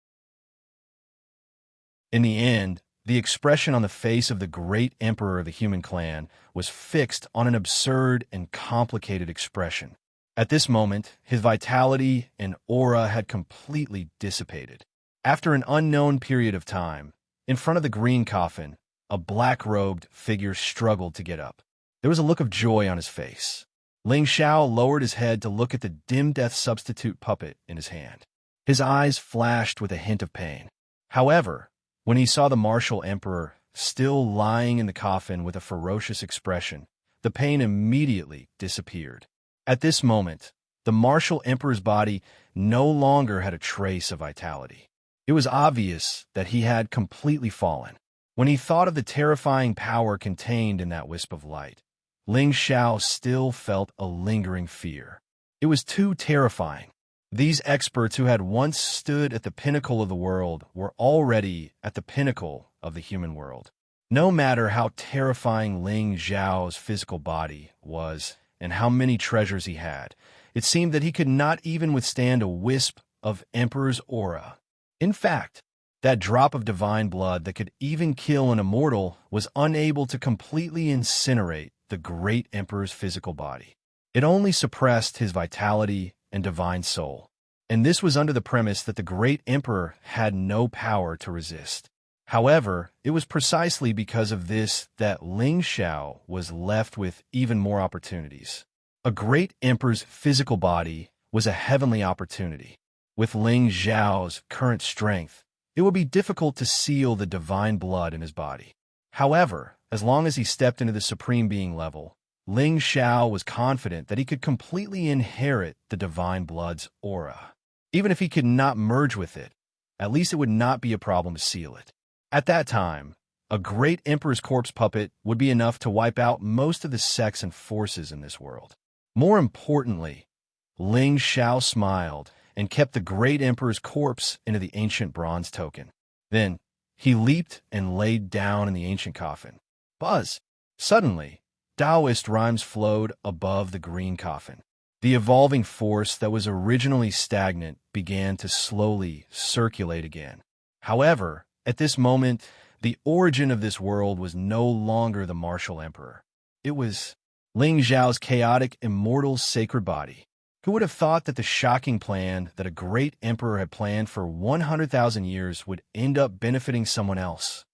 In the end, the expression on the face of the great emperor of the human clan was fixed on an absurd and complicated expression. At this moment, his vitality and aura had completely dissipated. After an unknown period of time, in front of the green coffin, a black-robed figure struggled to get up. There was a look of joy on his face. Ling Xiao lowered his head to look at the dim death substitute puppet in his hand. His eyes flashed with a hint of pain. However, when he saw the martial emperor still lying in the coffin with a ferocious expression, the pain immediately disappeared. At this moment, the martial emperor's body no longer had a trace of vitality. It was obvious that he had completely fallen. When he thought of the terrifying power contained in that wisp of light, Ling Xiao still felt a lingering fear. It was too terrifying. These experts who had once stood at the pinnacle of the world were already at the pinnacle of the human world. No matter how terrifying Ling Xiao's physical body was and how many treasures he had, it seemed that he could not even withstand a wisp of Emperor's aura. In fact, that drop of divine blood that could even kill an immortal was unable to completely incinerate the great Emperor's physical body. It only suppressed his vitality and divine soul. And this was under the premise that the great Emperor had no power to resist. However, it was precisely because of this that Ling Xiao was left with even more opportunities. A great Emperor's physical body was a heavenly opportunity. With Ling Xiao's current strength, it would be difficult to seal the divine blood in his body. However, as long as he stepped into the Supreme Being level, Ling Xiao was confident that he could completely inherit the divine blood's aura. Even if he could not merge with it, at least it would not be a problem to seal it. At that time, a great Emperor's corpse puppet would be enough to wipe out most of the sects and forces in this world. More importantly, Ling Xiao smiled and kept the great Emperor's corpse into the ancient bronze token. Then, he leaped and laid down in the ancient coffin. Buzz! Suddenly, Taoist rhymes flowed above the green coffin. The evolving force that was originally stagnant began to slowly circulate again. However, at this moment, the origin of this world was no longer the martial emperor. It was Ling Xiao's chaotic, immortal, sacred body. Who would have thought that the shocking plan that a great emperor had planned for 100,000 years would end up benefiting someone else?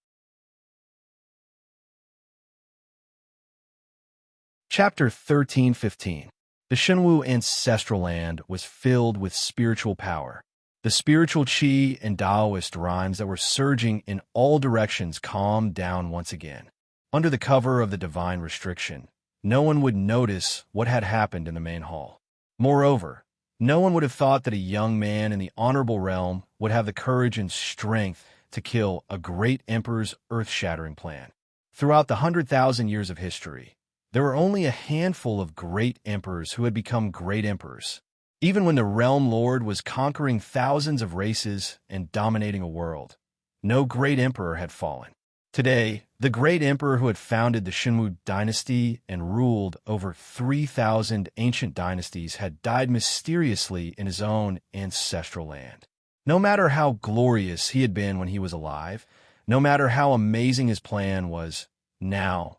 Chapter 13:15. The Shenwu ancestral land was filled with spiritual power. The spiritual qi and Taoist rhymes that were surging in all directions calmed down once again. Under the cover of the divine restriction, no one would notice what had happened in the main hall. Moreover, no one would have thought that a young man in the honorable realm would have the courage and strength to kill a great emperor's earth-shattering plan. Throughout the 100,000 years of history, there were only a handful of great emperors who had become great emperors. Even when the realm lord was conquering thousands of races and dominating a world, no great emperor had fallen. Today, the great emperor who had founded the Shenwu dynasty and ruled over 3,000 ancient dynasties had died mysteriously in his own ancestral land. No matter how glorious he had been when he was alive, no matter how amazing his plan was, now,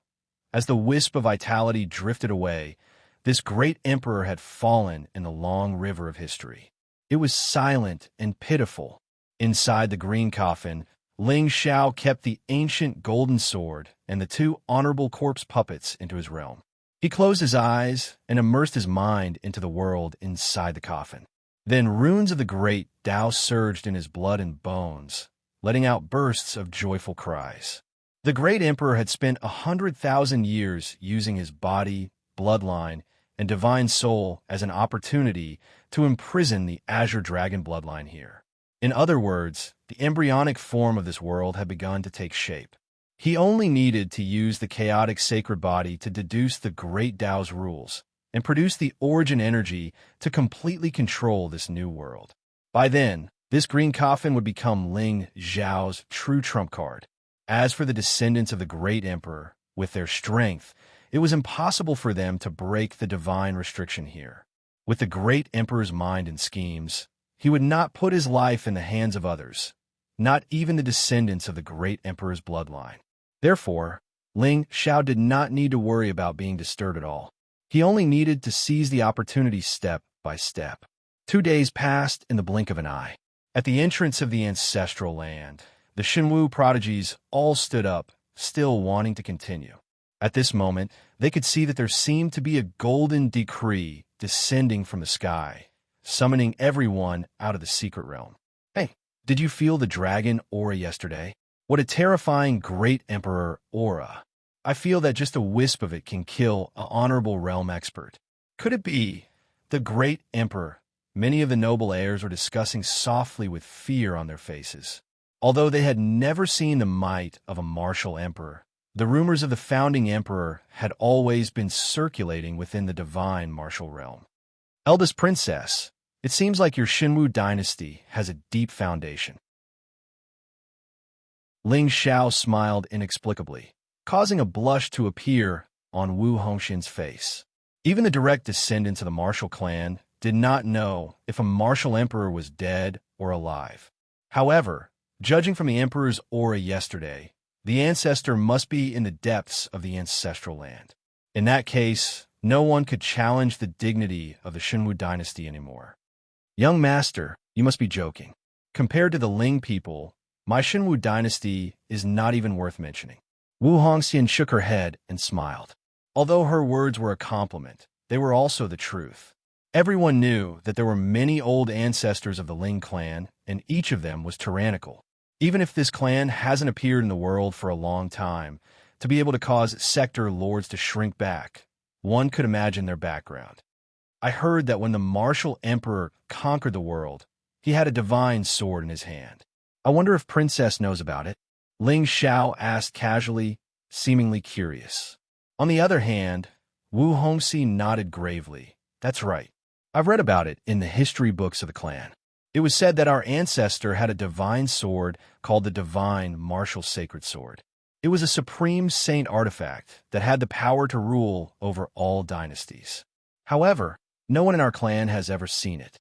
as the wisp of vitality drifted away, this great emperor had fallen in the long river of history. It was silent and pitiful. Inside the green coffin, Ling Xiao kept the ancient golden sword and the two honorable corpse puppets into his realm. He closed his eyes and immersed his mind into the world inside the coffin. Then runes of the great Tao surged in his blood and bones, letting out bursts of joyful cries. The great emperor had spent 100,000 years using his body, bloodline, and divine soul as an opportunity to imprison the Azure Dragon bloodline here. In other words, the embryonic form of this world had begun to take shape. He only needed to use the chaotic sacred body to deduce the great Tao's rules and produce the origin energy to completely control this new world. By then, this green coffin would become Ling Zhao's true trump card. As for the descendants of the great emperor, with their strength, it was impossible for them to break the divine restriction here. With the great emperor's mind and schemes, he would not put his life in the hands of others, not even the descendants of the great emperor's bloodline. Therefore, Ling Xiao did not need to worry about being disturbed at all. He only needed to seize the opportunity step by step. 2 days passed in the blink of an eye. At the entrance of the ancestral land, the Xinwu prodigies all stood up, still wanting to continue. At this moment, they could see that there seemed to be a golden decree descending from the sky, summoning everyone out of the secret realm. Hey, did you feel the dragon aura yesterday? What a terrifying great emperor aura. I feel that just a wisp of it can kill an honorable realm expert. Could it be the great emperor? Many of the noble heirs were discussing softly with fear on their faces. Although they had never seen the might of a martial emperor, the rumors of the founding emperor had always been circulating within the divine martial realm. Eldest princess, it seems like your Xinwu dynasty has a deep foundation. Ling Xiao smiled inexplicably, causing a blush to appear on Wu Hongxian's face. Even the direct descendants of the martial clan did not know if a martial emperor was dead or alive. However, judging from the emperor's aura yesterday, the ancestor must be in the depths of the ancestral land. In that case, no one could challenge the dignity of the Xinwu dynasty anymore. Young master, you must be joking. Compared to the Ling people, my Xinwu dynasty is not even worth mentioning. Wu Hongxian shook her head and smiled. Although her words were a compliment, they were also the truth. Everyone knew that there were many old ancestors of the Ling clan, and each of them was tyrannical. Even if this clan hasn't appeared in the world for a long time, to be able to cause sector lords to shrink back, one could imagine their background. I heard that when the martial emperor conquered the world, he had a divine sword in his hand. I wonder if Princess knows about it. Ling Xiao asked casually, seemingly curious. On the other hand, Wu Hongxi nodded gravely. That's right. I've read about it in the history books of the clan. It was said that our ancestor had a divine sword called the Divine Martial Sacred Sword. It was a supreme saint artifact that had the power to rule over all dynasties. However, no one in our clan has ever seen it.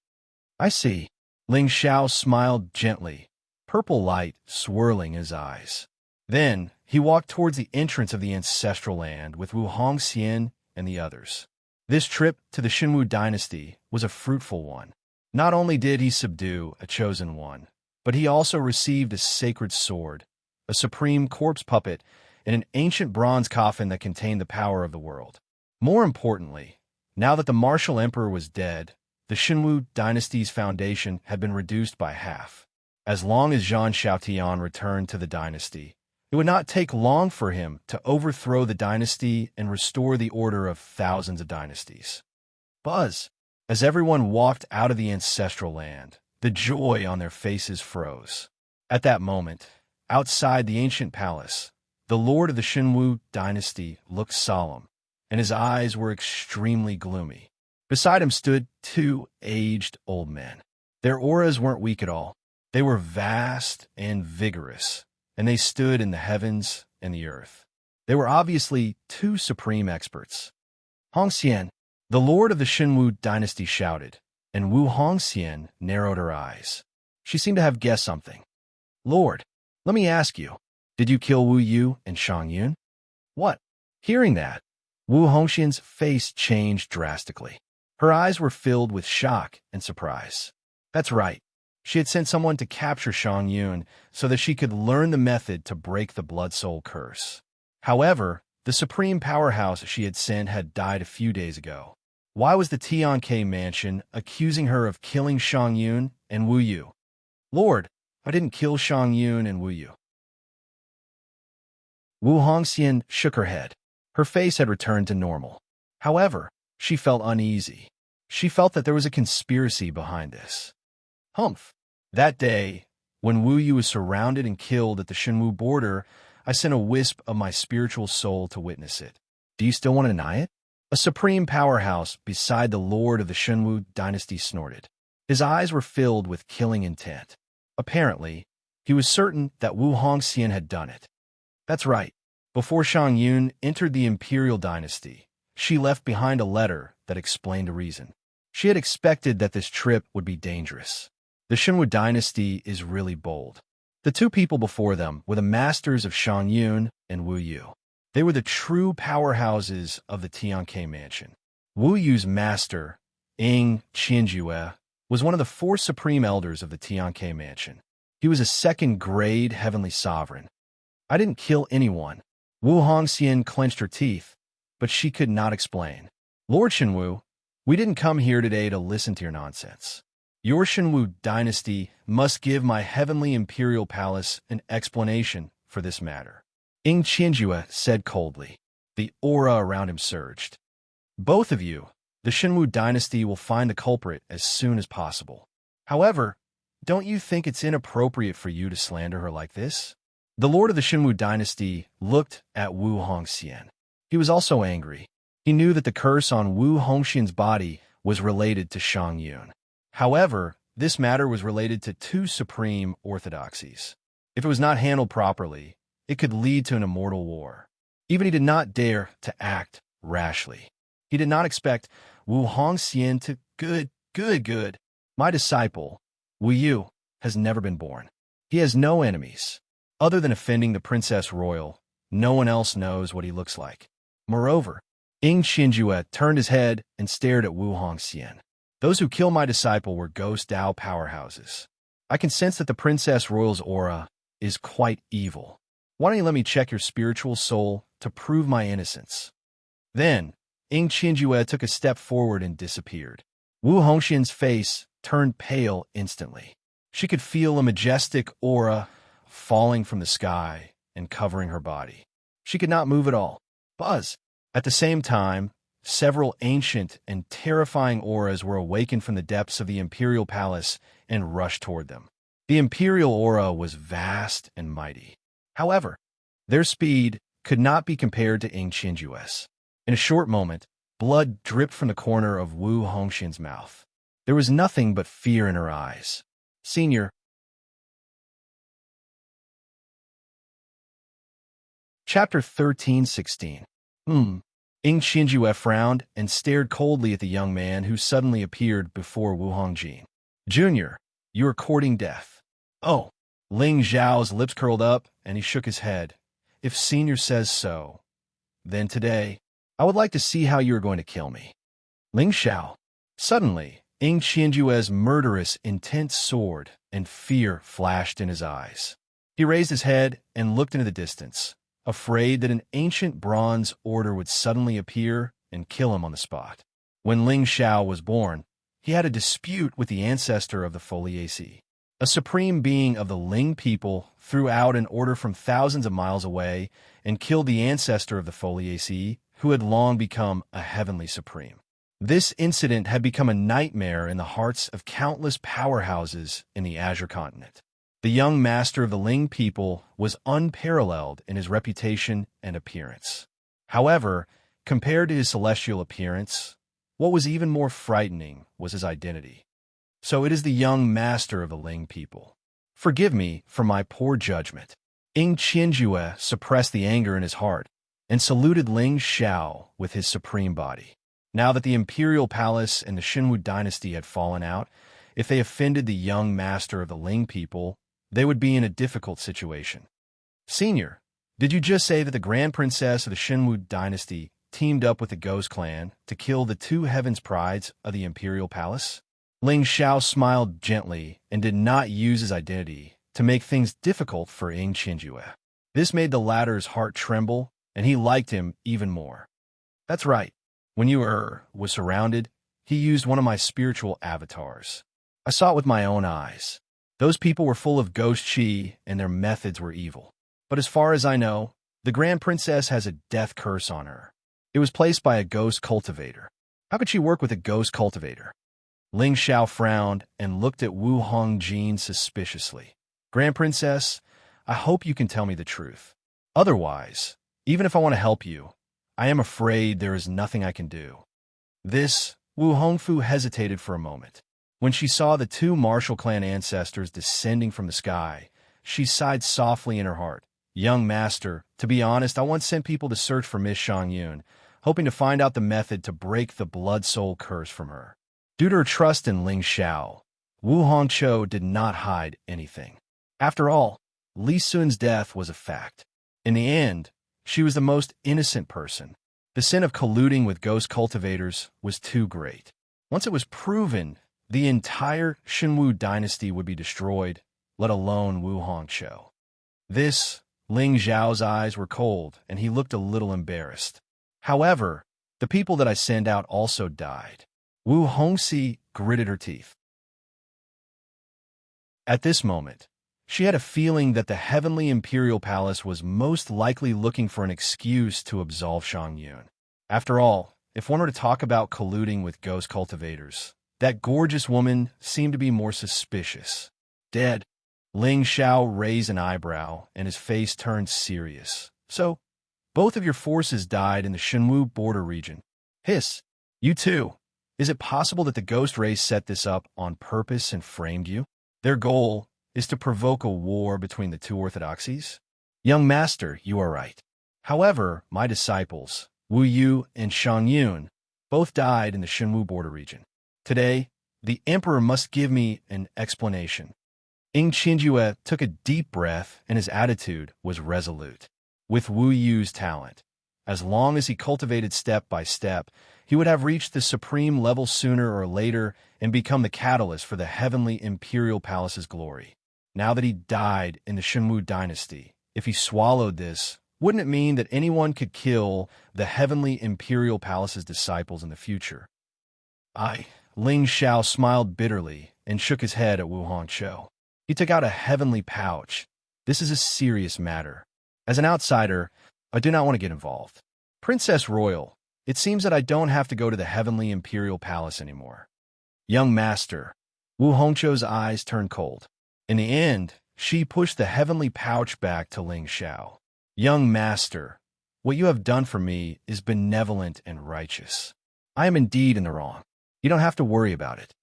I see. Ling Xiao smiled gently, purple light swirling his eyes. Then, he walked towards the entrance of the ancestral land with Wu Hongxian and the others. This trip to the Xinwu dynasty was a fruitful one. Not only did he subdue a chosen one, but he also received a sacred sword, a supreme corpse puppet, and an ancient bronze coffin that contained the power of the world. More importantly, now that the martial emperor was dead, the Xinwu dynasty's foundation had been reduced by half. As long as Zhang Xiaotian returned to the dynasty, it would not take long for him to overthrow the dynasty and restore the order of thousands of dynasties. Buzz! As everyone walked out of the ancestral land, the joy on their faces froze. At that moment, outside the ancient palace, the lord of the Xinwu dynasty looked solemn, and his eyes were extremely gloomy. Beside him stood 2 aged old men. Their auras weren't weak at all. They were vast and vigorous, and they stood in the heavens and the earth. They were obviously 2 supreme experts. Hongxian, the lord of the Xinwu dynasty, shouted, and Wu Hongxian narrowed her eyes. She seemed to have guessed something. Lord, let me ask you, did you kill Wu Yu and Shang Yun? What? Hearing that, Wu Hongxian's face changed drastically. Her eyes were filled with shock and surprise. That's right. She had sent someone to capture Shang Yun so that she could learn the method to break the blood-soul curse. However, the supreme powerhouse she had sent had died a few days ago. Why was the Tianke mansion accusing her of killing Shang Yun and Wu Yu? Lord, I didn't kill Shang Yun and Wu Yu. Wu Hongxian shook her head. Her face had returned to normal. However, she felt uneasy. She felt that there was a conspiracy behind this. Humph. That day, when Wu Yu was surrounded and killed at the Xinwu border, I sent a wisp of my spiritual soul to witness it. Do you still want to deny it? A supreme powerhouse beside the lord of the Shenwu dynasty snorted. His eyes were filled with killing intent. Apparently, he was certain that Wu Hongxian had done it. That's right. Before Shang Yun entered the imperial dynasty, she left behind a letter that explained a reason. She had expected that this trip would be dangerous. The Shenwu dynasty is really bold. The two people before them were the masters of Shang Yun and Wu Yu. They were the true powerhouses of the Tianke mansion. Wu Yu's master, Ying Qianjue, was one of the four supreme elders of the Tianke mansion. He was a second-grade heavenly sovereign. I didn't kill anyone. Wu Hongxian clenched her teeth, but she could not explain. Lord Shenwu, we didn't come here today to listen to your nonsense. Your Shenwu dynasty must give my heavenly imperial palace an explanation for this matter. Ying Qianjue said coldly. The aura around him surged. Both of you, the Shenwu dynasty will find the culprit as soon as possible. However, don't you think it's inappropriate for you to slander her like this? The lord of the Shenwu dynasty looked at Wu Hongxian. He was also angry. He knew that the curse on Wu Hongxian's body was related to Shang Yun. However, this matter was related to two supreme orthodoxies. If it was not handled properly, it could lead to an immortal war. Even he did not dare to act rashly. He did not expect Wu Hongxian to good. My disciple, Wu Yu, has never been born. He has no enemies. Other than offending the Princess Royal, no one else knows what he looks like. Moreover, Ying Qianjue turned his head and stared at Wu Hongxian. Those who kill my disciple were ghost Dao powerhouses. I can sense that the Princess Royal's aura is quite evil. Why don't you let me check your spiritual soul to prove my innocence? Then, Ying Qianjue took a step forward and disappeared. Wu Hongxian's face turned pale instantly. She could feel a majestic aura falling from the sky and covering her body. She could not move at all. Buzz! At the same time, several ancient and terrifying auras were awakened from the depths of the imperial palace and rushed toward them. The imperial aura was vast and mighty. However, their speed could not be compared to Ying Qianjue's. In a short moment, blood dripped from the corner of Wu Hongxian's mouth. There was nothing but fear in her eyes. Senior. Chapter 13:16. Ying Qianjue frowned and stared coldly at the young man who suddenly appeared before Wu Hongjin. Junior, you are courting death. Oh. Ling Zhao's lips curled up and he shook his head. If Senior says so, then today, I would like to see how you are going to kill me. Ling Zhao. Suddenly, Ying Qianjue's murderous, intense sword and fear flashed in his eyes. He raised his head and looked into the distance, afraid that an ancient bronze order would suddenly appear and kill him on the spot. When Ling Zhao was born, he had a dispute with the ancestor of the Foliaceae. A supreme being of the Ling people threw out an order from thousands of miles away and killed the ancestor of the Foliaceae, who had long become a heavenly supreme. This incident had become a nightmare in the hearts of countless powerhouses in the Azure continent. The young master of the Ling people was unparalleled in his reputation and appearance. However, compared to his celestial appearance, what was even more frightening was his identity. So it is the young master of the Ling people. Forgive me for my poor judgment. Ying Qianjue suppressed the anger in his heart and saluted Ling Zhao with his supreme body. Now that the imperial palace and the Shenwu dynasty had fallen out, if they offended the young master of the Ling people, they would be in a difficult situation. Senior, did you just say that the Grand Princess of the Shenwu dynasty teamed up with the Ghost Clan to kill the two heavens prides of the imperial palace? Ling Zhao smiled gently and did not use his identity to make things difficult for Ying Qianjue. This made the latter's heart tremble, and he liked him even more. That's right. When you was surrounded, he used one of my spiritual avatars. I saw it with my own eyes. Those people were full of ghost chi, and their methods were evil. But as far as I know, the Grand Princess has a death curse on her. It was placed by a ghost cultivator. How could she work with a ghost cultivator? Ling Zhao frowned and looked at Wu Hongjin suspiciously. Grand Princess, I hope you can tell me the truth. Otherwise, even if I want to help you, I am afraid there is nothing I can do." Wu Hongfu hesitated for a moment. When she saw the two martial clan ancestors descending from the sky, she sighed softly in her heart. "Young master, to be honest, I once sent people to search for Miss Shangyun, hoping to find out the method to break the blood-soul curse from her." Due to her trust in Ling Xiao, Wu Hongqiu did not hide anything. After all, Li Sun's death was a fact. In the end, she was the most innocent person. The sin of colluding with ghost cultivators was too great. Once it was proven, the entire Shenwu dynasty would be destroyed, let alone Wu Hongqiu. Ling Xiao's eyes were cold, and he looked a little embarrassed. "However, the people that I send out also died." Wu Hongxi gritted her teeth. At this moment, she had a feeling that the heavenly imperial palace was most likely looking for an excuse to absolve Shangyun. After all, if one were to talk about colluding with ghost cultivators, that gorgeous woman seemed to be more suspicious. "Dead." Ling Xiao raised an eyebrow, and his face turned serious. "So, both of your forces died in the Shenwu border region." "Hiss. You too. Is it possible that the ghost race set this up on purpose and framed you? Their goal is to provoke a war between the two orthodoxies?" "Young master, you are right. However, my disciples, Wu Yu and Shangyun, both died in the Shenwu border region. Today, the emperor must give me an explanation." Ing Qinjue took a deep breath, and his attitude was resolute. With Wu Yu's talent, as long as he cultivated step by step, he would have reached the supreme level sooner or later and become the catalyst for the heavenly imperial palace's glory. Now that he died in the Shenwu dynasty, if he swallowed this, wouldn't it mean that anyone could kill the heavenly imperial palace's disciples in the future? Ling Xiao smiled bitterly and shook his head at Wu Hongqiu. He took out a heavenly pouch. "This is a serious matter. As an outsider, I do not want to get involved. Princess Royal, it seems that I don't have to go to the heavenly imperial palace anymore." "Young master." Wu Hongqiu's eyes turned cold. In the end, she pushed the heavenly pouch back to Ling Xiao. "Young master, what you have done for me is benevolent and righteous. I am indeed in the wrong. You don't have to worry about it."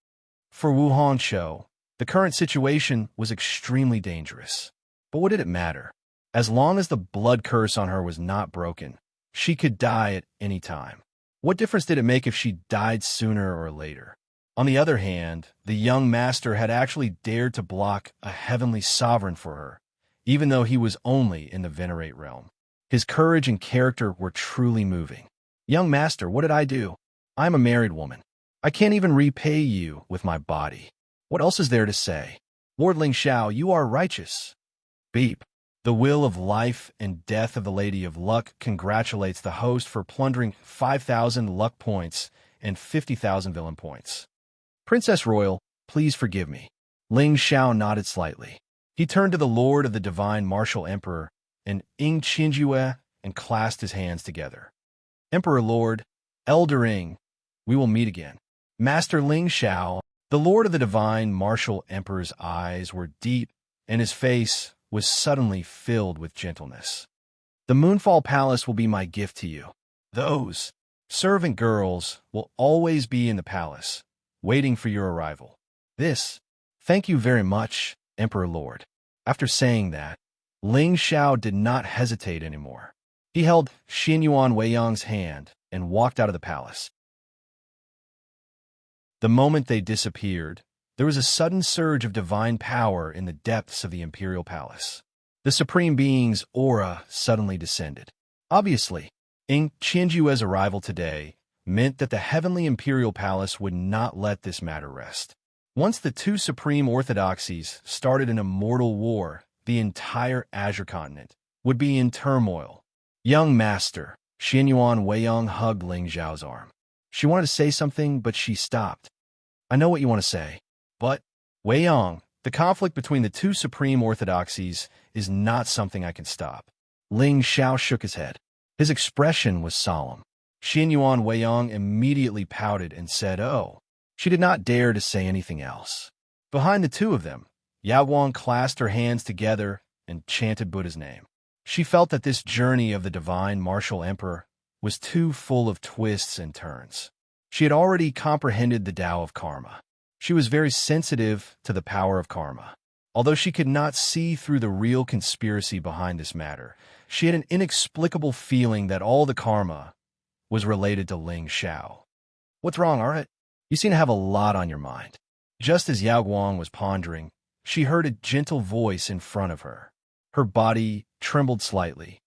For Wu Hongqiu, the current situation was extremely dangerous. But what did it matter? As long as the blood curse on her was not broken, she could die at any time. What difference did it make if she died sooner or later? On the other hand, the young master had actually dared to block a heavenly sovereign for her, even though he was only in the Venerate realm. His courage and character were truly moving. "Young master, what did I do? I'm a married woman. I can't even repay you with my body. What else is there to say? Lord Ling Xiao, you are righteous." Beep. The Wheel of Life and Death of the Lady of Luck congratulates the host for plundering 5,000 luck points and 50,000 villain points. "Princess Royal, please forgive me." Ling Xiao nodded slightly. He turned to the Lord of the Divine Martial Emperor and Ing Qinjue and clasped his hands together. "Emperor Lord, Elder Ing, we will meet again." Master Ling Xiao, the Lord of the Divine Martial Emperor's eyes were deep, and his face was suddenly filled with gentleness. "The Moonfall Palace will be my gift to you. Those servant girls will always be in the palace, waiting for your arrival." Thank you very much, Emperor Lord." After saying that, Ling Xiao did not hesitate anymore. He held Xinyuan Weiyang's hand and walked out of the palace. The moment they disappeared, there was a sudden surge of divine power in the depths of the imperial palace. The Supreme Being's aura suddenly descended. Obviously, Ing Qianjue's arrival today meant that the heavenly imperial palace would not let this matter rest. Once the two supreme orthodoxies started an immortal war, the entire Azure continent would be in turmoil. "Young master," Xinyuan Weiyang hugged Ling Xiao's arm. She wanted to say something, but she stopped. "I know what you want to say, but, Weiyang, the conflict between the two supreme orthodoxies is not something I can stop." Ling Xiao shook his head. His expression was solemn. Xinyuan Weiyang immediately pouted and said, "Oh." She did not dare to say anything else. Behind the two of them, Yaguang clasped her hands together and chanted Buddha's name. She felt that this journey of the divine martial emperor was too full of twists and turns. She had already comprehended the Tao of karma. She was very sensitive to the power of karma. Although she could not see through the real conspiracy behind this matter, she had an inexplicable feeling that all the karma was related to Ling Xiao. What's wrong, Arit? You seem to have a lot on your mind. Just as Yao Guang was pondering, she heard a gentle voice in front of her. Her body trembled slightly.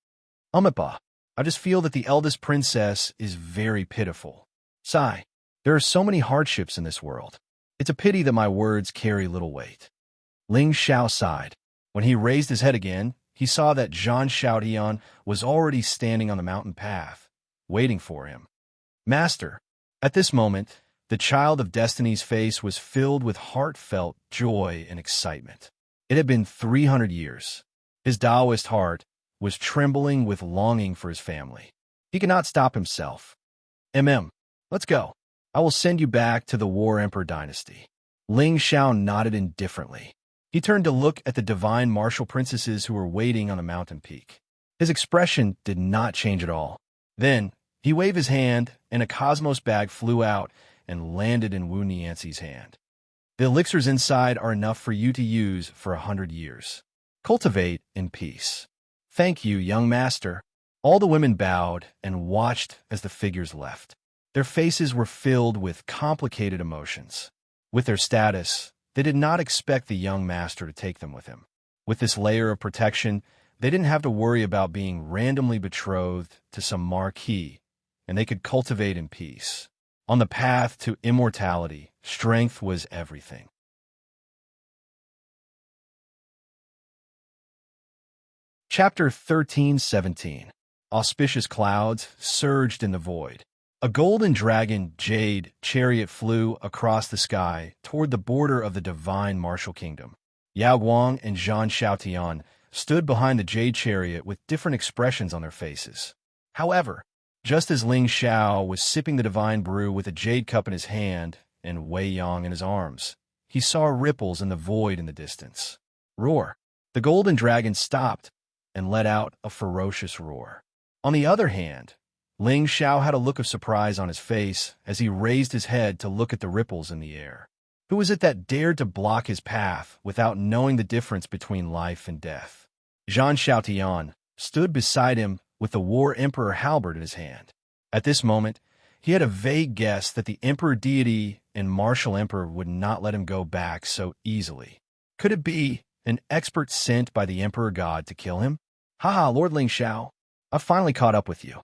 Amipa, I just feel that the eldest princess is very pitiful. Sigh, there are so many hardships in this world. It's a pity that my words carry little weight. Ling Xiao sighed. When he raised his head again, he saw that Zhan Xiaotian was already standing on the mountain path, waiting for him. Master. At this moment, the child of destiny's face was filled with heartfelt joy and excitement. It had been 300 years. His Taoist heart was trembling with longing for his family. He could not stop himself. Let's go. I will send you back to the War Emperor dynasty. Ling Xiao nodded indifferently. He turned to look at the divine martial princesses who were waiting on the mountain peak. His expression did not change at all. Then, he waved his hand, and a cosmos bag flew out and landed in Wu Nianxi's hand. The elixirs inside are enough for you to use for 100 years. Cultivate in peace. Thank you, young master. All the women bowed and watched as the figures left. Their faces were filled with complicated emotions. With their status, they did not expect the young master to take them with him. With this layer of protection, they didn't have to worry about being randomly betrothed to some marquis, and they could cultivate in peace. On the path to immortality, strength was everything. Chapter 13-17. Auspicious clouds surged in the void. A golden dragon jade chariot flew across the sky toward the border of the divine martial kingdom. Yao Guang and Zhan Xiaotian stood behind the jade chariot with different expressions on their faces. However, just as Ling Xiao was sipping the divine brew with a jade cup in his hand and Wei Yang in his arms, he saw ripples in the void in the distance. Roar! The golden dragon stopped and let out a ferocious roar. On the other hand, Ling Xiao had a look of surprise on his face as he raised his head to look at the ripples in the air. Who was it that dared to block his path without knowing the difference between life and death? Zhan Xiaotian stood beside him with the War Emperor halberd in his hand. At this moment, he had a vague guess that the Emperor deity and martial emperor would not let him go back so easily. Could it be an expert sent by the Emperor God to kill him? Haha, Lord Ling Xiao, I've finally caught up with you.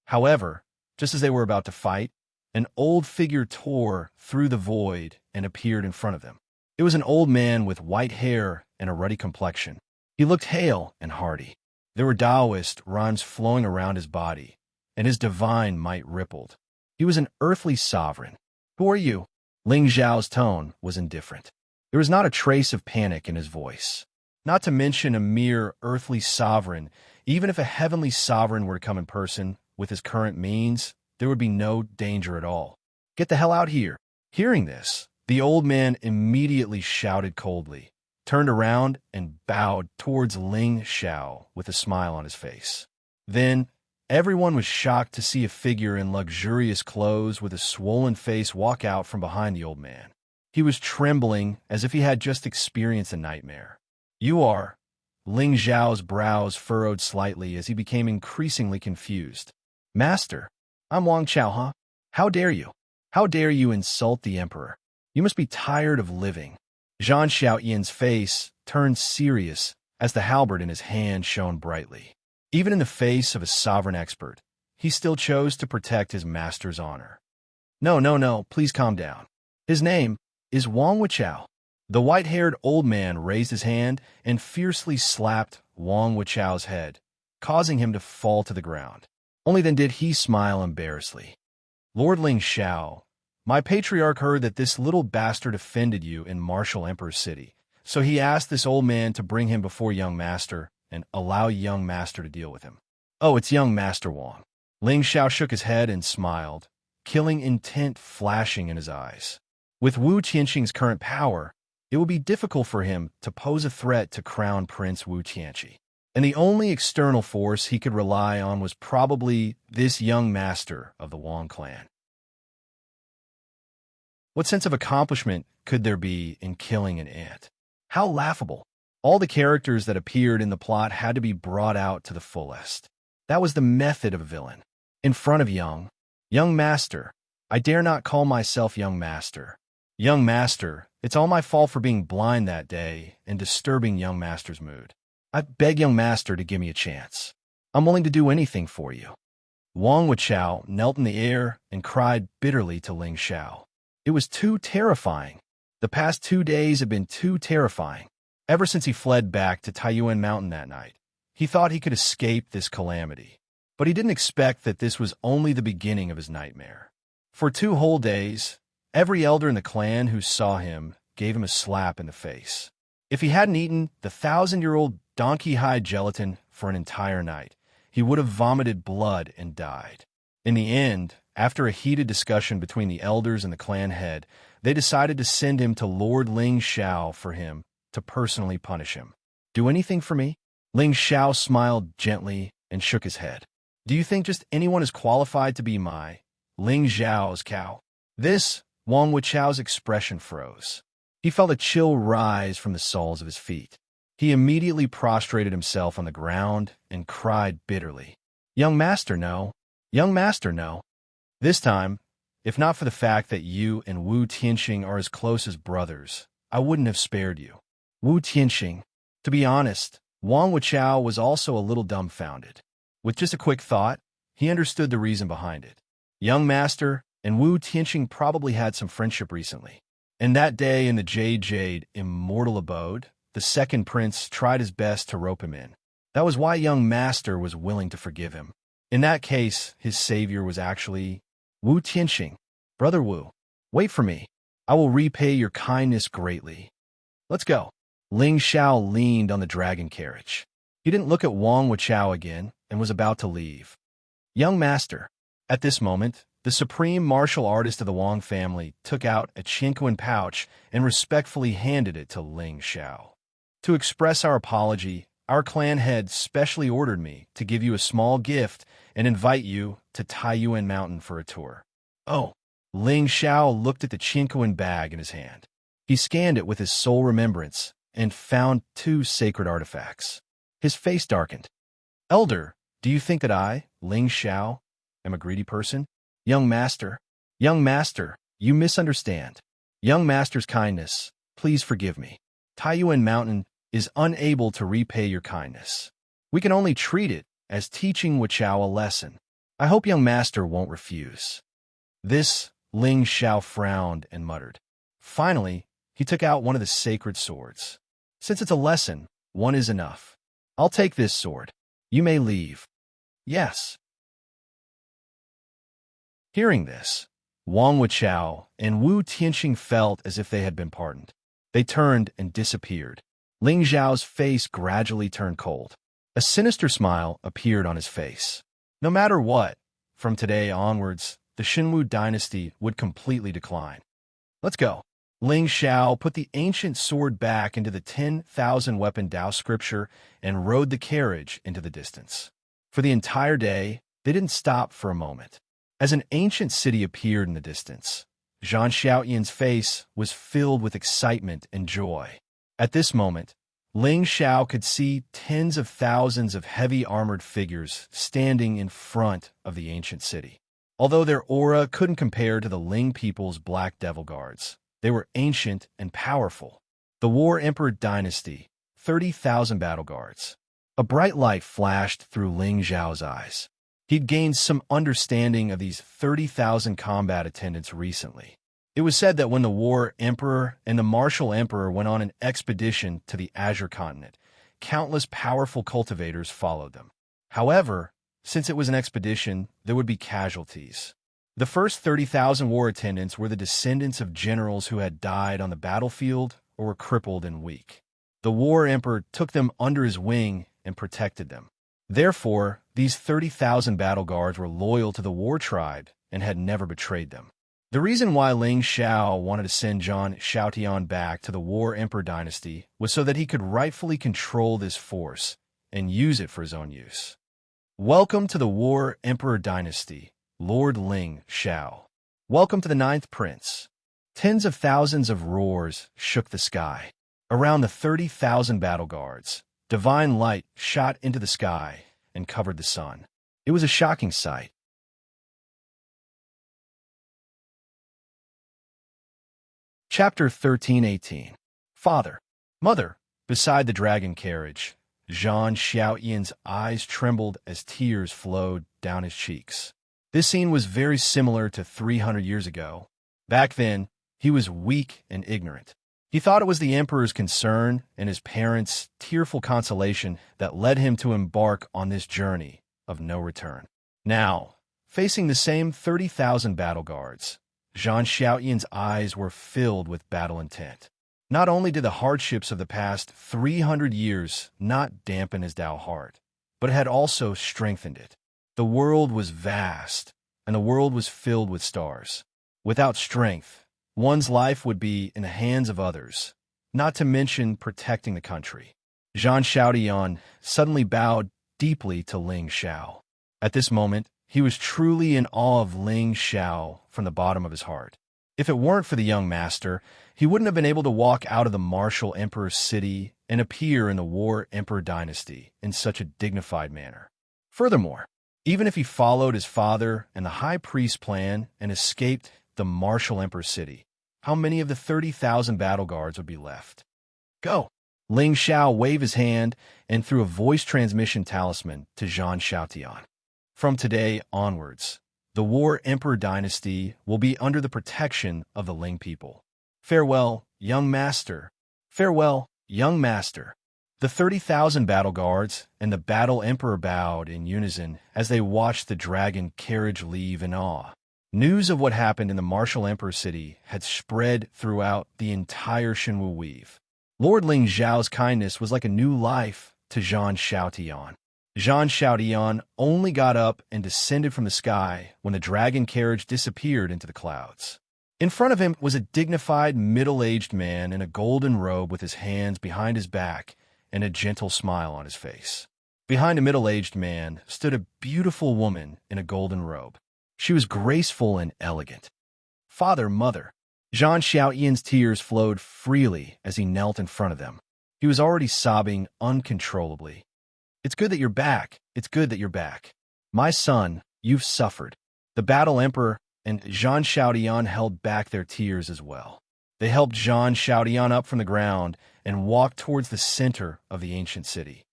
However, just as they were about to fight, an old figure tore through the void and appeared in front of them. It was an old man with white hair and a ruddy complexion. He looked hale and hearty. There were Taoist rhymes flowing around his body, and his divine might rippled. He was an earthly sovereign. Who are you? Ling Xiao's tone was indifferent. There was not a trace of panic in his voice. Not to mention a mere earthly sovereign, even if a heavenly sovereign were to come in person, with his current means, there would be no danger at all. Get the hell out here. Hearing this, the old man immediately shouted coldly, turned around, and bowed towards Ling Xiao with a smile on his face. Then, everyone was shocked to see a figure in luxurious clothes with a swollen face walk out from behind the old man. He was trembling as if he had just experienced a nightmare. You are... Ling Xiao's brows furrowed slightly as he became increasingly confused. Master, I'm Wang Chao, huh? How dare you? How dare you insult the emperor? You must be tired of living. Zhan Xiaotian's face turned serious as the halberd in his hand shone brightly. Even in the face of a sovereign expert, he still chose to protect his master's honor. No, please calm down. His name is Wang Wuchao. The white-haired old man raised his hand and fiercely slapped Wang Wuchao's head, causing him to fall to the ground. Only then did he smile embarrassedly. Lord Ling Xiao, my patriarch heard that this little bastard offended you in Martial Emperor's city, so he asked this old man to bring him before young master and allow young master to deal with him. Oh, it's young master Wang. Ling Xiao shook his head and smiled, killing intent flashing in his eyes. With Wu Tianqing's current power, it would be difficult for him to pose a threat to Crown Prince Wu Tianqi. and the only external force he could rely on was probably this young master of the Wang clan. What sense of accomplishment could there be in killing an ant? How laughable. All the characters that appeared in the plot had to be brought out to the fullest. That was the method of a villain. In front of young master. I dare not call myself young master. Young master, it's all my fault for being blind that day and disturbing young master's mood. I beg young master to give me a chance. I'm willing to do anything for you. Wang Wuchao knelt in the air and cried bitterly to Ling Xiao. It was too terrifying. The past 2 days had been too terrifying. Ever since he fled back to Taiyuan Mountain that night, he thought he could escape this calamity. But he didn't expect that this was only the beginning of his nightmare. For 2 whole days, every elder in the clan who saw him gave him a slap in the face. If he hadn't eaten the 1,000-year-old donkey-hide gelatin for an entire night, he would have vomited blood and died. In the end, after a heated discussion between the elders and the clan head, they decided to send him to Lord Ling Xiao for him to personally punish him. Do anything for me? Ling Xiao smiled gently and shook his head. Do you think just anyone is qualified to be my Ling Xiao's cow? This, Wang Wuchao's expression froze. He felt a chill rise from the soles of his feet. He immediately prostrated himself on the ground and cried bitterly. Young master, no. Young master, no. This time, if not for the fact that you and Wu Tianxing are as close as brothers, I wouldn't have spared you. Wu Tianxing. To be honest, Wang Wuchao was also a little dumbfounded. With just a quick thought, he understood the reason behind it. Young master and Wu Tianxing probably had some friendship recently. And that day in the Jade immortal abode, the second prince tried his best to rope him in. That was why young master was willing to forgive him. In that case, his savior was actually Wu Tianxing. Brother Wu, wait for me. I will repay your kindness greatly. Let's go. Ling Xiao leaned on the dragon carriage. He didn't look at Wang Wuchao again and was about to leave. Young master. At this moment, the supreme martial artist of the Wang family took out a Qinquan pouch and respectfully handed it to Ling Xiao. To express our apology, our clan head specially ordered me to give you a small gift and invite you to Taiyuan Mountain for a tour. Oh, Ling Xiao looked at the Qinquan bag in his hand. He scanned it with his sole remembrance and found 2 sacred artifacts. His face darkened. Elder, do you think that I, Ling Xiao, am a greedy person? Young master, you misunderstand. Young master's kindness, please forgive me. Taiyuan Mountain is unable to repay your kindness. We can only treat it as teaching Wuchao a lesson. I hope young master won't refuse. This, Ling Xiao frowned and muttered. Finally, he took out one of the sacred swords. Since it's a lesson, one is enough. I'll take this sword. You may leave. Yes. Hearing this, Wang Wuchao and Wu Tianxing felt as if they had been pardoned. They turned and disappeared. Ling Xiao's face gradually turned cold. A sinister smile appeared on his face. No matter what, from today onwards, the Xinwu dynasty would completely decline. Let's go. Ling Xiao put the ancient sword back into the 10,000-weapon Dao scripture and rode the carriage into the distance. For the entire day, they didn't stop for a moment. As an ancient city appeared in the distance, Zhang Xiaoyan's face was filled with excitement and joy. At this moment, Ling Xiao could see tens of thousands of heavy armored figures standing in front of the ancient city. Although their aura couldn't compare to the Ling people's Black Devil Guards, they were ancient and powerful. The War Emperor Dynasty, 30,000 battle guards. A bright light flashed through Ling Xiao's eyes. He'd gained some understanding of these 30,000 combat attendants recently. It was said that when the War Emperor and the Martial Emperor went on an expedition to the Azure Continent, countless powerful cultivators followed them. However, since it was an expedition, there would be casualties. The first 30,000 war attendants were the descendants of generals who had died on the battlefield or were crippled and weak. The War Emperor took them under his wing and protected them. Therefore, these 30,000 battle guards were loyal to the war tribe and had never betrayed them. The reason why Ling Xiao wanted to send Zhang Xiaotian back to the War Emperor dynasty was so that he could rightfully control this force and use it for his own use. Welcome to the War Emperor Dynasty, Lord Ling Xiao. Welcome to the ninth prince. Tens of thousands of roars shook the sky. Around the 30,000 battle guards, divine light shot into the sky and covered the sun. It was a shocking sight. Chapter 13:18. Father, Mother. Beside the dragon carriage, Zhang Xiaoyan's eyes trembled as tears flowed down his cheeks. This scene was very similar to 300 years ago. Back then, he was weak and ignorant. He thought it was the emperor's concern and his parents' tearful consolation that led him to embark on this journey of no return. Now, facing the same 30,000 battle guards, Zhang Xiaoyan's eyes were filled with battle intent. Not only did the hardships of the past 300 years not dampen his Tao heart, but it had also strengthened it. The world was vast, and the world was filled with stars. Without strength, one's life would be in the hands of others, not to mention protecting the country. Zhang Xiaoyan suddenly bowed deeply to Ling Xiao. At this moment, he was truly in awe of Ling Xiao from the bottom of his heart. If it weren't for the young master, he wouldn't have been able to walk out of the martial emperor's city and appear in the War Emperor Dynasty in such a dignified manner. Furthermore, even if he followed his father and the high priest's plan and escaped the martial emperor's city, how many of the 30,000 battle guards would be left? Go! Ling Xiao waved his hand and threw a voice transmission talisman to Zhang Xiaoyan. From today onwards, the War Emperor Dynasty will be under the protection of the Ling people. Farewell, young master. Farewell, young master. The 30,000 battle guards and the battle emperor bowed in unison as they watched the dragon carriage leave in awe. News of what happened in the martial emperor city had spread throughout the entire Shenwu weave. Lord Ling Zhao's kindness was like a new life to Zhang Xiaoyan. Zhang Xiaoyan only got up and descended from the sky when the dragon carriage disappeared into the clouds. In front of him was a dignified, middle-aged man in a golden robe with his hands behind his back and a gentle smile on his face. Behind a middle-aged man stood a beautiful woman in a golden robe. She was graceful and elegant. Father, Mother. Zhang Xiaoyan's tears flowed freely as he knelt in front of them. He was already sobbing uncontrollably. It's good that you're back. It's good that you're back. My son, you've suffered. The battle emperor and Zhang Xiaoyan held back their tears as well. They helped Zhang Xiaoyan up from the ground and walked towards the center of the ancient city.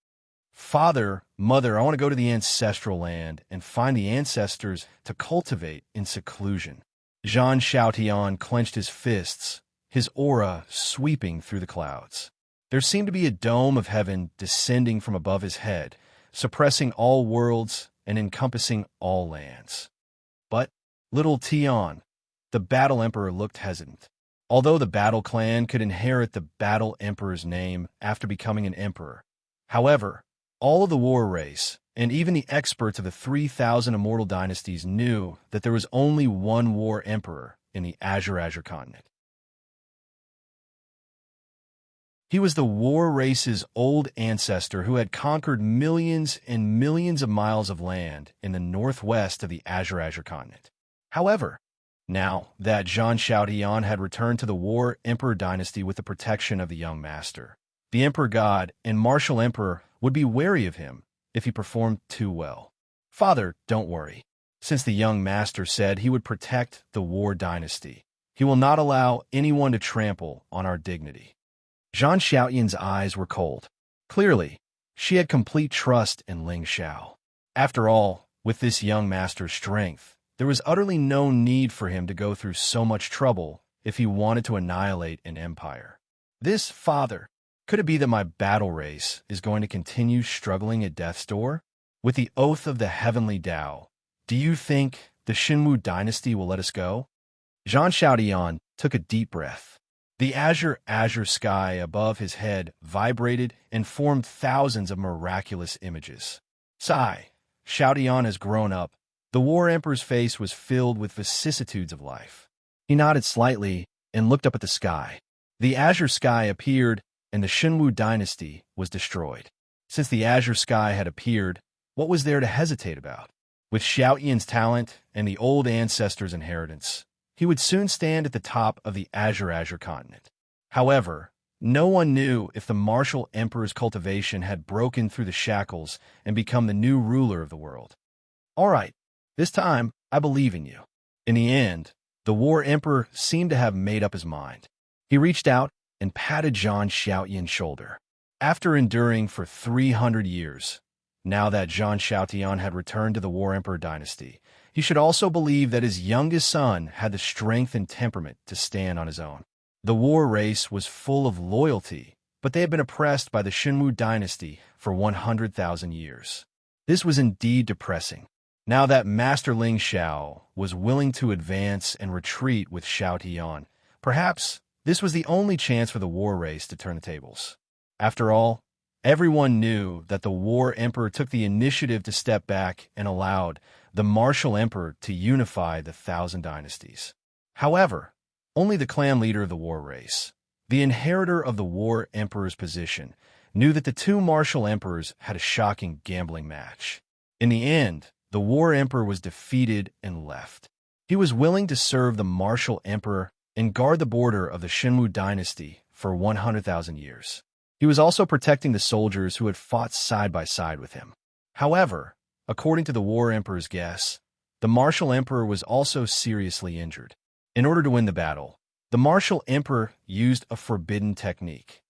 Father, Mother, I want to go to the ancestral land and find the ancestors to cultivate in seclusion. Zhang Xiaoyan clenched his fists, his aura sweeping through the clouds. There seemed to be a dome of heaven descending from above his head, suppressing all worlds and encompassing all lands. But, little Tian, the battle emperor looked hesitant. Although the battle clan could inherit the battle emperor's name after becoming an emperor. However, all of the war race, and even the experts of the 3,000 immortal dynasties knew that there was only one war emperor in the Azure continent. He was the war race's old ancestor who had conquered millions and millions of miles of land in the northwest of the Azure continent. However, now that Zhang Xiaoyan had returned to the War Emperor Dynasty with the protection of the young master, the Emperor God and Martial Emperor would be wary of him if he performed too well. Father, don't worry. Since the young master said he would protect the War Dynasty, he will not allow anyone to trample on our dignity. Zhang Xiaoyan's eyes were cold. Clearly, she had complete trust in Ling Xiao. After all, with this young master's strength, there was utterly no need for him to go through so much trouble if he wanted to annihilate an empire. This, Father, could it be that my battle race is going to continue struggling at death's door? With the oath of the heavenly Tao, do you think the Shenwu dynasty will let us go? Zhang Xiaoyan took a deep breath. The azure sky above his head vibrated and formed thousands of miraculous images. Sigh, Xiaoyan has grown up. The War Emperor's face was filled with vicissitudes of life. He nodded slightly and looked up at the sky. The azure sky appeared, and the Shenwu dynasty was destroyed. Since the azure sky had appeared, what was there to hesitate about? With Xiaoyan's talent and the old ancestors' inheritance, he would soon stand at the top of the Azure continent. However, no one knew if the martial emperor's cultivation had broken through the shackles and become the new ruler of the world. All right, this time, I believe in you. In the end, the war emperor seemed to have made up his mind. He reached out and patted Zhang Xiaoyan's shoulder. After enduring for 300 years, now that Zhang Xiaotian had returned to the War Emperor dynasty, he should also believe that his youngest son had the strength and temperament to stand on his own. The war race was full of loyalty, but they had been oppressed by the Shenwu dynasty for 100,000 years. This was indeed depressing. Now that Master Ling Xiao was willing to advance and retreat with Xiaotian, perhaps this was the only chance for the war race to turn the tables. After all, everyone knew that the war emperor took the initiative to step back and allowed the martial emperor to unify the 1,000 dynasties. However, only the clan leader of the war race, the inheritor of the war emperor's position, knew that the two martial emperors had a shocking gambling match. In the end, the war emperor was defeated and left. He was willing to serve the martial emperor and guard the border of the Shenwu dynasty for 100,000 years. He was also protecting the soldiers who had fought side by side with him. However, according to the war emperor's guess, the martial emperor was also seriously injured. In order to win the battle, the martial emperor used a forbidden technique.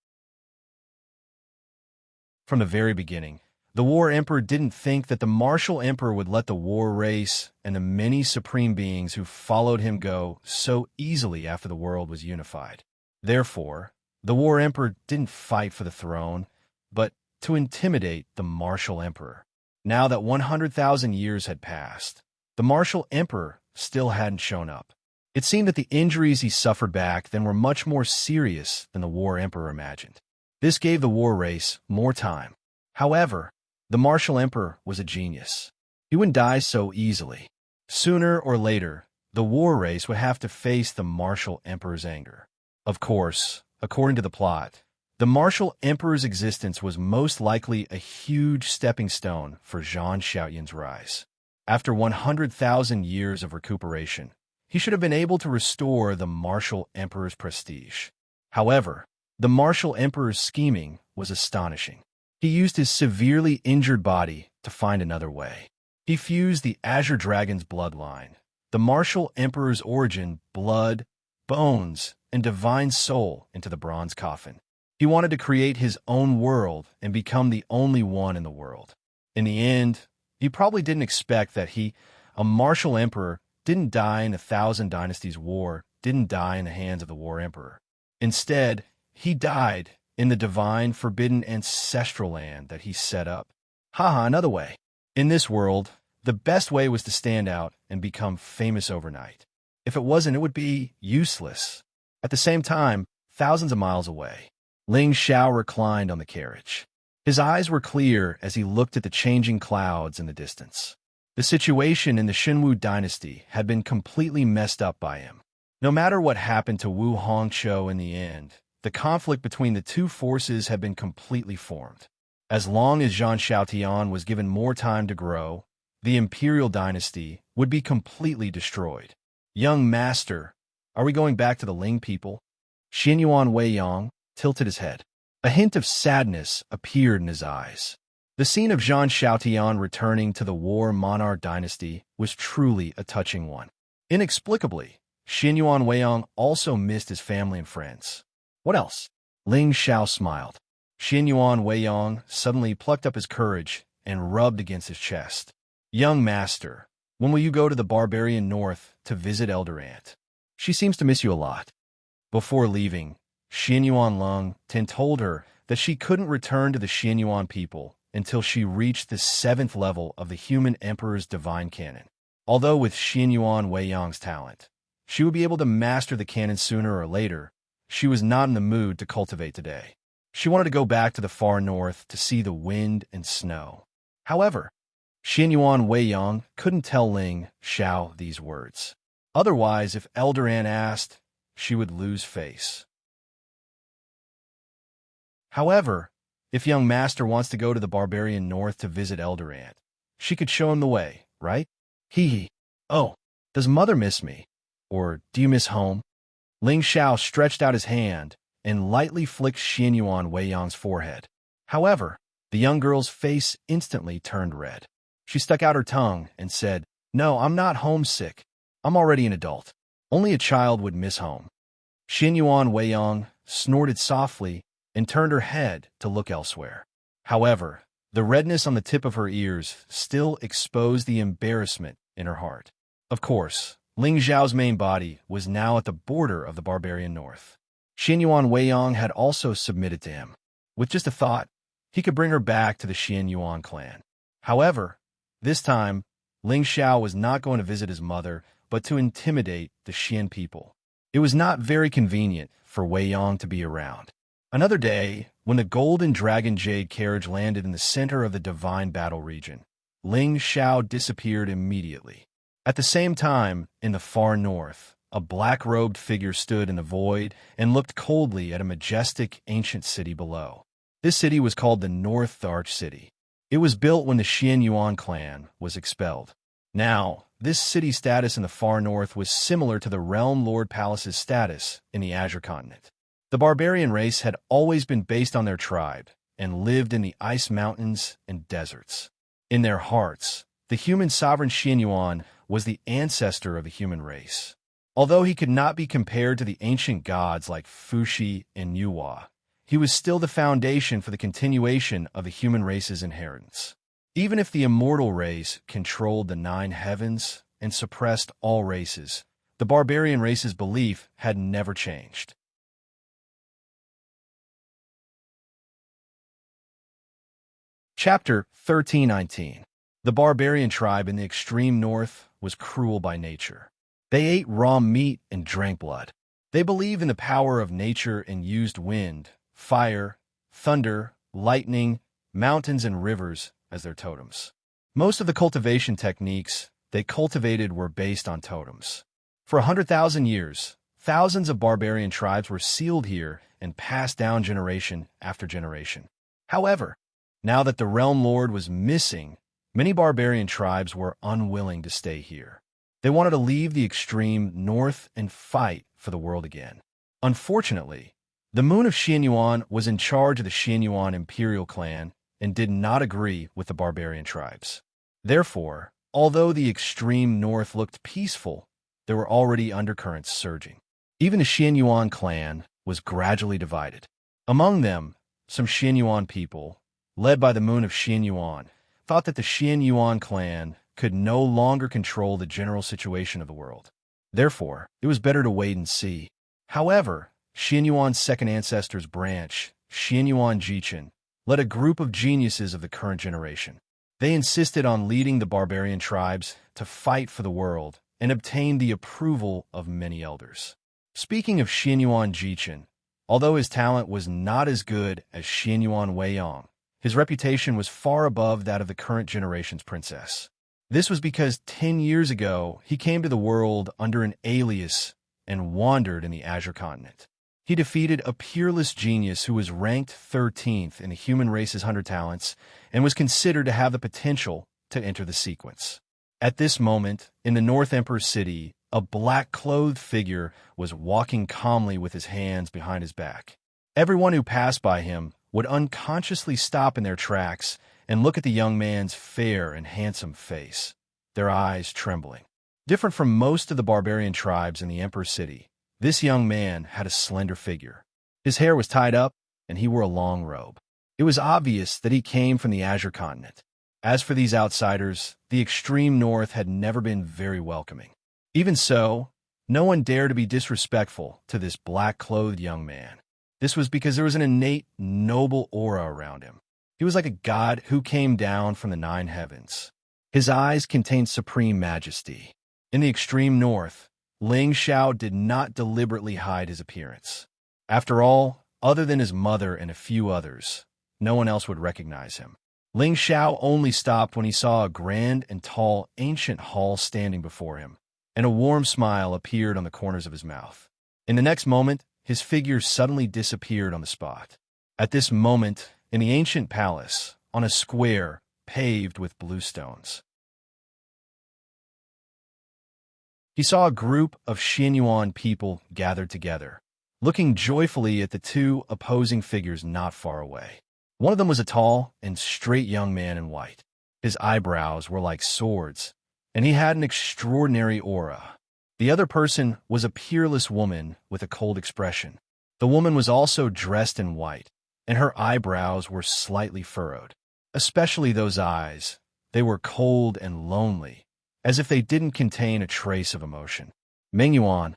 From the very beginning, the war emperor didn't think that the martial emperor would let the war race and the many supreme beings who followed him go so easily after the world was unified. Therefore, the war emperor didn't fight for the throne, but to intimidate the martial emperor. Now that 100,000 years had passed, the martial emperor still hadn't shown up. It seemed that the injuries he suffered back then were much more serious than the war emperor imagined. This gave the war race more time. However, the martial emperor was a genius. He wouldn't die so easily. Sooner or later, the war race would have to face the martial emperor's anger. Of course, according to the plot, the martial emperor's existence was most likely a huge stepping stone for Zhang Xiaoyan's rise. After 100,000 years of recuperation, he should have been able to restore the martial emperor's prestige. However, the martial emperor's scheming was astonishing. He used his severely injured body to find another way. He fused the Azure Dragon's bloodline, the martial emperor's origin, blood, bones, and divine soul into the bronze coffin. He wanted to create his own world and become the only one in the world. In the end, he probably didn't expect that he, a martial emperor, didn't die in the 1,000 Dynasties War, didn't die in the hands of the war emperor. Instead, he died in the divine, forbidden ancestral land that he set up. Another way. In this world, the best way was to stand out and become famous overnight. If it wasn't, it would be useless. At the same time, thousands of miles away, Ling Xiao reclined on the carriage. His eyes were clear as he looked at the changing clouds in the distance. The situation in the Shenwu dynasty had been completely messed up by him. No matter what happened to Wu Hongqiu in the end, the conflict between the two forces had been completely formed. As long as Zhang Xiaotian was given more time to grow, the imperial dynasty would be completely destroyed. Young master, are we going back to the Ling people? Xianyuan Weiyang tilted his head. A hint of sadness appeared in his eyes. The scene of Zhang Xiaotian returning to the War Monarch dynasty was truly a touching one. Inexplicably, Xianyuan Weiyang also missed his family and friends. What else? Ling Xiao smiled. Xianyuan Weiyang suddenly plucked up his courage and rubbed against his chest. Young master, when will you go to the barbarian north to visit Elder Aunt? She seems to miss you a lot. Before leaving, Xianyuan Lung Tin told her that she couldn't return to the Xianyuan people until she reached the 7th level of the human emperor's divine canon. Although with Xianyuan Weiyang's talent, she would be able to master the canon sooner or later, she was not in the mood to cultivate today. She wanted to go back to the far north to see the wind and snow. However, Xianyuan Weiyang couldn't tell Ling Xiao these words. Otherwise, if Elder Aunt asked, she would lose face. However, If young master wants to go to the barbarian north to visit elder aunt, she could show him the way, right? Hee hee. Oh, does mother miss me? Or do you miss home? Ling Xiao stretched out his hand and lightly flicked Xian Yuan Wei Yang's forehead. However, the young girl's face instantly turned red. She stuck out her tongue and said, "No, I'm not homesick. I'm already an adult. Only a child would miss home." Xian Yuan Wei Yang snorted softly and turned her head to look elsewhere. However, the redness on the tip of her ears still exposed the embarrassment in her heart. Of course, Ling Zhao's main body was now at the border of the barbarian north. Xian Yuan Wei Yang had also submitted to him. With just a thought, he could bring her back to the Xian Yuan clan. However, this time, Ling Xiao was not going to visit his mother, but to intimidate the Xian people. It was not very convenient for Wei Yang to be around. Another day, when the golden dragon jade carriage landed in the center of the divine battle region, Ling Xiao disappeared immediately. At the same time, in the far north, a black-robed figure stood in the void and looked coldly at a majestic ancient city below. This city was called the North Arch City. It was built when the Xian Yuan clan was expelled. Now, this city's status in the far north was similar to the Realm Lord Palace's status in the Azure Continent. The barbarian race had always been based on their tribe and lived in the ice mountains and deserts. In their hearts, the human sovereign Xian Yuan was the ancestor of the human race. Although he could not be compared to the ancient gods like Fuxi and Yuhua, he was still the foundation for the continuation of the human race's inheritance. Even if the immortal race controlled the 9 heavens and suppressed all races, the barbarian race's belief had never changed. Chapter 1319. The barbarian tribe in the extreme north was cruel by nature. They ate raw meat and drank blood. They believed in the power of nature and used wind, fire, thunder, lightning, mountains, and rivers as their totems. Most of the cultivation techniques they cultivated were based on totems. For 100,000 years, thousands of barbarian tribes were sealed here and passed down generation after generation. However, now that the Realm Lord was missing, many barbarian tribes were unwilling to stay here. They wanted to leave the extreme north and fight for the world again. Unfortunately, the Moon of Xian Yuan was in charge of the Xian Yuan Imperial clan and did not agree with the barbarian tribes. Therefore, although the extreme north looked peaceful, there were already undercurrents surging. Even the Xian Yuan clan was gradually divided. Among them, some Xian Yuan people, led by the Moon of Xian Yuan, thought that the Xian Yuan clan could no longer control the general situation of the world. Therefore, it was better to wait and see. However, Xian Yuan's second ancestor's branch, Xian Yuan Jichen, led a group of geniuses of the current generation. They insisted on leading the barbarian tribes to fight for the world and obtained the approval of many elders. Speaking of Xian Yuan Jichen, although his talent was not as good as Xian Yuan Wei Yang, his reputation was far above that of the current generation's princess. This was because 10 years ago, he came to the world under an alias and wandered in the Azure Continent. He defeated a peerless genius who was ranked 13th in the human race's 100 talents and was considered to have the potential to enter the sequence. At this moment, in the North Emperor's city, a black-clothed figure was walking calmly with his hands behind his back. Everyone who passed by him would unconsciously stop in their tracks and look at the young man's fair and handsome face, their eyes trembling. Different from most of the barbarian tribes in the Emperor's city, this young man had a slender figure. His hair was tied up, and he wore a long robe. It was obvious that he came from the Azure Continent. As for these outsiders, the extreme north had never been very welcoming. Even so, no one dared to be disrespectful to this black-clothed young man. This was because there was an innate, noble aura around him. He was like a god who came down from the 9 heavens. His eyes contained supreme majesty. In the extreme north, Ling Xiao did not deliberately hide his appearance. After all, other than his mother and a few others, no one else would recognize him. Ling Xiao only stopped when he saw a grand and tall ancient hall standing before him, and a warm smile appeared on the corners of his mouth. In the next moment, his figure suddenly disappeared on the spot. At this moment, in the ancient palace, on a square paved with blue stones. He saw a group of Xianyuan people gathered together, looking joyfully at the two opposing figures not far away. One of them was a tall and straight young man in white. His eyebrows were like swords, and he had an extraordinary aura. The other person was a peerless woman with a cold expression. The woman was also dressed in white, and her eyebrows were slightly furrowed. Especially those eyes. They were cold and lonely, as if they didn't contain a trace of emotion. Mengyuan,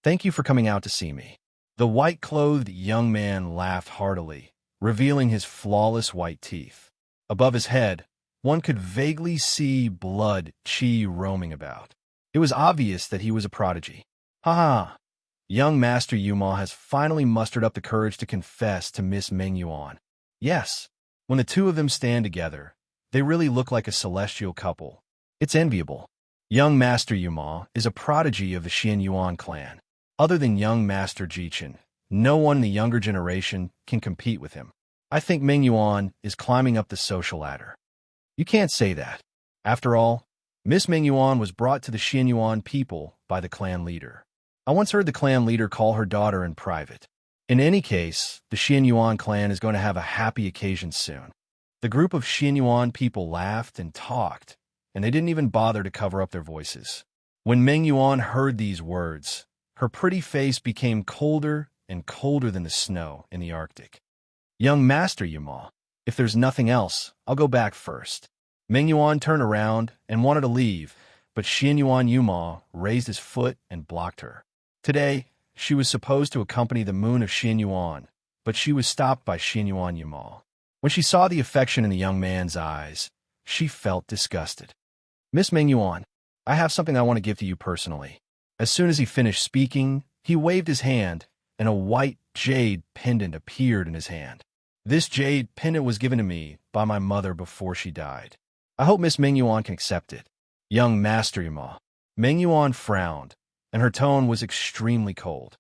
thank you for coming out to see me. The white-clothed young man laughed heartily, revealing his flawless white teeth. Above his head, one could vaguely see blood qi roaming about. It was obvious that he was a prodigy. Ha ha! Young Master Yuma has finally mustered up the courage to confess to Miss Mengyuan. Yes, when the two of them stand together, they really look like a celestial couple. It's enviable. Young Master Yuma is a prodigy of the Xianyuan clan. Other than young Master Jichen, no one in the younger generation can compete with him. I think Mengyuan is climbing up the social ladder. You can't say that. After all, Miss Mengyuan was brought to the Xianyuan people by the clan leader. I once heard the clan leader call her daughter in private. In any case, the Xianyuan clan is going to have a happy occasion soon. The group of Xianyuan people laughed and talked, and they didn't even bother to cover up their voices. When Mengyuan heard these words, her pretty face became colder and colder than the snow in the Arctic. Young Master Yuma, if there's nothing else, I'll go back first. Mengyuan turned around and wanted to leave, but Xianyuan Yuma raised his foot and blocked her. Today, she was supposed to accompany the moon of Xianyuan, but she was stopped by Xianyuan Yuma. When she saw the affection in the young man's eyes, she felt disgusted. Miss Mengyuan, I have something I want to give to you personally. As soon as he finished speaking, he waved his hand, and a white jade pendant appeared in his hand. This jade pendant was given to me by my mother before she died. I hope Miss Mengyuan can accept it. Young Master Yuma. Mengyuan frowned, and her tone was extremely cold.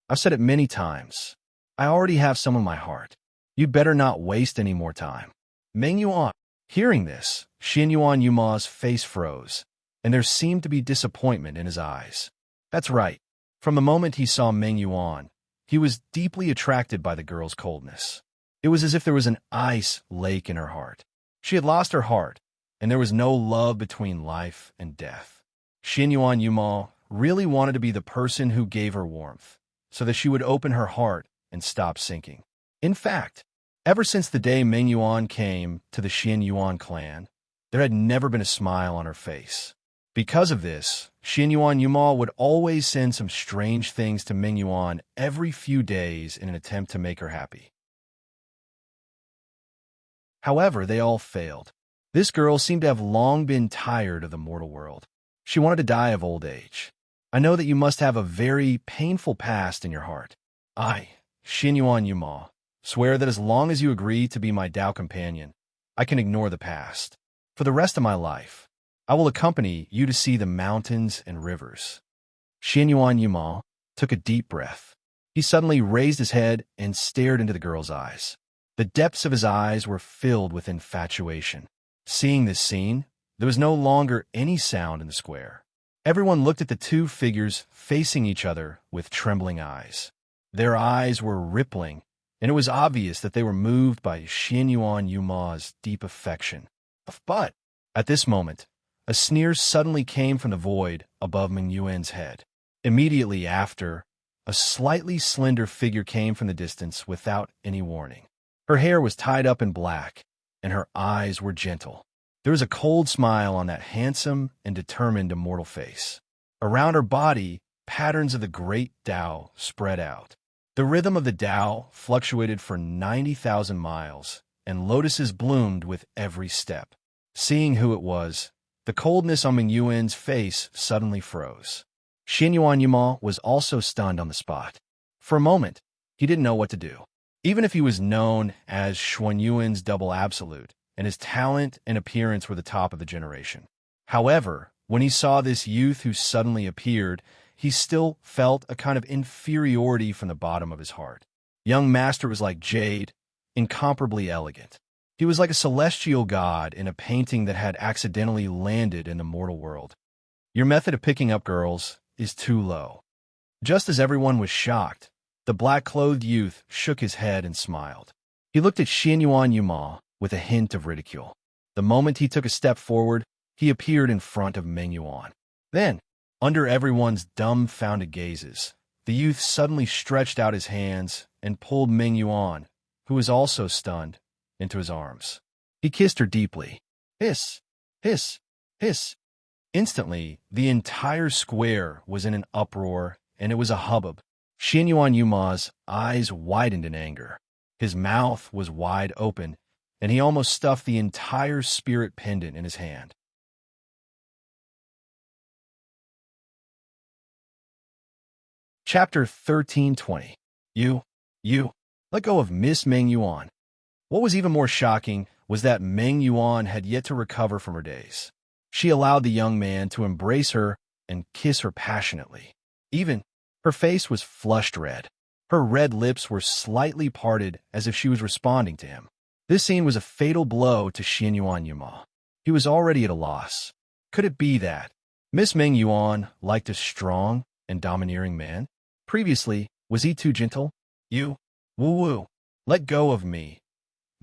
I've said it many times. I already have some in my heart. You'd better not waste any more time. Mengyuan. Hearing this, Xianyuan Yuma's face froze, and there seemed to be disappointment in his eyes. That's right. From the moment he saw Mengyuan, he was deeply attracted by the girl's coldness. It was as if there was an ice lake in her heart. She had lost her heart, and there was no love between life and death. Xianyuan Yuma really wanted to be the person who gave her warmth, so that she would open her heart and stop sinking. In fact, ever since the day Mengyuan came to the Xianyuan clan, there had never been a smile on her face. Because of this, Xianyuan Yuma would always send some strange things to Mengyuan every few days in an attempt to make her happy. However, they all failed. This girl seemed to have long been tired of the mortal world. She wanted to die of old age. I know that you must have a very painful past in your heart. I, Xianyuan Yuma, swear that as long as you agree to be my Tao companion, I can ignore the past. For the rest of my life, I will accompany you to see the mountains and rivers. Xianyuan Yuma took a deep breath. He suddenly raised his head and stared into the girl's eyes. The depths of his eyes were filled with infatuation. Seeing this scene, there was no longer any sound in the square. Everyone looked at the two figures facing each other with trembling eyes. Their eyes were rippling, and it was obvious that they were moved by Xianyuan Yuma's deep affection. But, at this moment, a sneer suddenly came from the void above Mengyuan's head. Immediately after, a slightly slender figure came from the distance without any warning. Her hair was tied up in black, and her eyes were gentle. There was a cold smile on that handsome and determined immortal face. Around her body, patterns of the great Tao spread out. The rhythm of the Tao fluctuated for 90,000 miles, and lotuses bloomed with every step. Seeing who it was, the coldness on Mengyuan's face suddenly froze. Xianyuan Yuma was also stunned on the spot. For a moment, he didn't know what to do. Even if he was known as Xuanyuan's double absolute, and his talent and appearance were the top of the generation. However, when he saw this youth who suddenly appeared, he still felt a kind of inferiority from the bottom of his heart. Young Master was like jade, incomparably elegant. He was like a celestial god in a painting that had accidentally landed in the mortal world. Your method of picking up girls is too low. Just as everyone was shocked, the black-clothed youth shook his head and smiled. He looked at Xianyuan Yuma with a hint of ridicule. The moment he took a step forward, he appeared in front of Meng Yuan. Then, under everyone's dumbfounded gazes, the youth suddenly stretched out his hands and pulled Meng Yuan, who was also stunned, into his arms. He kissed her deeply. Hiss, hiss, hiss. Instantly, the entire square was in an uproar, and it was a hubbub. Xianyuan Yuma's eyes widened in anger. His mouth was wide open, and he almost stuffed the entire spirit pendant in his hand. Chapter 1320. You, let go of Miss Meng Yuan. What was even more shocking was that Meng Yuan had yet to recover from her daze. She allowed the young man to embrace her and kiss her passionately. Even her face was flushed red. Her red lips were slightly parted as if she was responding to him. This scene was a fatal blow to Xianyuan Yuma. He was already at a loss. Could it be that Miss Meng Yuan liked a strong and domineering man? Previously, was he too gentle? You, woo-woo, let go of me.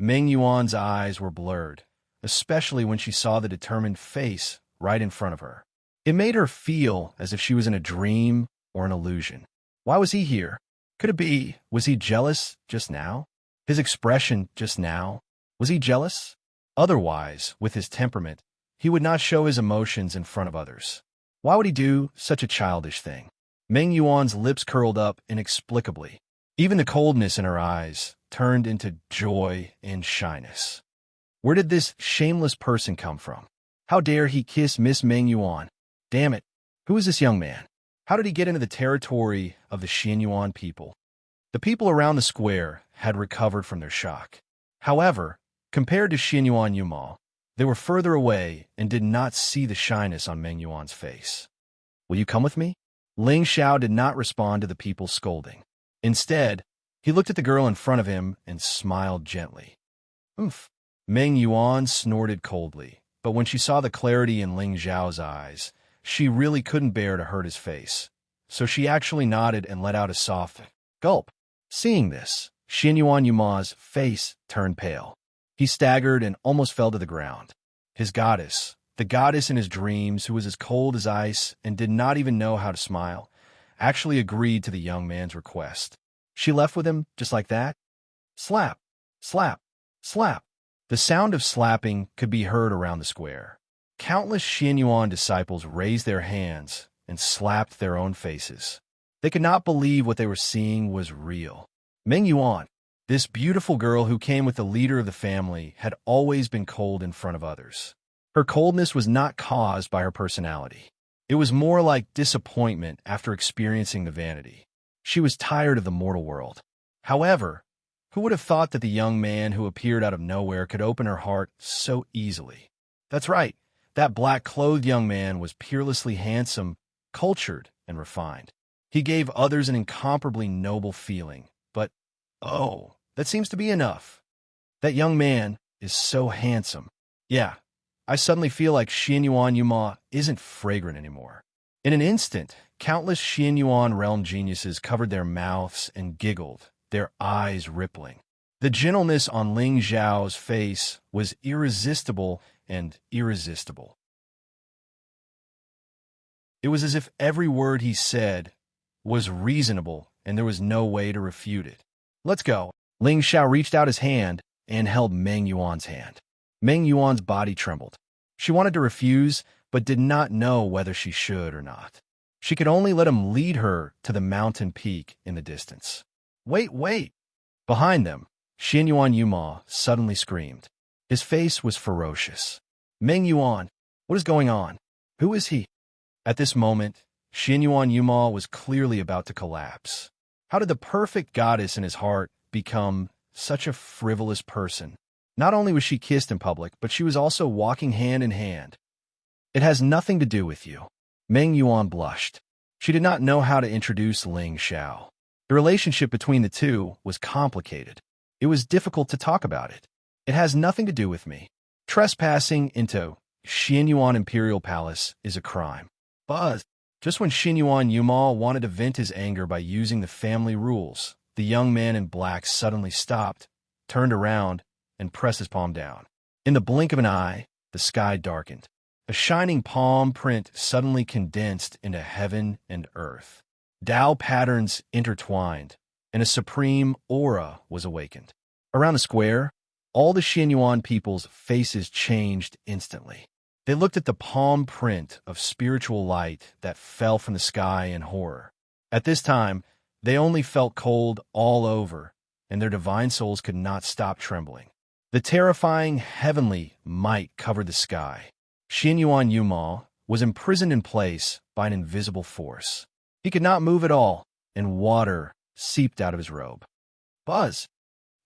Meng Yuan's eyes were blurred, especially when she saw the determined face right in front of her. It made her feel as if she was in a dream or an illusion. Why was he here? Could it be, was he jealous just now? His expression just now? Was he jealous? Otherwise, with his temperament, he would not show his emotions in front of others. Why would he do such a childish thing? Meng Yuan's lips curled up inexplicably. Even the coldness in her eyes turned into joy and shyness. Where did this shameless person come from? How dare he kiss Miss Meng Yuan? Damn it, who is this young man? How did he get into the territory of the Xianyuan people? The people around the square had recovered from their shock. However, compared to Xianyuan Yuma, they were further away and did not see the shyness on Meng Yuan's face. Will you come with me? Ling Xiao did not respond to the people's scolding. Instead, he looked at the girl in front of him and smiled gently. Oomph. Meng Yuan snorted coldly, but when she saw the clarity in Ling Xiao's eyes, she really couldn't bear to hurt his face. So she actually nodded and let out a soft gulp. Seeing this, Xianyuan Yuma's face turned pale. He staggered and almost fell to the ground. His goddess, the goddess in his dreams who was as cold as ice and did not even know how to smile, actually agreed to the young man's request. She left with him just like that. Slap, slap, slap. The sound of slapping could be heard around the square. Countless Xianyuan disciples raised their hands and slapped their own faces. They could not believe what they were seeing was real. Meng Yuan, this beautiful girl who came with the leader of the family, had always been cold in front of others. Her coldness was not caused by her personality. It was more like disappointment after experiencing the vanity. She was tired of the mortal world. However, who would have thought that the young man who appeared out of nowhere could open her heart so easily? That's right, that black-clothed young man was peerlessly handsome, cultured, and refined. He gave others an incomparably noble feeling, but, oh, that seems to be enough. That young man is so handsome. Yeah, I suddenly feel like Xianyuan Yuma isn't fragrant anymore. In an instant, countless Xianyuan realm geniuses covered their mouths and giggled, their eyes rippling. The gentleness on Ling Xiao's face was irresistible and irresistible. It was as if every word he said was reasonable and there was no way to refute it. Let's go. Ling Xiao reached out his hand and held Meng Yuan's hand. Meng Yuan's body trembled. She wanted to refuse, but did not know whether she should or not. She could only let him lead her to the mountain peak in the distance. Wait, wait! Behind them, Xianyuan Yuma suddenly screamed. His face was ferocious. Meng Yuan, what is going on? Who is he? At this moment, Xianyuan Yuma was clearly about to collapse. How did the perfect goddess in his heart become such a frivolous person? Not only was she kissed in public, but she was also walking hand in hand. It has nothing to do with you. Meng Yuan blushed. She did not know how to introduce Ling Xiao. The relationship between the two was complicated. It was difficult to talk about it. It has nothing to do with me. Trespassing into Xianyuan Imperial Palace is a crime. But just when Xianyuan Yumal wanted to vent his anger by using the family rules, the young man in black suddenly stopped, turned around, and pressed his palm down. In the blink of an eye, the sky darkened. A shining palm print suddenly condensed into heaven and earth. Tao patterns intertwined, and a supreme aura was awakened. Around the square, all the Xianyuan people's faces changed instantly. They looked at the palm print of spiritual light that fell from the sky in horror. At this time, they only felt cold all over, and their divine souls could not stop trembling. The terrifying heavenly might covered the sky. Xianyuan Yumal was imprisoned in place by an invisible force. He could not move at all, and water seeped out of his robe. Buzz!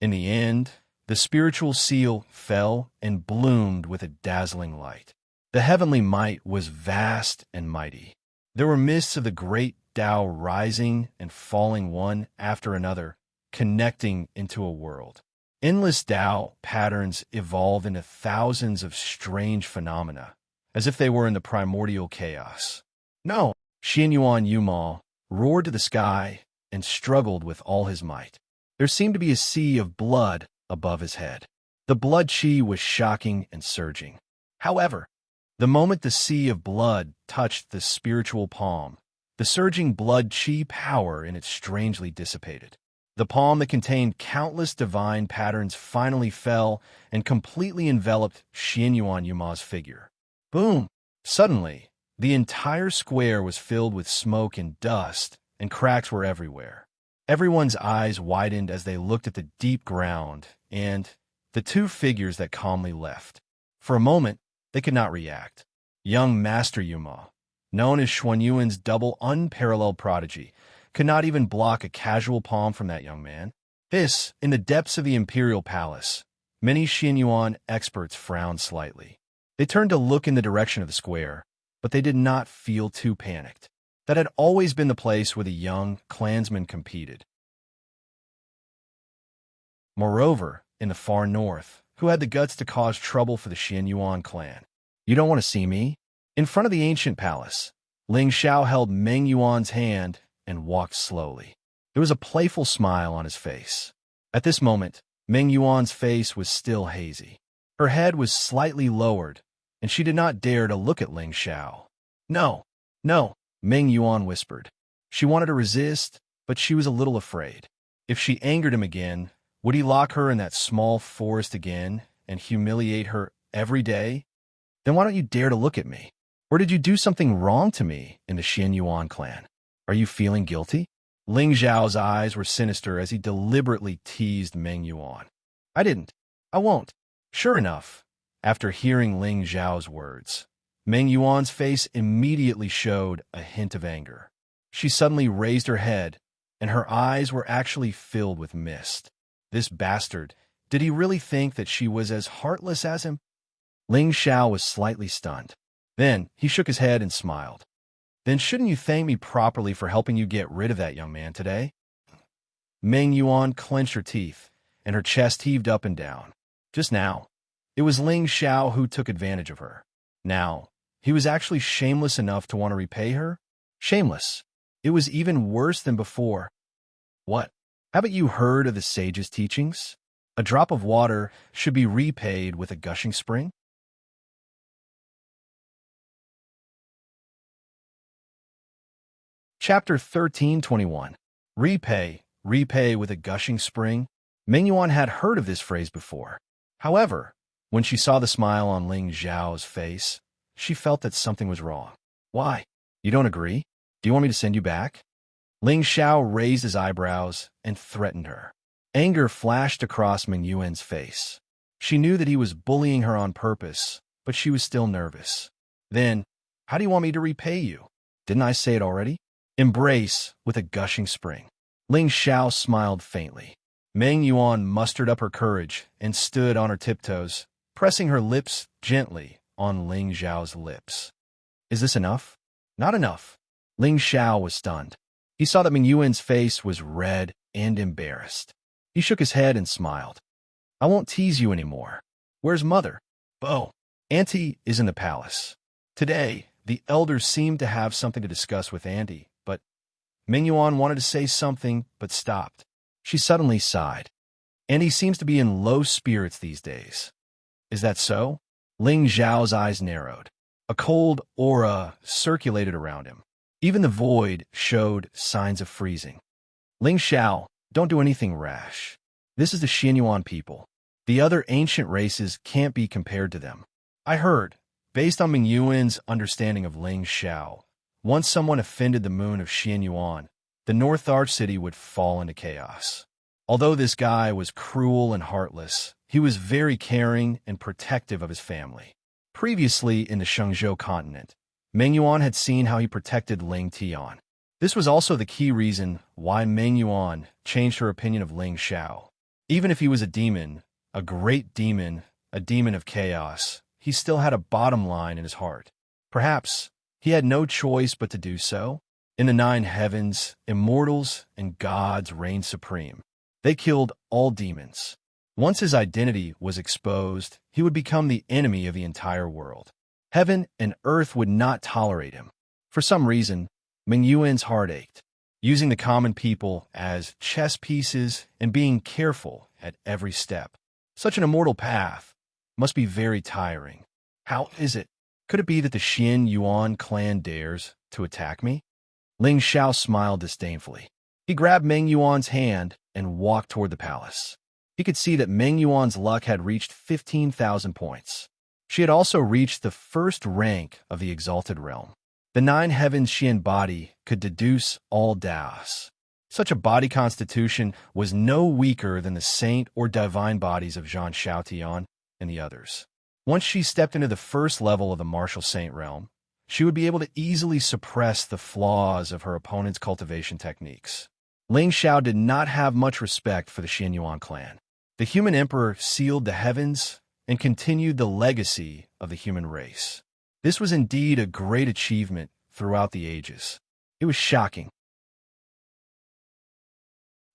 In the end, the spiritual seal fell and bloomed with a dazzling light. The heavenly might was vast and mighty. There were mists of the great Tao rising and falling one after another, connecting into a world. Endless Tao patterns evolved into thousands of strange phenomena, as if they were in the primordial chaos. No, Xianyuan Yumal roared to the sky and struggled with all his might. There seemed to be a sea of blood above his head. The blood chi was shocking and surging. However, the moment the sea of blood touched the spiritual palm, the surging blood chi power in it strangely dissipated. The palm that contained countless divine patterns finally fell and completely enveloped Xianyuan Yuma's figure. Boom! Suddenly, the entire square was filled with smoke and dust, and cracks were everywhere. Everyone's eyes widened as they looked at the deep ground and the two figures that calmly left. For a moment, they could not react. Young Master Yuma, known as Xuanyuan's double unparalleled prodigy, could not even block a casual palm from that young man. This, in the depths of the imperial palace, many Xianyuan experts frowned slightly. They turned to look in the direction of the square, but they did not feel too panicked. That had always been the place where the young clansmen competed. Moreover, in the far north, who had the guts to cause trouble for the Xianyuan clan? You don't want to see me? In front of the ancient palace, Ling Xiao held Meng Yuan's hand and walked slowly. There was a playful smile on his face. At this moment, Meng Yuan's face was still hazy. Her head was slightly lowered, and she did not dare to look at Ling Xiao. No, no, Meng Yuan whispered. She wanted to resist, but she was a little afraid. If she angered him again, would he lock her in that small forest again and humiliate her every day? Then why don't you dare to look at me? Or did you do something wrong to me in the Xianyuan clan? Are you feeling guilty? Ling Xiao's eyes were sinister as he deliberately teased Meng Yuan. I didn't. I won't. Sure enough, after hearing Ling Xiao's words, Meng Yuan's face immediately showed a hint of anger. She suddenly raised her head, and her eyes were actually filled with mist. This bastard, did he really think that she was as heartless as him? Ling Xiao was slightly stunned. Then he shook his head and smiled. Then shouldn't you thank me properly for helping you get rid of that young man today? Meng Yuan clenched her teeth, and her chest heaved up and down. Just now, it was Ling Xiao who took advantage of her. Now, he was actually shameless enough to want to repay her? Shameless. It was even worse than before. What? Haven't you heard of the sage's teachings? A drop of water should be repaid with a gushing spring? Chapter 13:21. Repay with a gushing spring. Meng Yuan had heard of this phrase before. However, when she saw the smile on Ling Xiao's face, she felt that something was wrong. Why? You don't agree? Do you want me to send you back? Ling Xiao raised his eyebrows and threatened her. Anger flashed across Meng Yuan's face. She knew that he was bullying her on purpose, but she was still nervous. Then, how do you want me to repay you? Didn't I say it already? Embrace with a gushing spring. Ling Xiao smiled faintly. Meng Yuan mustered up her courage and stood on her tiptoes, pressing her lips gently on Ling Xiao's lips. Is this enough? Not enough. Ling Xiao was stunned. He saw that Meng Yuan's face was red and embarrassed. He shook his head and smiled. I won't tease you anymore. Where's Mother? Oh, Auntie is in the palace. Today, the elders seemed to have something to discuss with Auntie, but Mingyuan wanted to say something but stopped. She suddenly sighed. Auntie seems to be in low spirits these days. Is that so? Ling Zhao's eyes narrowed. A cold aura circulated around him. Even the void showed signs of freezing. Ling Xiao, don't do anything rash. This is the Xianyuan people. The other ancient races can't be compared to them. I heard, based on Ming Yuan's understanding of Ling Xiao, once someone offended the moon of Xianyuan, the North Arch City would fall into chaos. Although this guy was cruel and heartless, he was very caring and protective of his family. Previously in the Shengzhou continent, Meng Yuan had seen how he protected Ling Tian. This was also the key reason why Meng Yuan changed her opinion of Ling Xiao. Even if he was a demon, a great demon, a demon of chaos, he still had a bottom line in his heart. Perhaps he had no choice but to do so. In the 9 heavens, immortals and gods reigned supreme. They killed all demons. Once his identity was exposed, he would become the enemy of the entire world. Heaven and earth would not tolerate him. For some reason, Ming Yuan's heart ached, using the common people as chess pieces and being careful at every step. Such an immortal path must be very tiring. How is it? Could it be that the Xianyuan clan dares to attack me? Ling Xiao smiled disdainfully. He grabbed Meng Yuan's hand and walked toward the palace. He could see that Meng Yuan's luck had reached 15,000 points. She had also reached the first rank of the Exalted Realm. The 9 heavens she embodied could deduce all Daos. Such a body constitution was no weaker than the saint or divine bodies of Zhan Xiaotian and the others. Once she stepped into the first level of the martial saint realm, she would be able to easily suppress the flaws of her opponent's cultivation techniques. Ling Xiao did not have much respect for the Xianyuan clan. The human emperor sealed the heavens and continued the legacy of the human race. This was indeed a great achievement throughout the ages. It was shocking.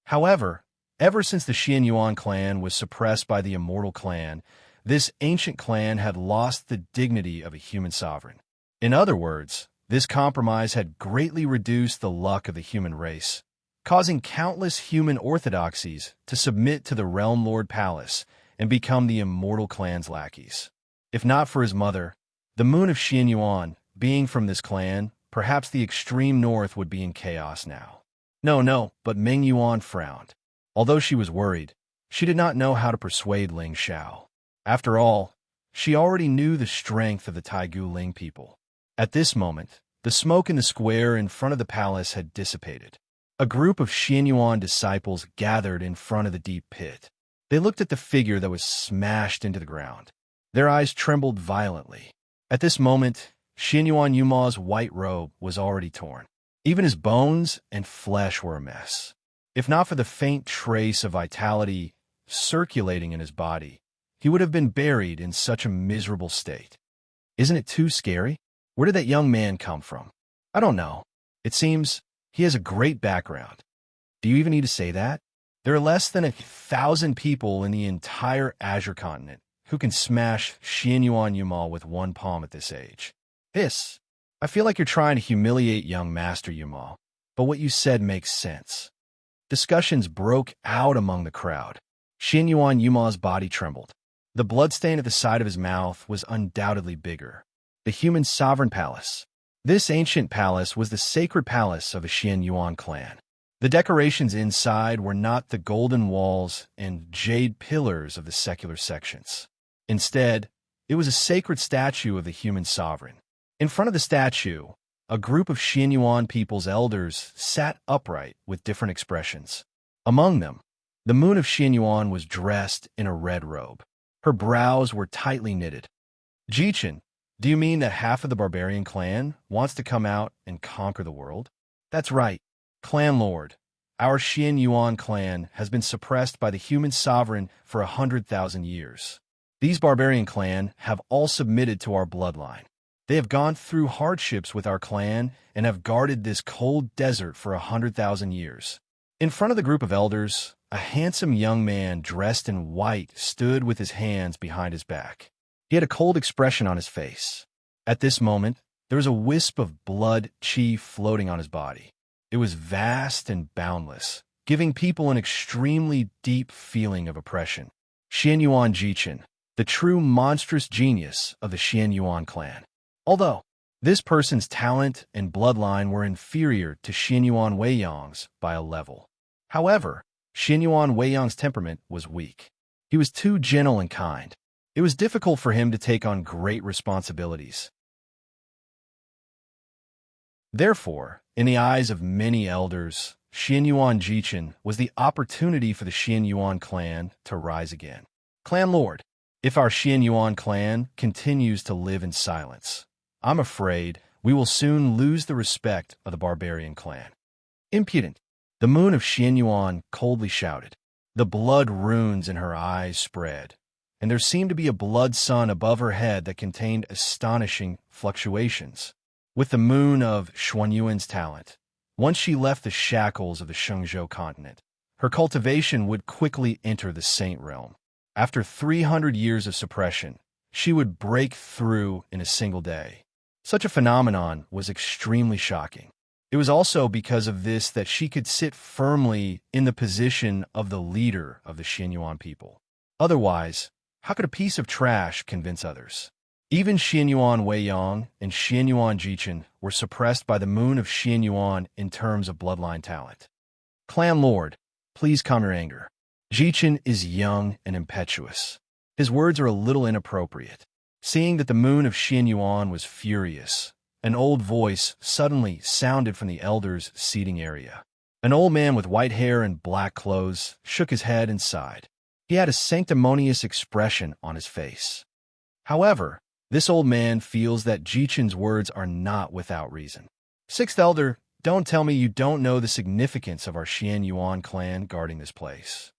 However, ever since the Xianyuan clan was suppressed by the immortal clan, this ancient clan had lost the dignity of a human sovereign. In other words, this compromise had greatly reduced the luck of the human race, causing countless human orthodoxies to submit to the Realm Lord Palace and become the immortal clan's lackeys. If not for his mother, the moon of Xianyuan, being from this clan, perhaps the extreme north would be in chaos now. No, but Meng Yuan frowned. Although she was worried, she did not know how to persuade Ling Xiao. After all, she already knew the strength of the Taigu Ling people. At this moment, the smoke in the square in front of the palace had dissipated. A group of Xianyuan disciples gathered in front of the deep pit. They looked at the figure that was smashed into the ground. Their eyes trembled violently. At this moment, Xianyuan Yuma's white robe was already torn. Even his bones and flesh were a mess. If not for the faint trace of vitality circulating in his body, he would have been buried in such a miserable state. Isn't it too scary? Where did that young man come from? I don't know. It seems he has a great background. Do you even need to say that? There are less than 1,000 people in the entire Azure continent who can smash Xianyuan Yumal with one palm at this age. I feel like you're trying to humiliate young Master Yumal, but what you said makes sense. Discussions broke out among the crowd. Xianyuan Yumal's body trembled. The bloodstain at the side of his mouth was undoubtedly bigger. The human sovereign palace. This ancient palace was the sacred palace of the Xianyuan clan. The decorations inside were not the golden walls and jade pillars of the secular sections. Instead, it was a sacred statue of the human sovereign. In front of the statue, a group of Xianyuan people's elders sat upright with different expressions. Among them, the moon of Xianyuan was dressed in a red robe. Her brows were tightly knitted. Jichin, do you mean that half of the barbarian clan wants to come out and conquer the world? That's right, Clan Lord. Our Xianyuan clan has been suppressed by the human sovereign for 100,000 years. These barbarian clan have all submitted to our bloodline. They have gone through hardships with our clan and have guarded this cold desert for 100,000 years. In front of the group of elders, a handsome young man dressed in white stood with his hands behind his back. He had a cold expression on his face. At this moment, there was a wisp of blood chi floating on his body. It was vast and boundless, giving people an extremely deep feeling of oppression. Xianyuan Jichin, the true monstrous genius of the Xianyuan clan. Although this person's talent and bloodline were inferior to Xianyuan Weiyang's by a level. However, Xianyuan Weiyang's temperament was weak. He was too gentle and kind. It was difficult for him to take on great responsibilities. Therefore, in the eyes of many elders, Xianyuan Jichin was the opportunity for the Xianyuan clan to rise again. Clan Lord, if our Xianyuan clan continues to live in silence, I'm afraid we will soon lose the respect of the barbarian clan. Impudent, the moon of Xianyuan coldly shouted. The blood runes in her eyes spread, and there seemed to be a blood sun above her head that contained astonishing fluctuations. With the moon of Xuanyuan's talent, once she left the shackles of the Shengzhou continent, her cultivation would quickly enter the Saint realm. After 300 years of suppression, she would break through in a single day. Such a phenomenon was extremely shocking. It was also because of this that she could sit firmly in the position of the leader of the Xianyuan people. Otherwise, how could a piece of trash convince others? Even Xianyuan Weiyang and Xianyuan Jichin were suppressed by the moon of Xianyuan in terms of bloodline talent. Clan Lord, please calm your anger. Jichin is young and impetuous. His words are a little inappropriate. Seeing that the moon of Xianyuan was furious, an old voice suddenly sounded from the elders' seating area. An old man with white hair and black clothes shook his head and sighed. He had a sanctimonious expression on his face. However, this old man feels that Jichin's words are not without reason. Sixth Elder, don't tell me you don't know the significance of our Xianyuan clan guarding this place.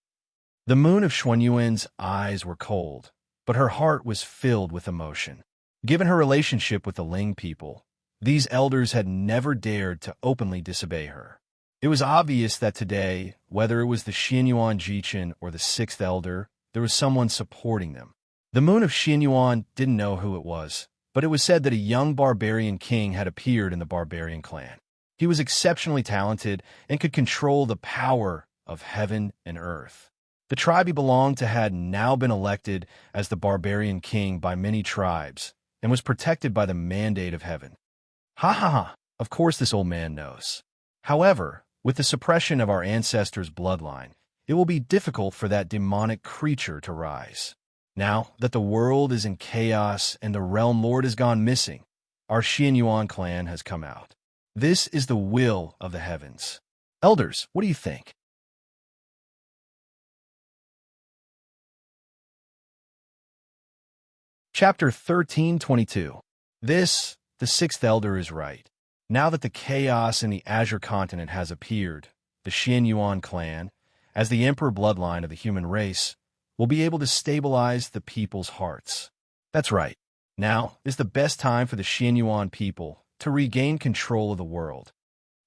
The moon of Xuanyuan's eyes were cold, but her heart was filled with emotion. Given her relationship with the Ling people, these elders had never dared to openly disobey her. It was obvious that today, whether it was the Xianyuan Jichin or the Sixth Elder, there was someone supporting them. The moon of Xianyuan didn't know who it was, but it was said that a young barbarian king had appeared in the barbarian clan. He was exceptionally talented and could control the power of heaven and earth. The tribe he belonged to had now been elected as the barbarian king by many tribes and was protected by the mandate of heaven. Ha ha ha, of course this old man knows. However, with the suppression of our ancestors' bloodline, it will be difficult for that demonic creature to rise. Now that the world is in chaos and the realm lord has gone missing, our Xianyuan clan has come out. This is the will of the heavens. Elders, what do you think? Chapter 13:22. This, the Sixth Elder is right. Now that the chaos in the Azure continent has appeared, the Xianyuan clan, as the emperor bloodline of the human race, will be able to stabilize the people's hearts. That's right. Now is the best time for the Xianyuan people to regain control of the world.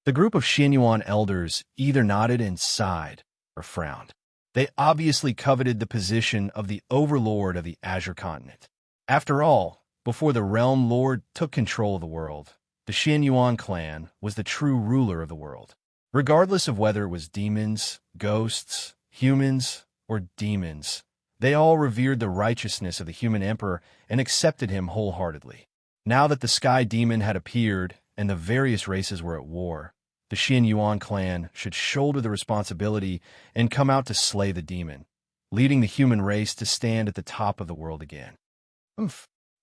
The group of Xianyuan elders either nodded and sighed or frowned. They obviously coveted the position of the overlord of the Azure continent. After all, before the realm lord took control of the world, the Xianyuan clan was the true ruler of the world. Regardless of whether it was demons, ghosts, humans, or demons, they all revered the righteousness of the human emperor and accepted him wholeheartedly. Now that the sky demon had appeared and the various races were at war, the Xianyuan clan should shoulder the responsibility and come out to slay the demon, leading the human race to stand at the top of the world again.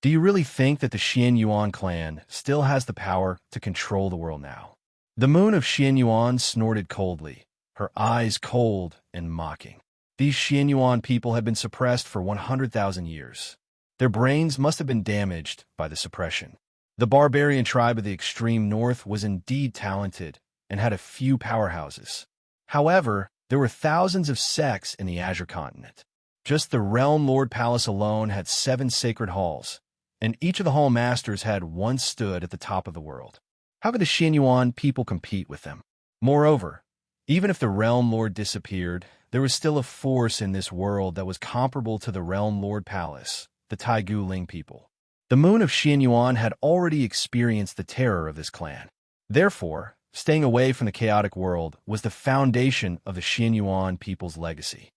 Do you really think that the Xianyuan clan still has the power to control the world now? The moon of Xianyuan snorted coldly, her eyes cold and mocking. These Xianyuan people had been suppressed for 100,000 years. Their brains must have been damaged by the suppression. The barbarian tribe of the extreme north was indeed talented and had a few powerhouses. However, there were thousands of sects in the Azure continent. Just the Realm Lord Palace alone had 7 sacred halls, and each of the hall masters had once stood at the top of the world. How could the Xianyuan people compete with them? Moreover, Even if the Realm Lord disappeared, there was still a force in this world that was comparable to the Realm Lord Palace, the Taigu Ling people. The moon of Xianyuan had already experienced the terror of this clan. Therefore, staying away from the chaotic world was the foundation of the Xianyuan people's legacy.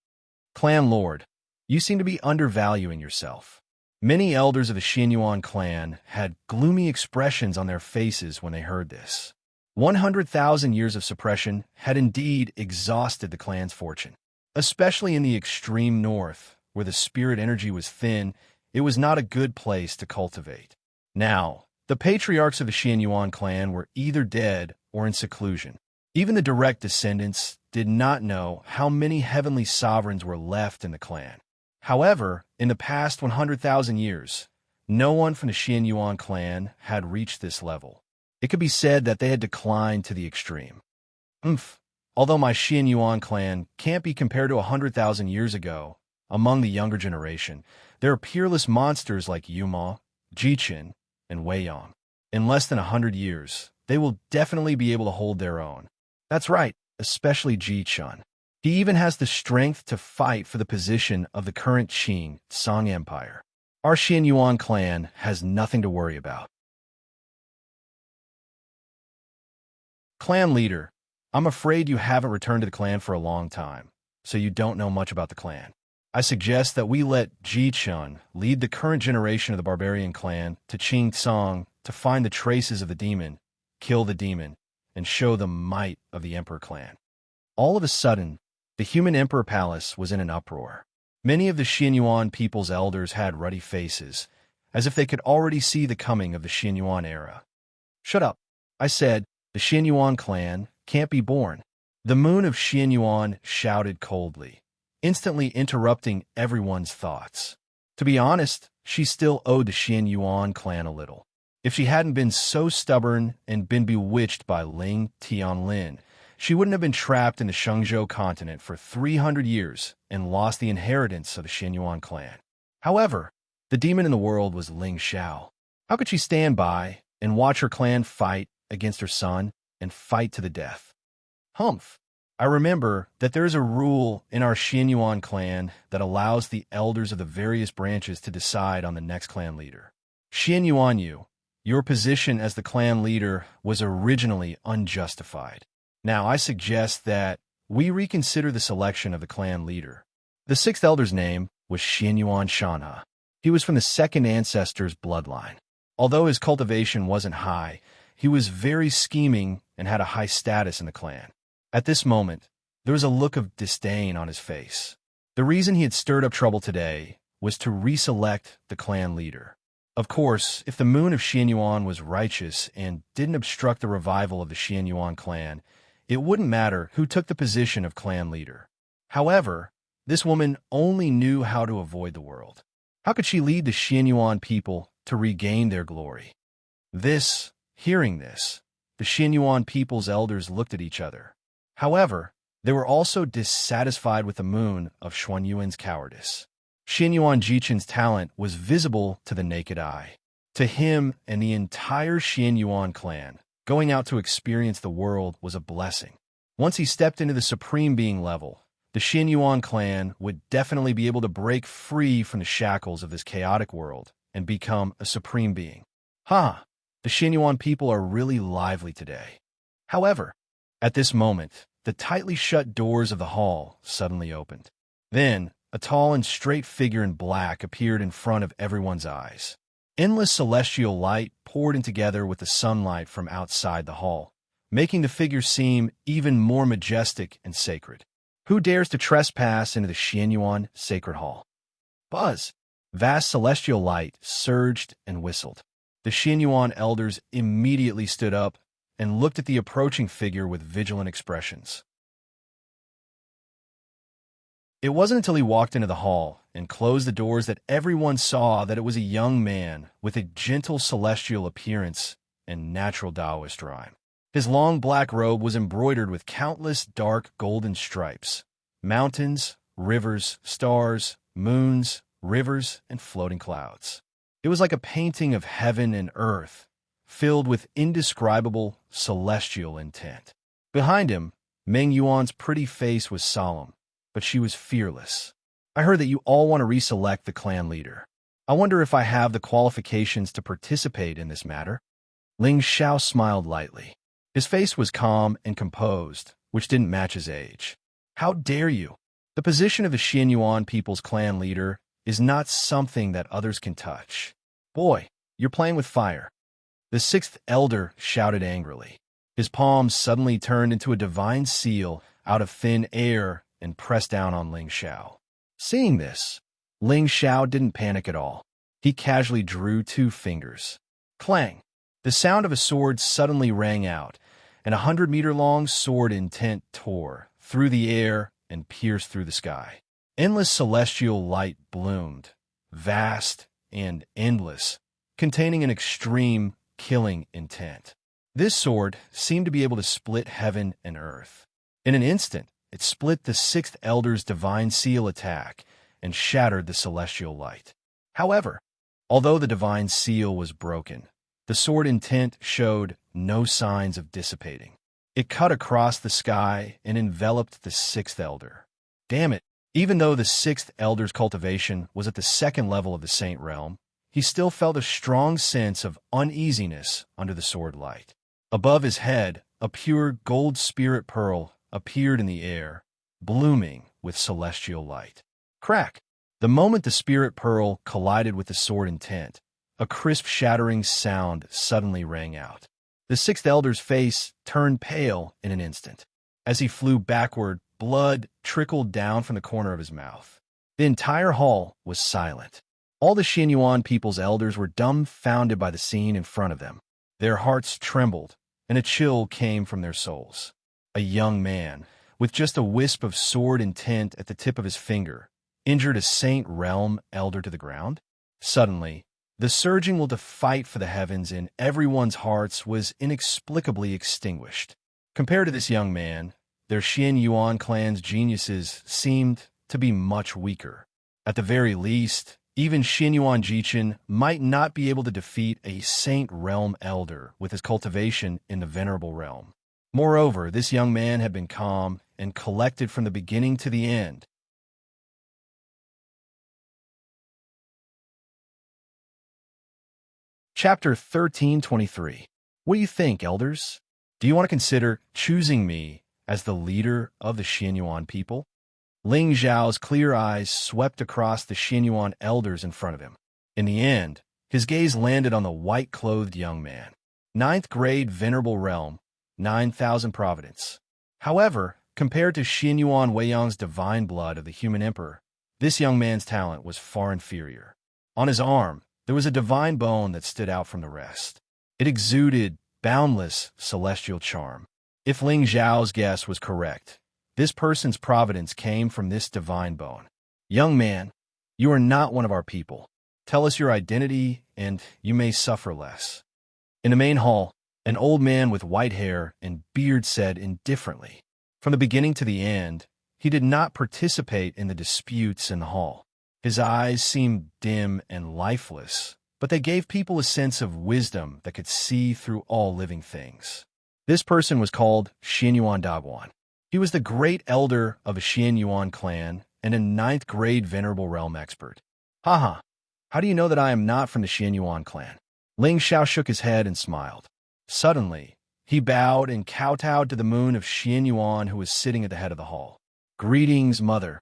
Clan Lord, you seem to be undervaluing yourself. Many elders of the Xianyuan clan had gloomy expressions on their faces when they heard this. 100,000 years of suppression had indeed exhausted the clan's fortune. Especially in the extreme north, where the spirit energy was thin, it was not a good place to cultivate. Now, the patriarchs of the Xianyuan clan were either dead or in seclusion. Even the direct descendants did not know how many heavenly sovereigns were left in the clan. However, in the past 100,000 years, no one from the Xianyuan clan had reached this level. It could be said that they had declined to the extreme. Although my Xianyuan clan can't be compared to 100,000 years ago, among the younger generation, there are peerless monsters like Yuma, Jichin, and Weiyang. In less than 100 years, they will definitely be able to hold their own. That's right, especially Jichin. He even has the strength to fight for the position of the current Qing Song Empire. Our Xianyuan clan has nothing to worry about. Clan leader, I'm afraid you haven't returned to the clan for a long time, so you don't know much about the clan. I suggest that we let Ji-chun lead the current generation of the barbarian clan to Qing Song to find the traces of the demon, kill the demon, and show the might of the Emperor clan. All of a sudden, the human Emperor Palace was in an uproar. Many of the Xianyuan people's elders had ruddy faces, as if they could already see the coming of the Xianyuan era. Shut up, I said. The Xianyuan clan can't be born. The moon of Xianyuan shouted coldly, instantly interrupting everyone's thoughts. To be honest, she still owed the Xianyuan clan a little. If she hadn't been so stubborn and been bewitched by Ling Tianlin, she wouldn't have been trapped in the Shengzhou continent for 300 years and lost the inheritance of the Xianyuan clan. However, the demon in the world was Ling Xiao. How could she stand by and watch her clan fight against her son and fight to the death? I remember that there is a rule in our Xianyuan clan that allows the elders of the various branches to decide on the next clan leader. Xianyuan Yu, your position as the clan leader was originally unjustified. Now I suggest that we reconsider the selection of the clan leader. The sixth elder's name was Xianyuan Shanha. He was from the second ancestor's bloodline. Although his cultivation wasn't high, he was very scheming and had a high status in the clan. At this moment, there was a look of disdain on his face. The reason he had stirred up trouble today was to reselect the clan leader. Of course, if the moon of Xianyuan was righteous and didn't obstruct the revival of the Xianyuan clan, it wouldn't matter who took the position of clan leader. However, this woman only knew how to avoid the world. How could she lead the Xianyuan people to regain their glory? Hearing this, the Xianyuan people's elders looked at each other. However, they were also dissatisfied with the moon of Xuanyuan's cowardice. Xianyuan Jichin's talent was visible to the naked eye. To him and the entire Xianyuan clan, going out to experience the world was a blessing. Once he stepped into the Supreme Being level, the Xianyuan clan would definitely be able to break free from the shackles of this chaotic world and become a Supreme Being. The Xianyuan people are really lively today. However, at this moment, the tightly shut doors of the hall suddenly opened. Then, a tall and straight figure in black appeared in front of everyone's eyes. Endless celestial light poured in together with the sunlight from outside the hall, making the figure seem even more majestic and sacred. Who dares to trespass into the Xianyuan sacred hall? Buzz! Vast celestial light surged and whistled. The Xianyuan elders immediately stood up and looked at the approaching figure with vigilant expressions. It wasn't until he walked into the hall and closed the doors that everyone saw that it was a young man with a gentle celestial appearance and natural Taoist rhyme. His long black robe was embroidered with countless dark golden stripes. Mountains, rivers, stars, moons, rivers, and floating clouds. It was like a painting of heaven and earth, filled with indescribable celestial intent. Behind him, Meng Yuan's pretty face was solemn, but she was fearless. I heard that you all want to reselect the clan leader. I wonder if I have the qualifications to participate in this matter. Ling Xiao smiled lightly. His face was calm and composed, which didn't match his age. How dare you? The position of the Xianyuan people's clan leader is not something that others can touch. Boy, you're playing with fire. The sixth elder shouted angrily. His palms suddenly turned into a divine seal out of thin air and pressed down on Ling Xiao. Seeing this, Ling Xiao didn't panic at all. He casually drew 2 fingers. Clang! The sound of a sword suddenly rang out, and a 100-meter-long sword intent tore through the air and pierced through the sky. Endless celestial light bloomed, vast and endless, containing an extreme, killing intent. This sword seemed to be able to split heaven and earth. In an instant, it split the sixth elder's divine seal attack and shattered the celestial light. However, although the divine seal was broken, the sword intent showed no signs of dissipating. It cut across the sky and enveloped the sixth elder. Damn it! Even though the sixth elder's cultivation was at the 2nd level of the Saint Realm, he still felt a strong sense of uneasiness under the sword light. Above his head, a pure gold spirit pearl appeared in the air, blooming with celestial light. Crack! The moment the spirit pearl collided with the sword intent, a crisp shattering sound suddenly rang out. The sixth elder's face turned pale in an instant. As he flew backward, blood trickled down from the corner of his mouth. The entire hall was silent. All the Xianyuan people's elders were dumbfounded by the scene in front of them. Their hearts trembled, and a chill came from their souls. A young man, with just a wisp of sword intent at the tip of his finger, injured a Saint Realm elder to the ground? Suddenly, the surging will to fight for the heavens in everyone's hearts was inexplicably extinguished. Compared to this young man, their Xianyuan clan's geniuses seemed to be much weaker. At the very least, even Xianyuan Jichin might not be able to defeat a Saint Realm elder with his cultivation in the Venerable Realm. Moreover, this young man had been calm and collected from the beginning to the end. Chapter 1323. What do you think, elders? Do you want to consider choosing me as the leader of the Xianyuan people? Ling Zhao's clear eyes swept across the Xianyuan elders in front of him. In the end, his gaze landed on the white-clothed young man. 9th grade Venerable Realm, 9,000 Providence. However, compared to Xianyuan Weiyang's divine blood of the human emperor, this young man's talent was far inferior. On his arm, there was a divine bone that stood out from the rest. It exuded boundless celestial charm. If Ling Zhao's guess was correct, this person's providence came from this divine bone. Young man, you are not one of our people. Tell us your identity, and you may suffer less. In the main hall, an old man with white hair and beard said indifferently. From the beginning to the end, he did not participate in the disputes in the hall. His eyes seemed dim and lifeless, but they gave people a sense of wisdom that could see through all living things. This person was called Xianyuan Daguan. He was the great elder of a Xianyuan clan and a 9th grade Venerable Realm expert. Haha, how do you know that I am not from the Xianyuan clan? Ling Xiao shook his head and smiled. Suddenly, he bowed and kowtowed to the moon of Xianyuan who was sitting at the head of the hall. Greetings, mother.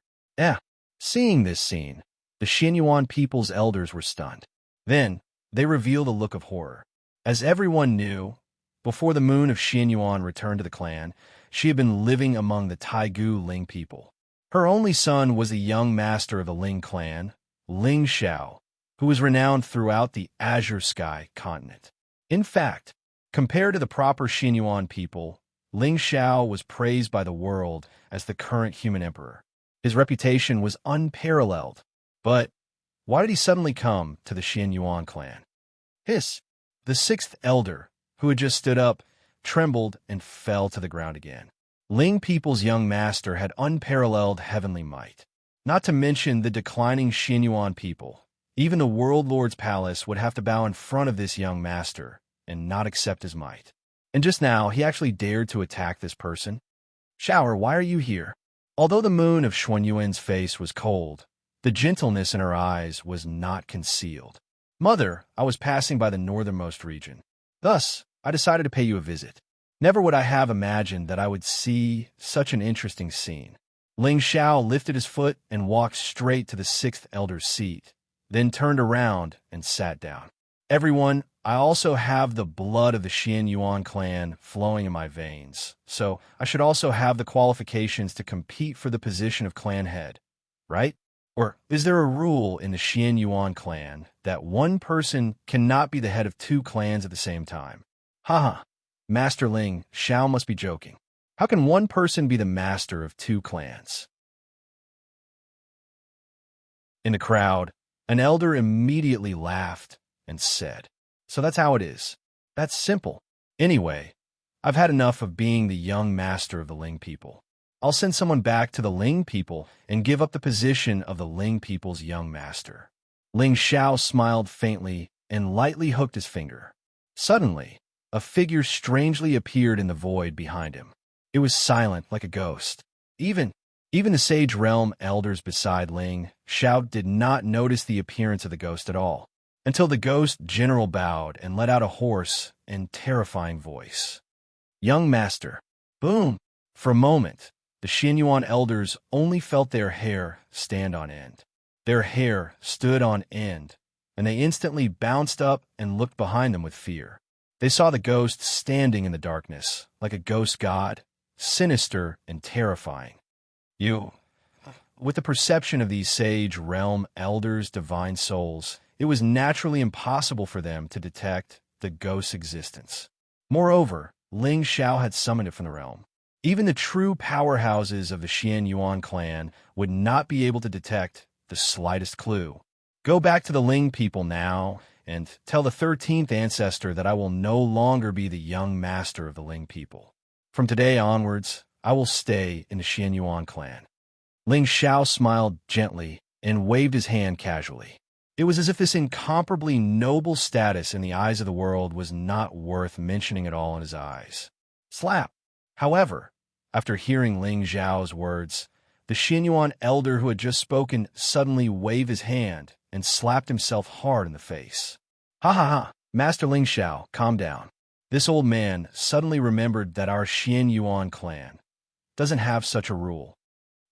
Seeing this scene, the Xianyuan people's elders were stunned. Then, they revealed a look of horror. As everyone knew, before the moon of Xianyuan returned to the clan, she had been living among the Taigu Ling people. Her only son was a young master of the Ling clan, Ling Xiao, who was renowned throughout the Azure Sky continent. In fact, compared to the proper Xianyuan people, Ling Xiao was praised by the world as the current human emperor. His reputation was unparalleled. But why did he suddenly come to the Xianyuan clan? Hiss! The sixth elder, who had just stood up, trembled and fell to the ground again. Ling people's young master had unparalleled heavenly might. Not to mention the declining Xianyuan people. Even the World Lord's palace would have to bow in front of this young master and not accept his might. And just now, he actually dared to attack this person. Shower, why are you here? Although the moon of Xuanyuan's face was cold, the gentleness in her eyes was not concealed. Mother, I was passing by the northernmost region. Thus, I decided to pay you a visit. Never would I have imagined that I would see such an interesting scene. Ling Xiao lifted his foot and walked straight to the sixth elder's seat, then turned around and sat down. Everyone, I also have the blood of the Xian Yuan clan flowing in my veins, so I should also have the qualifications to compete for the position of clan head, right? Or is there a rule in the Xian Yuan clan that one person cannot be the head of two clans at the same time? Haha, Master Ling Xiao must be joking. How can one person be the master of two clans? In the crowd, an elder immediately laughed and said, "So that's how it is. That's simple. Anyway, I've had enough of being the young master of the Ling people. I'll send someone back to the Ling people and give up the position of the Ling people's young master." Ling Xiao smiled faintly and lightly hooked his finger. Suddenly, a figure strangely appeared in the void behind him. It was silent like a ghost. Even the Sage Realm elders beside Ling Xiao did not notice the appearance of the ghost at all, until the ghost general bowed and let out a hoarse and terrifying voice. "Young master." Boom! For a moment, the Xianyuan elders only felt their hair stand on end. Their hair stood on end, and they instantly bounced up and looked behind them with fear. They saw the ghost standing in the darkness, like a ghost god, sinister and terrifying. With the perception of these Sage Realm elders' divine souls, it was naturally impossible for them to detect the ghost's existence. Moreover, Ling Xiao had summoned it from the realm. Even the true powerhouses of the Xian Yuan clan would not be able to detect the slightest clue. Go back to the Ling people now and tell the 13th ancestor that I will no longer be the young master of the Ling people. From today onwards, I will stay in the Xian Yuan clan. Ling Xiao smiled gently and waved his hand casually. It was as if this incomparably noble status in the eyes of the world was not worth mentioning at all in his eyes. Slap! However, after hearing Ling Xiao's words, the Xianyuan elder who had just spoken suddenly waved his hand and slapped himself hard in the face. Ha ha ha! Master Ling Xiao, calm down. This old man suddenly remembered that our Xianyuan clan doesn't have such a rule.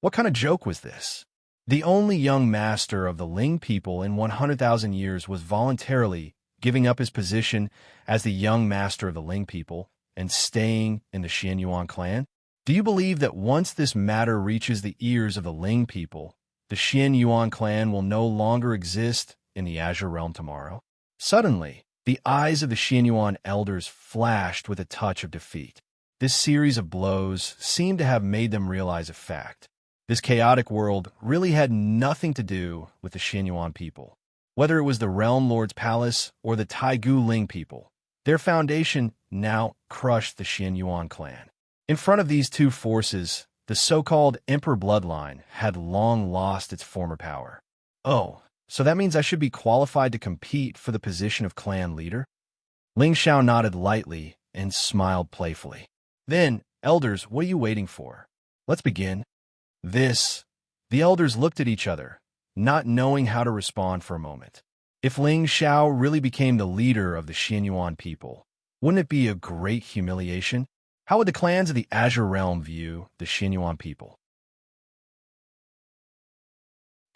What kind of joke was this? The only young master of the Ling people in 100,000 years was voluntarily giving up his position as the young master of the Ling people and staying in the Xianyuan clan? Do you believe that once this matter reaches the ears of the Ling people, the Xianyuan clan will no longer exist in the Azure Realm tomorrow? Suddenly, the eyes of the Xianyuan elders flashed with a touch of defeat. This series of blows seemed to have made them realize a fact. This chaotic world really had nothing to do with the Xianyuan people. Whether it was the Realm Lord's palace or the Taigu Ling people, their foundation now crushed the Xianyuan clan. In front of these two forces, the so-called Emperor bloodline had long lost its former power. Oh, so that means I should be qualified to compete for the position of clan leader? Ling Xiao nodded lightly and smiled playfully. Then, elders, what are you waiting for? Let's begin. The elders looked at each other, not knowing how to respond for a moment. If Ling Xiao really became the leader of the Xianyuan people, wouldn't it be a great humiliation? How would the clans of the Azure Realm view the Xianyuan people?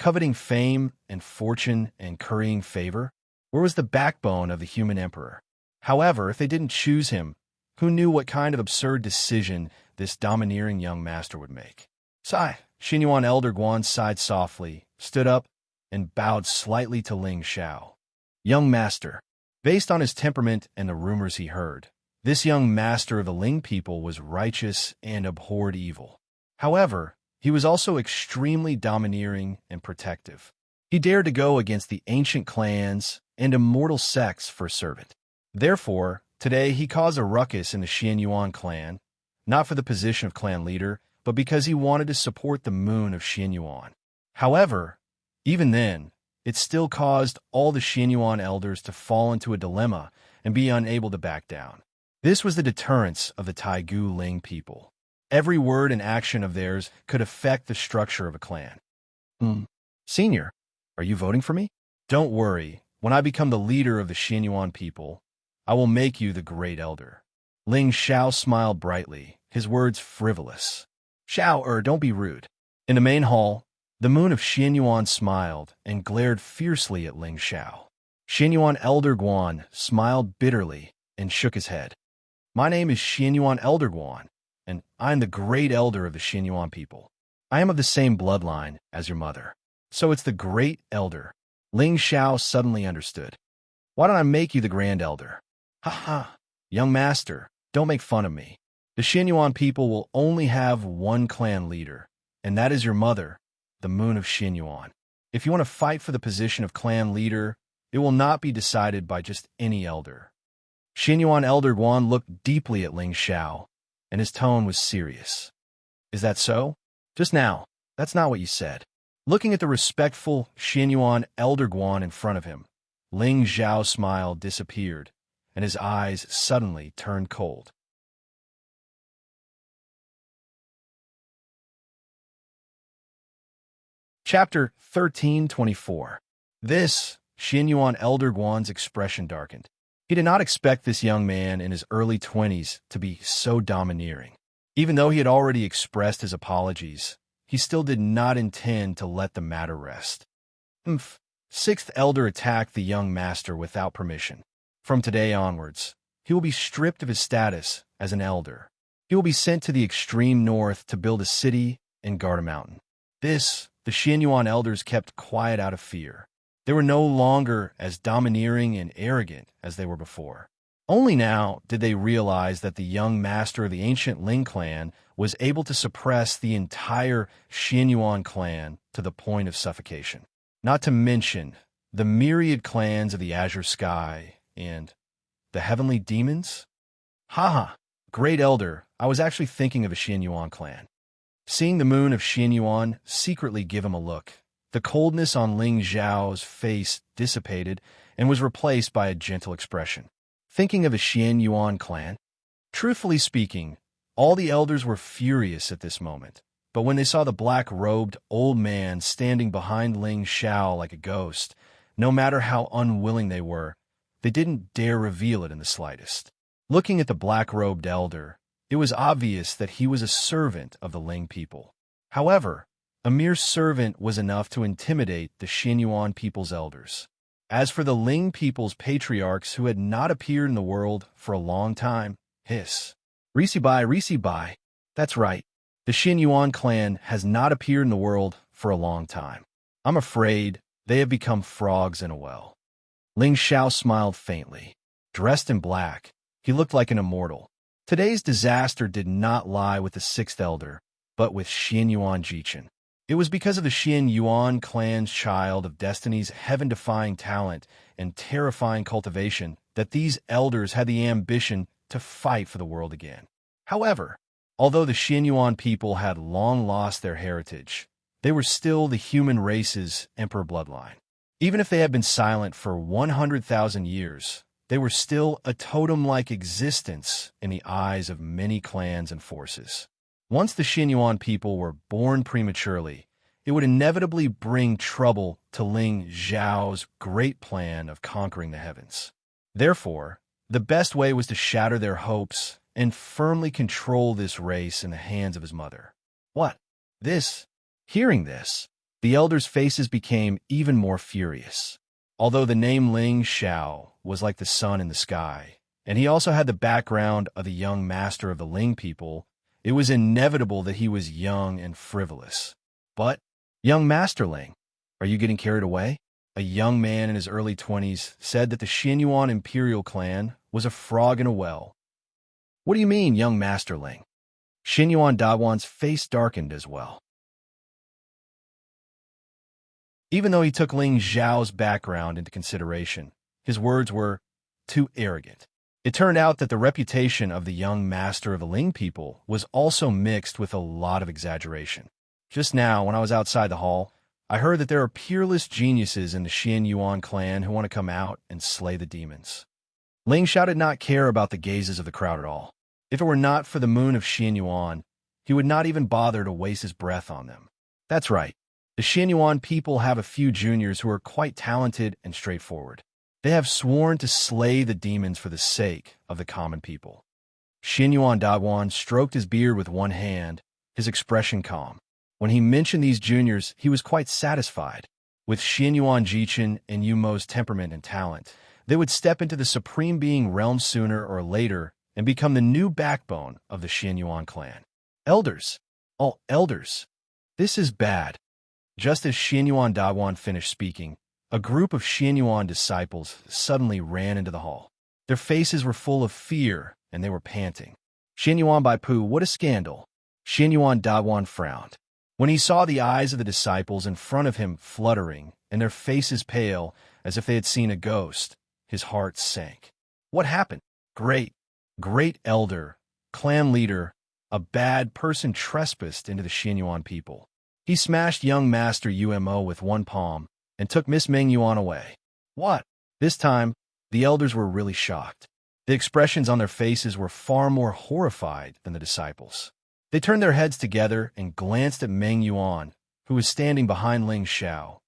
Coveting fame and fortune and currying favor? Where was the backbone of the human emperor? However, if they didn't choose him, who knew what kind of absurd decision this domineering young master would make? Sigh. Xianyuan elder Guan sighed softly, stood up, and bowed slightly to Ling Xiao. Young master. Based on his temperament and the rumors he heard, this young master of the Ling people was righteous and abhorred evil. However, he was also extremely domineering and protective. He dared to go against the ancient clans and immortal sects for a servant. Therefore, today he caused a ruckus in the Xianyuan clan, not for the position of clan leader, but because he wanted to support the moon of Xianyuan. However, even then, it still caused all the Xianyuan elders to fall into a dilemma and be unable to back down. This was the deterrence of the Taigu Ling people. Every word and action of theirs could affect the structure of a clan. Senior, are you voting for me? Don't worry. When I become the leader of the Xianyuan people, I will make you the great elder. Ling Xiao smiled brightly, his words frivolous. Xiao, don't be rude. In the main hall, the moon of Xianyuan smiled and glared fiercely at Ling Xiao. Xianyuan Elder Guan smiled bitterly and shook his head. My name is Xianyuan Elder Guan, and I am the great elder of the Xianyuan people. I am of the same bloodline as your mother. So it's the great elder. Ling Xiao suddenly understood. Why don't I make you the grand elder? Ha ha, young master, don't make fun of me. The Xianyuan people will only have one clan leader, and that is your mother, the moon of Xianyuan. If you want to fight for the position of clan leader, it will not be decided by just any elder. Xianyuan Elder Guan looked deeply at Ling Xiao, and his tone was serious. Is that so? Just now, that's not what you said. Looking at the respectful Xianyuan Elder Guan in front of him, Ling Xiao's smile disappeared, and his eyes suddenly turned cold. Chapter 1324. This, Xianyuan Elder Guan's expression darkened. He did not expect this young man in his early 20s to be so domineering. Even though he had already expressed his apologies, he still did not intend to let the matter rest. Sixth Elder attacked the young master without permission. From today onwards, he will be stripped of his status as an elder. He will be sent to the extreme north to build a city and guard a mountain. This, the Xianyuan elders kept quiet out of fear. They were no longer as domineering and arrogant as they were before. Only now did they realize that the young master of the ancient Ling clan was able to suppress the entire Xianyuan clan to the point of suffocation. Not to mention the myriad clans of the azure sky and the heavenly demons. Haha, great elder, I was actually thinking of a Xianyuan clan. Seeing the moon of Xianyuan secretly give him a look, the coldness on Ling Xiao's face dissipated and was replaced by a gentle expression. Thinking of a Xianyuan clan? Truthfully speaking, all the elders were furious at this moment, but when they saw the black-robed old man standing behind Ling Xiao like a ghost, no matter how unwilling they were, they didn't dare reveal it in the slightest. Looking at the black-robed elder, it was obvious that he was a servant of the Ling people. However, a mere servant was enough to intimidate the Xianyuan people's elders. As for the Ling people's patriarchs who had not appeared in the world for a long time, hiss. Risi-bai. That's right. The Xianyuan clan has not appeared in the world for a long time. I'm afraid they have become frogs in a well. Ling Xiao smiled faintly. Dressed in black, he looked like an immortal. Today's disaster did not lie with the sixth elder, but with Xianyuan Jichin. It was because of the Xianyuan clan's child of destiny's heaven-defying talent and terrifying cultivation that these elders had the ambition to fight for the world again. However, although the Xianyuan people had long lost their heritage, they were still the human race's emperor bloodline. Even if they had been silent for 100,000 years, they were still a totem-like existence in the eyes of many clans and forces. Once the Xianyuan people were born prematurely, it would inevitably bring trouble to Ling Xiao's great plan of conquering the heavens. Therefore, the best way was to shatter their hopes and firmly control this race in the hands of his mother. What? This? Hearing this, the elders' faces became even more furious. Although the name Ling Xiao was like the sun in the sky, and he also had the background of the young master of the Ling people, it was inevitable that he was young and frivolous. But, young Master Ling, are you getting carried away? A young man in his early 20s said that the Xianyuan imperial clan was a frog in a well. What do you mean, young Master Ling? Xianyuan Daguan's face darkened as well. Even though he took Ling Xiao's background into consideration, his words were too arrogant. It turned out that the reputation of the young master of the Ling people was also mixed with a lot of exaggeration. Just now, when I was outside the hall, I heard that there are peerless geniuses in the Xianyuan clan who want to come out and slay the demons. Ling Xiao did not care about the gazes of the crowd at all. If it were not for the moon of Xianyuan, he would not even bother to waste his breath on them. That's right. The Xianyuan people have a few juniors who are quite talented and straightforward. They have sworn to slay the demons for the sake of the common people. Xianyuan Daguan stroked his beard with one hand, his expression calm. When he mentioned these juniors, he was quite satisfied. With Xianyuan Jichin and Yumo's temperament and talent, they would step into the Supreme Being realm sooner or later and become the new backbone of the Xianyuan clan. Elders! All elders! This is bad. Just as Xianyuan Daguan finished speaking, a group of Xianyuan disciples suddenly ran into the hall. Their faces were full of fear, and they were panting. Xianyuan Baipu, what a scandal! Xianyuan Daguan frowned. When he saw the eyes of the disciples in front of him fluttering and their faces pale as if they had seen a ghost, his heart sank. What happened? Great elder, clan leader, a bad person trespassed into the Xianyuan people. He smashed young master Umo with one palm and took Miss Meng Yuan away. What? This time, the elders were really shocked. The expressions on their faces were far more horrified than the disciples. They turned their heads together and glanced at Meng Yuan, who was standing behind Ling Xiao,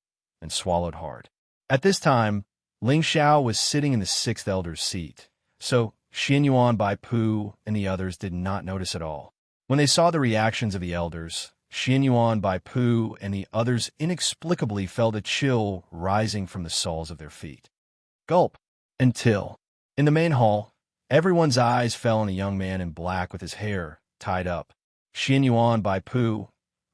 and swallowed hard. At this time, Ling Xiao was sitting in the sixth elder's seat, so Xianyuan Baipu and the others did not notice at all. When they saw the reactions of the elders, Xianyuan Baipu and the others inexplicably felt a chill rising from the soles of their feet. Gulp! Until, in the main hall, everyone's eyes fell on a young man in black with his hair tied up. Xianyuan Baipu,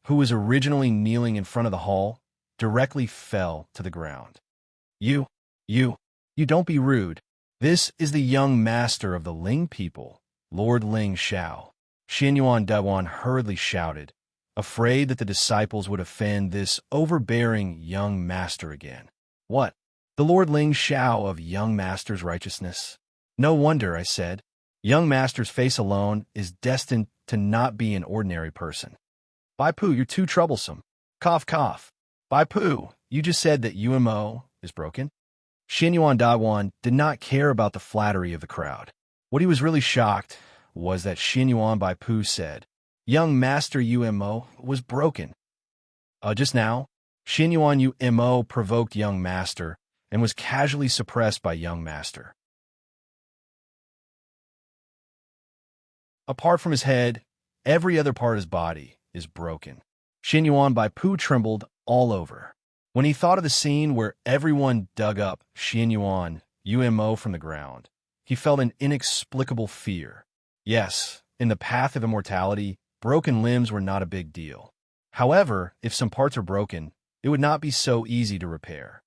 who was originally kneeling in front of the hall, directly fell to the ground. You don't be rude. This is the young master of the Ling people, Lord Ling Xiao. Xianyuan Daguan hurriedly shouted, afraid that the disciples would offend this overbearing young master again. What? The Lord Ling Xiao of young master's righteousness? No wonder, I said. Young master's face alone is destined to not be an ordinary person. Baipu, you're too troublesome. Cough, cough. Baipu, you just said that Umo is broken? Xianyuan Daguan did not care about the flattery of the crowd. What he was really shocked was that Xianyuan Baipu said, young master Umo was broken. Just now, Xianyuan Umo provoked young master and was casually suppressed by young master. Apart from his head, every other part of his body is broken. Xianyuan Baipu trembled all over. When he thought of the scene where everyone dug up Xianyuan Umo from the ground, he felt an inexplicable fear. Yes, in the path of immortality, broken limbs were not a big deal. However, if some parts are broken, it would not be so easy to repair.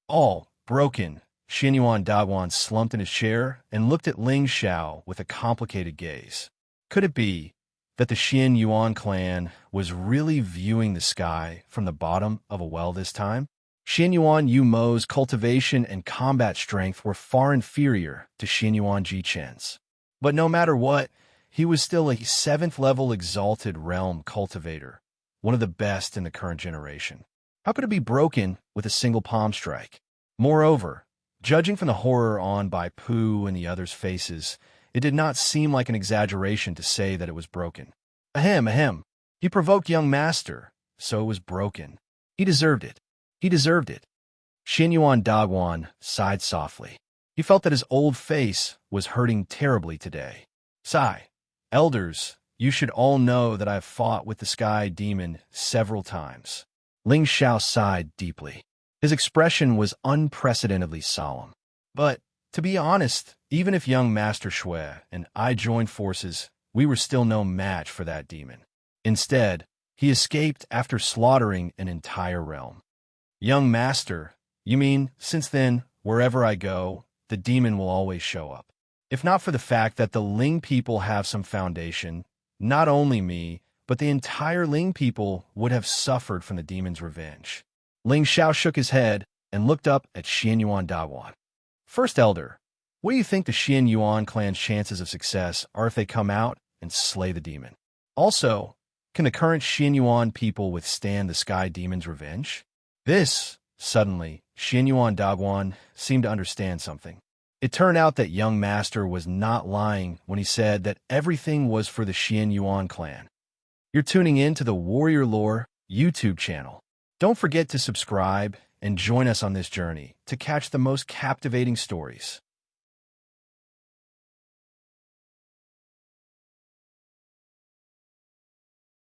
All broken. Xianyuan Daguan slumped in his chair and looked at Ling Xiao with a complicated gaze. Could it be that the Xianyuan clan was really viewing the sky from the bottom of a well this time? Xianyuan Umo's cultivation and combat strength were far inferior to Xianyuan Jichen's. But no matter what, he was still a 7th-level exalted realm cultivator, one of the best in the current generation. How could it be broken with a single palm strike? Moreover, judging from the horror on Baipu and the others' faces, it did not seem like an exaggeration to say that it was broken. Ahem. He provoked young master, so it was broken. He deserved it. Xianyuan Daguan sighed softly. He felt that his old face was hurting terribly today. Sigh. Elders, you should all know that I have fought with the sky demon several times. Ling Xiao sighed deeply. His expression was unprecedentedly solemn. But, to be honest, even if young Master Shui and I joined forces, we were still no match for that demon. Instead, he escaped after slaughtering an entire realm. Young Master, you mean, since then, wherever I go, the demon will always show up. If not for the fact that the Ling people have some foundation, not only me, but the entire Ling people would have suffered from the demon's revenge. Ling Xiao shook his head and looked up at Xianyuan Daguan. First Elder, what do you think the Xianyuan clan's chances of success are if they come out and slay the demon? Also, can the current Xianyuan people withstand the sky demon's revenge? Suddenly, Xianyuan Daguan seemed to understand something. It turned out that young master was not lying when he said that everything was for the Xianyuan clan. You're tuning in to the Warrior Lore YouTube channel. Don't forget to subscribe and join us on this journey to catch the most captivating stories.